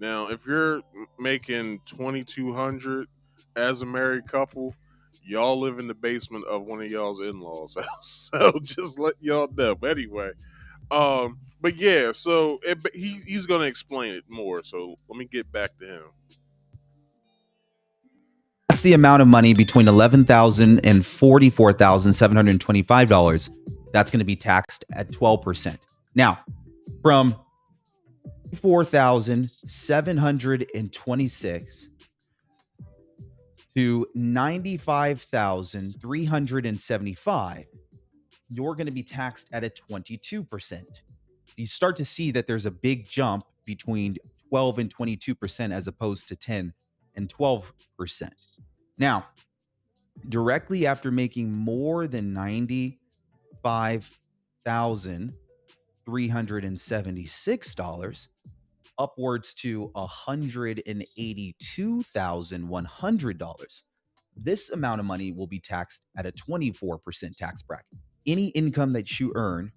Now, if you're making $2,200 as a married couple, y'all live in the basement of one of y'all's in-laws' house. So just let y'all know. But anyway, but yeah, so he's gonna explain it more. So let me get back to him. that's the amount of money between $11,000 and $44,725. That's going to be taxed at 12%. Now, from $4,726 to $95,375, you're going to be taxed at a 22%. You start to see that there's a big jump between 12 and 22% as opposed to 10 and 12%. Now, directly after making more than $95,376, upwards to $182,100, this amount of money will be taxed at a 24% tax bracket. Any income that you earn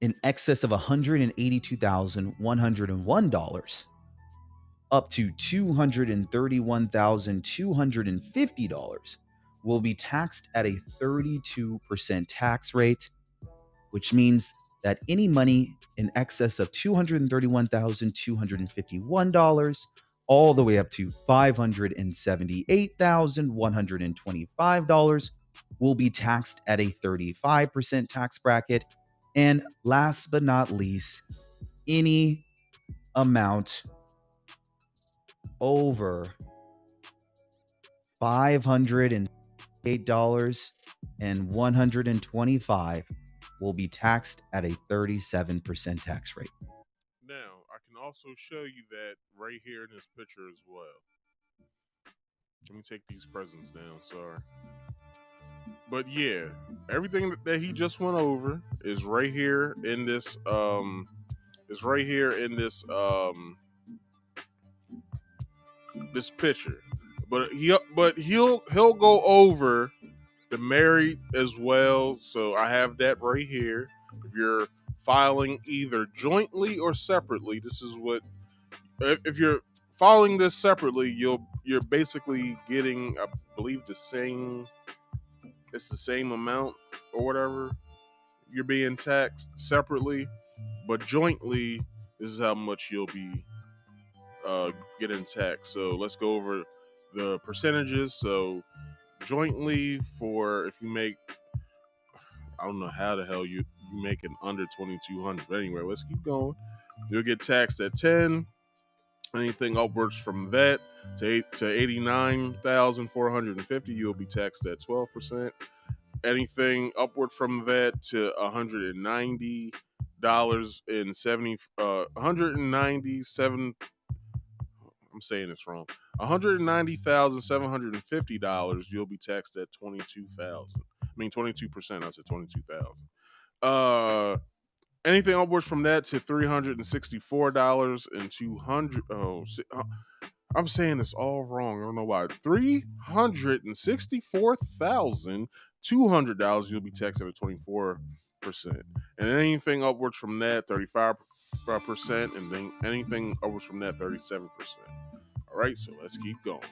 in excess of $182,101 up to $231,250 will be taxed at a 32% tax rate, which means that any money in excess of $231,251 all the way up to $578,125 will be taxed at a 35% tax bracket. And last but not least, any amount over $508,125 will be taxed at a 37% tax rate. Now, I can also show you that right here in this picture as well. Let me take these presents down. Sorry. But yeah, everything that he just went over is right here in this this picture. But he'll go over the married as well. So I have that right here. If you're filing either jointly or separately, this is what if you're filing this separately, you're basically getting, I believe, it's the same amount or whatever. You're being taxed separately, but jointly, this is how much you'll be getting taxed. So let's go over the percentages. So jointly, for if you make, I don't know how the hell you make it under 2,200, but anyway, let's keep going. You'll get taxed at 10. Anything upwards from that to 89,450, you'll be taxed at 12%. Anything upward from that to $197. I'm saying this wrong. $190,750, you'll be taxed at 22,000. I mean 22%. I said 22,000. Anything upwards from that to $364 and 200. I'm saying this all wrong. I don't know why. $364,200, you'll be taxed at a 24%. And anything upwards from that, 35%, and then anything upwards from that, 37%. All right, so let's keep going.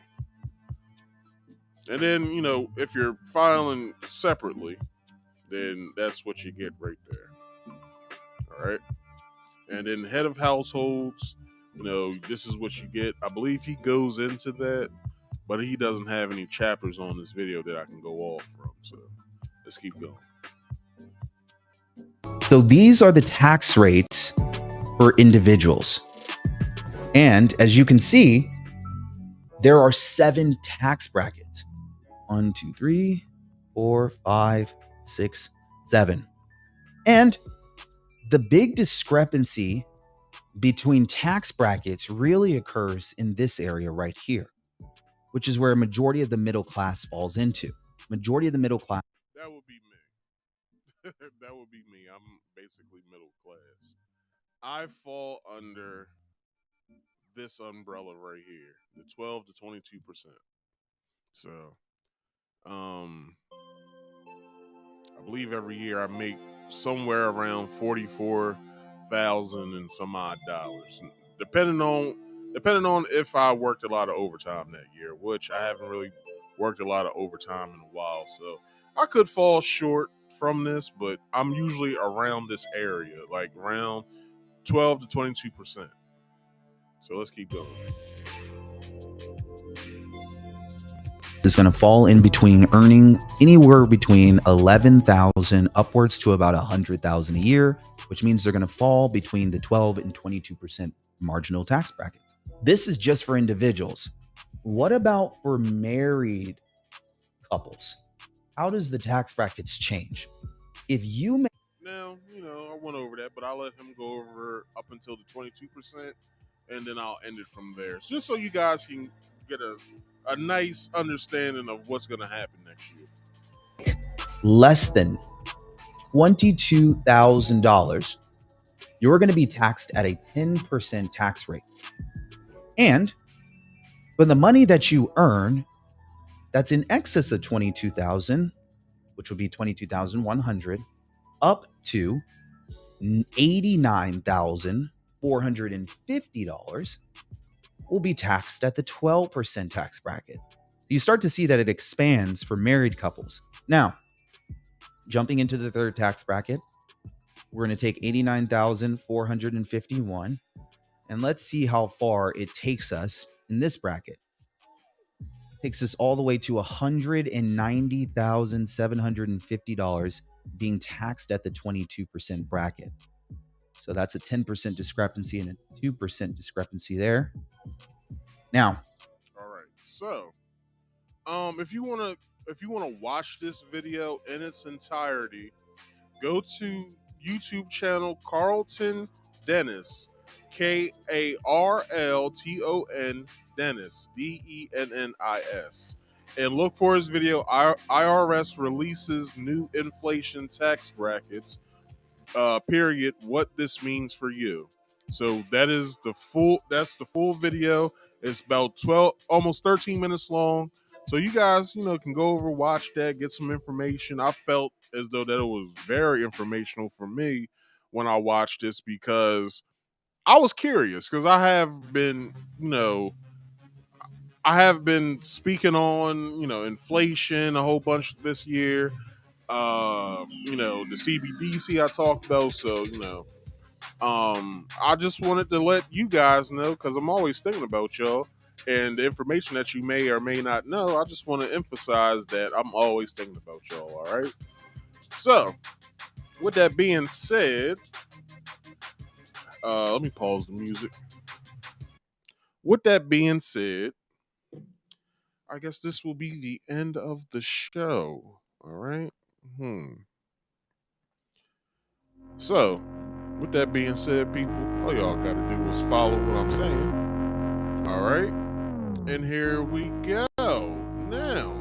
And then, if you're filing separately, then that's what you get right there. All right. And then head of households, this is what you get. I believe he goes into that, but he doesn't have any chapters on this video that I can go off from. So let's keep going. So these are the tax rates for individuals. And as you can see, there are 7 tax brackets. 1, 2, 3, 4, 5, 6, 7. And the big discrepancy between tax brackets really occurs in this area right here, which is where a majority of the middle class falls into. Majority of the middle class. That would be me. That would be me. I'm basically middle class. I fall under this umbrella right here, the 12 to 22%. So, I believe every year I make somewhere around 44,000 and some odd dollars, depending on if I worked a lot of overtime that year, which I haven't really worked a lot of overtime in a while, so I could fall short from this, but I'm usually around this area, like around 12 to 22%. So let's keep going. Is going to fall in between earning anywhere between 11,000 upwards to about 100,000 a year, which means they're going to fall between the 12 and 22% marginal tax brackets. This is just for individuals. What about for married couples? How does the tax brackets change? If you now, I went over that, but I'll let him go over up until the 22%, and then I'll end it from there, just so you guys can get a nice understanding of what's going to happen next year. Less than $22,000, you're going to be taxed at a 10% tax rate. And for the money that you earn, that's in excess of $22,000, which would be $22,100, up to $89,450, will be taxed at the 12% tax bracket. You start to see that it expands for married couples. Now, jumping into the third tax bracket, we're going to take $89,451, and let's see how far it takes us in this bracket. It takes us all the way to $190,750 being taxed at the 22% bracket. So that's a 10% discrepancy and a 2% discrepancy there. Now, all right. So, if you wanna watch this video in its entirety, go to YouTube channel Carlton Dennis, KARLTON Dennis, DENNIS. And look for his video. IRS releases new inflation tax brackets. Period. What this means for you. So that's the full video. It's about 12, almost 13 minutes long. So you guys, can go over, watch that, get some information. I felt as though that it was very informational for me when I watched this because I was curious because I have been speaking on, inflation a whole bunch this year. The CBDC I talked about. So, I just wanted to let you guys know because I'm always thinking about y'all and the information that you may or may not know. I just want to emphasize that I'm always thinking about y'all. All right. So, with that being said, let me pause the music. With that being said, I guess this will be the end of the show. All right. So, with that being said, people, all y'all got to do is follow what I'm saying. All right. And here we go. Now,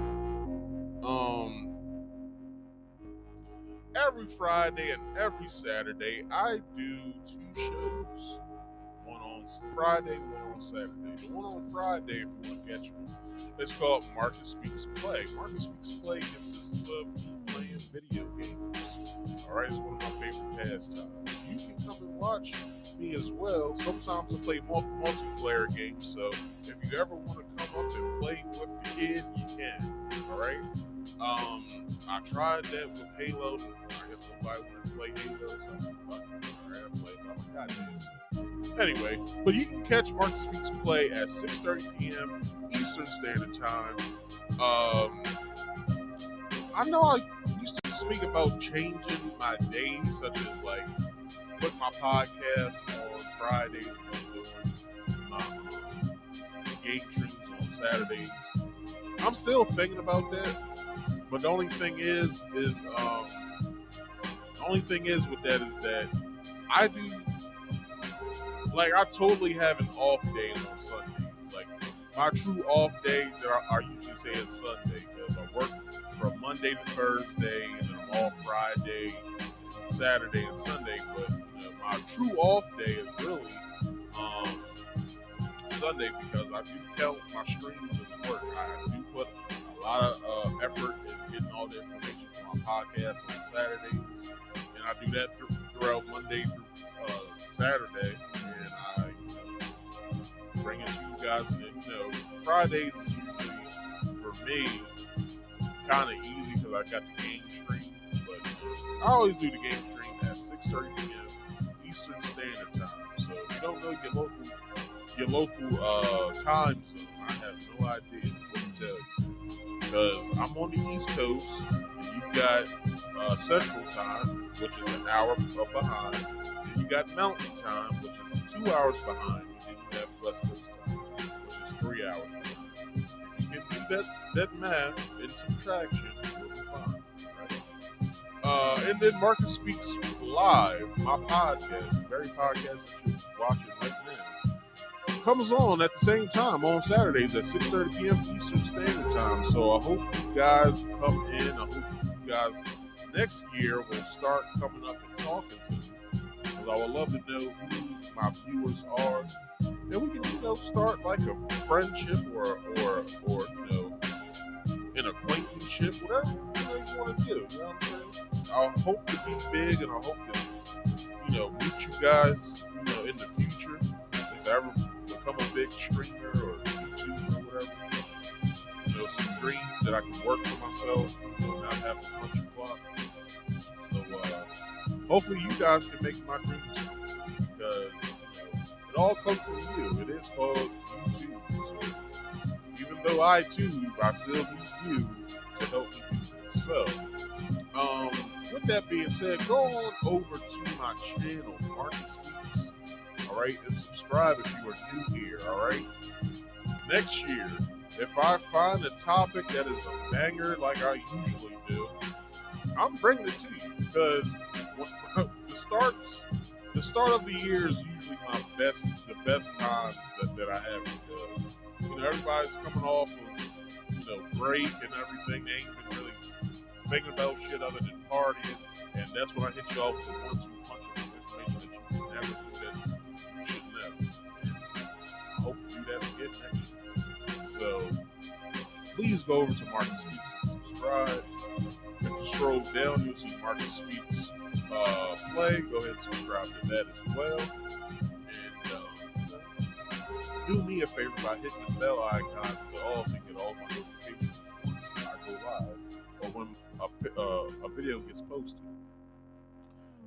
every Friday and every Saturday, I do 2 shows. One on Friday, one on Saturday. The one on Friday, if you want to catch me, it's called Marcus Speaks Play. Marcus Speaks Play consists of me playing video games. Alright, it's one of my favorite pastimes. You can come and watch me as well. Sometimes I play multiplayer games, so if you ever want to come up and play with the kid, you can. Alright? I tried that with Halo. I guess nobody wanted to play Halo, so I said, fuck it. Alright, I played by my goddamn self. Anyway, but you can catch Marcus Speaks Play at 6:30 p.m. Eastern Standard Time. I know I used to speak about changing my days, such as like put my podcast on Fridays and doing my game streams on Saturdays. I'm still thinking about that, but the only thing is with that is that I do. Like, I totally have an off day on Sundays. Like, my true off day that I usually say is Sunday because I work from Monday to Thursday and then I'm off Friday, and Saturday, and Sunday. But my true off day is really Sunday because I do count my streams as work. I do put a lot of effort in getting all the information for my podcast on Saturdays, and I do that throughout Monday through Saturday, and I bring it to you guys. And then, Fridays is usually for me kind of easy because I got the game stream. But I always do the game stream at 6:30 p.m. Eastern Standard Time. So if you don't know your local time zone, I have no idea what to tell you because I'm on the East Coast and you've got Central Time, which is an hour behind. You got Mountain Time, which is 2 hours behind, and then you have West Coast Time, which is 3 hours behind. If you can do that math and subtraction, you'll be fine, right? And then Marcus Speaks Live, my podcast, the very podcast that you're watching right now, comes on at the same time on Saturdays at 6:30 p.m. Eastern Standard Time. So I hope you guys come in. I hope you guys next year will start coming up and talking to me. I would love to know who my viewers are, and we can, start like a friendship or an acquaintanceship, whatever you want to do. You know what I'm saying? I hope to be big, and I hope to, meet you guys, in the future. If I ever become a big streamer or YouTuber or whatever, some dreams that I can work for myself, not have to punch a clock. So, hopefully you guys can make my dreams come true because it all comes from you. It is called YouTube. So even though I still need you to help me do this. So, with that being said, go on over to my channel, Marcus Speaks. Alright, and subscribe if you are new here, alright? Next year, if I find a topic that is a banger like I usually do, I'm bringing it to you because the starts the start of the year is usually the best times that I have, because everybody's coming off of break and everything. They ain't been really thinking about shit other than partying, and that's when I hit y'all with the 1-2 punch of information that you can never do, that you should never. And I hope to do that again next year. So please go over to Market Speaks and subscribe. If you scroll down, you'll see Market Speaks play. Go ahead and subscribe to that as well. And do me a favor by hitting the bell icons to also get all my notifications once I go live or when a video gets posted.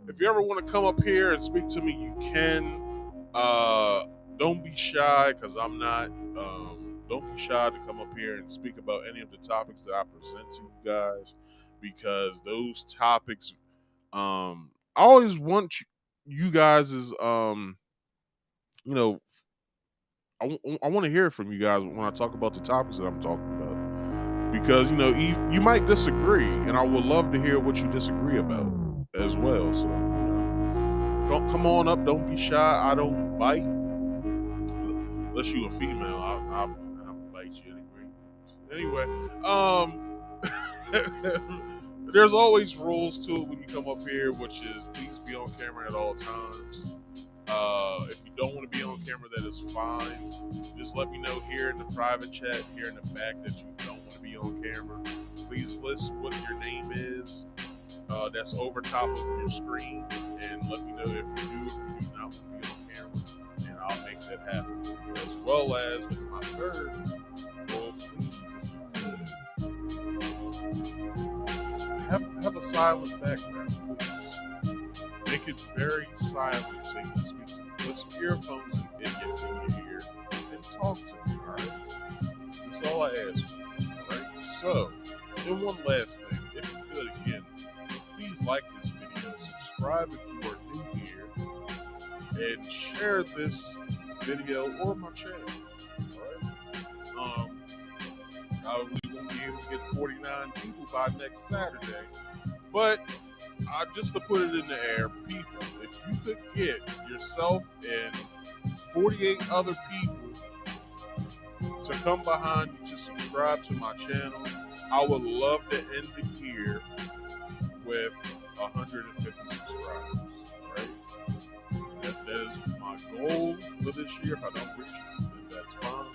If you ever want to come up here and speak to me, you can. Don't be shy, because I'm not. Don't be shy to come up here and speak about any of the topics that I present to you guys, because those topics, I always want you guys is, I want to hear from you guys when I talk about the topics that I'm talking about, because you might disagree, and I would love to hear what you disagree about as well. So come on up. Don't be shy. I don't bite unless you a female. I'll bite you anyway. There's always rules to it when you come up here, which is please be on camera at all times. If you don't want to be on camera, that is fine. Just let me know here in the private chat, here in the back, that you don't want to be on camera. Please list what your name is. That's over top of your screen, and let me know if you do not want to be on camera, and I'll make that happen for you. As well as with my third, well, please, if you could, have a silent background, please. Make it very silent so you can speak to me. Put some earphones in your ear and talk to me, alright? That's all I ask for, alright? So, then one last thing. If you could, again, please like this video, subscribe if you are new here, and share this video or my channel, alright? Probably won't be able to get 49 people by next Saturday, but just to put it in the air, people, if you could get yourself and 48 other people to come behind you to subscribe to my channel, I would love to end the year with 150 subscribers. Alright? That is my goal for this year. If I don't reach it, then that's fine.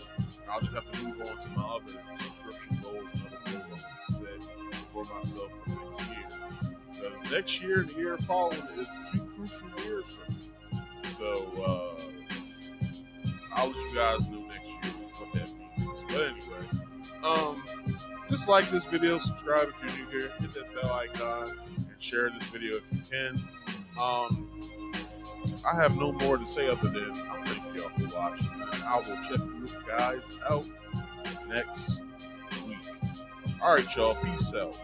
I'll just have to move on to my other subscription goals and other goals I'm going to set for myself for next year. Because next year and the year following is 2 crucial years for me. So I'll let you guys know next year what that means. But anyway, just like this video, subscribe if you're new here, hit that bell icon, and share this video if you can. I have no more to say other than I thank y'all for watching, and I will check you guys out next week. All right, y'all. Peace out.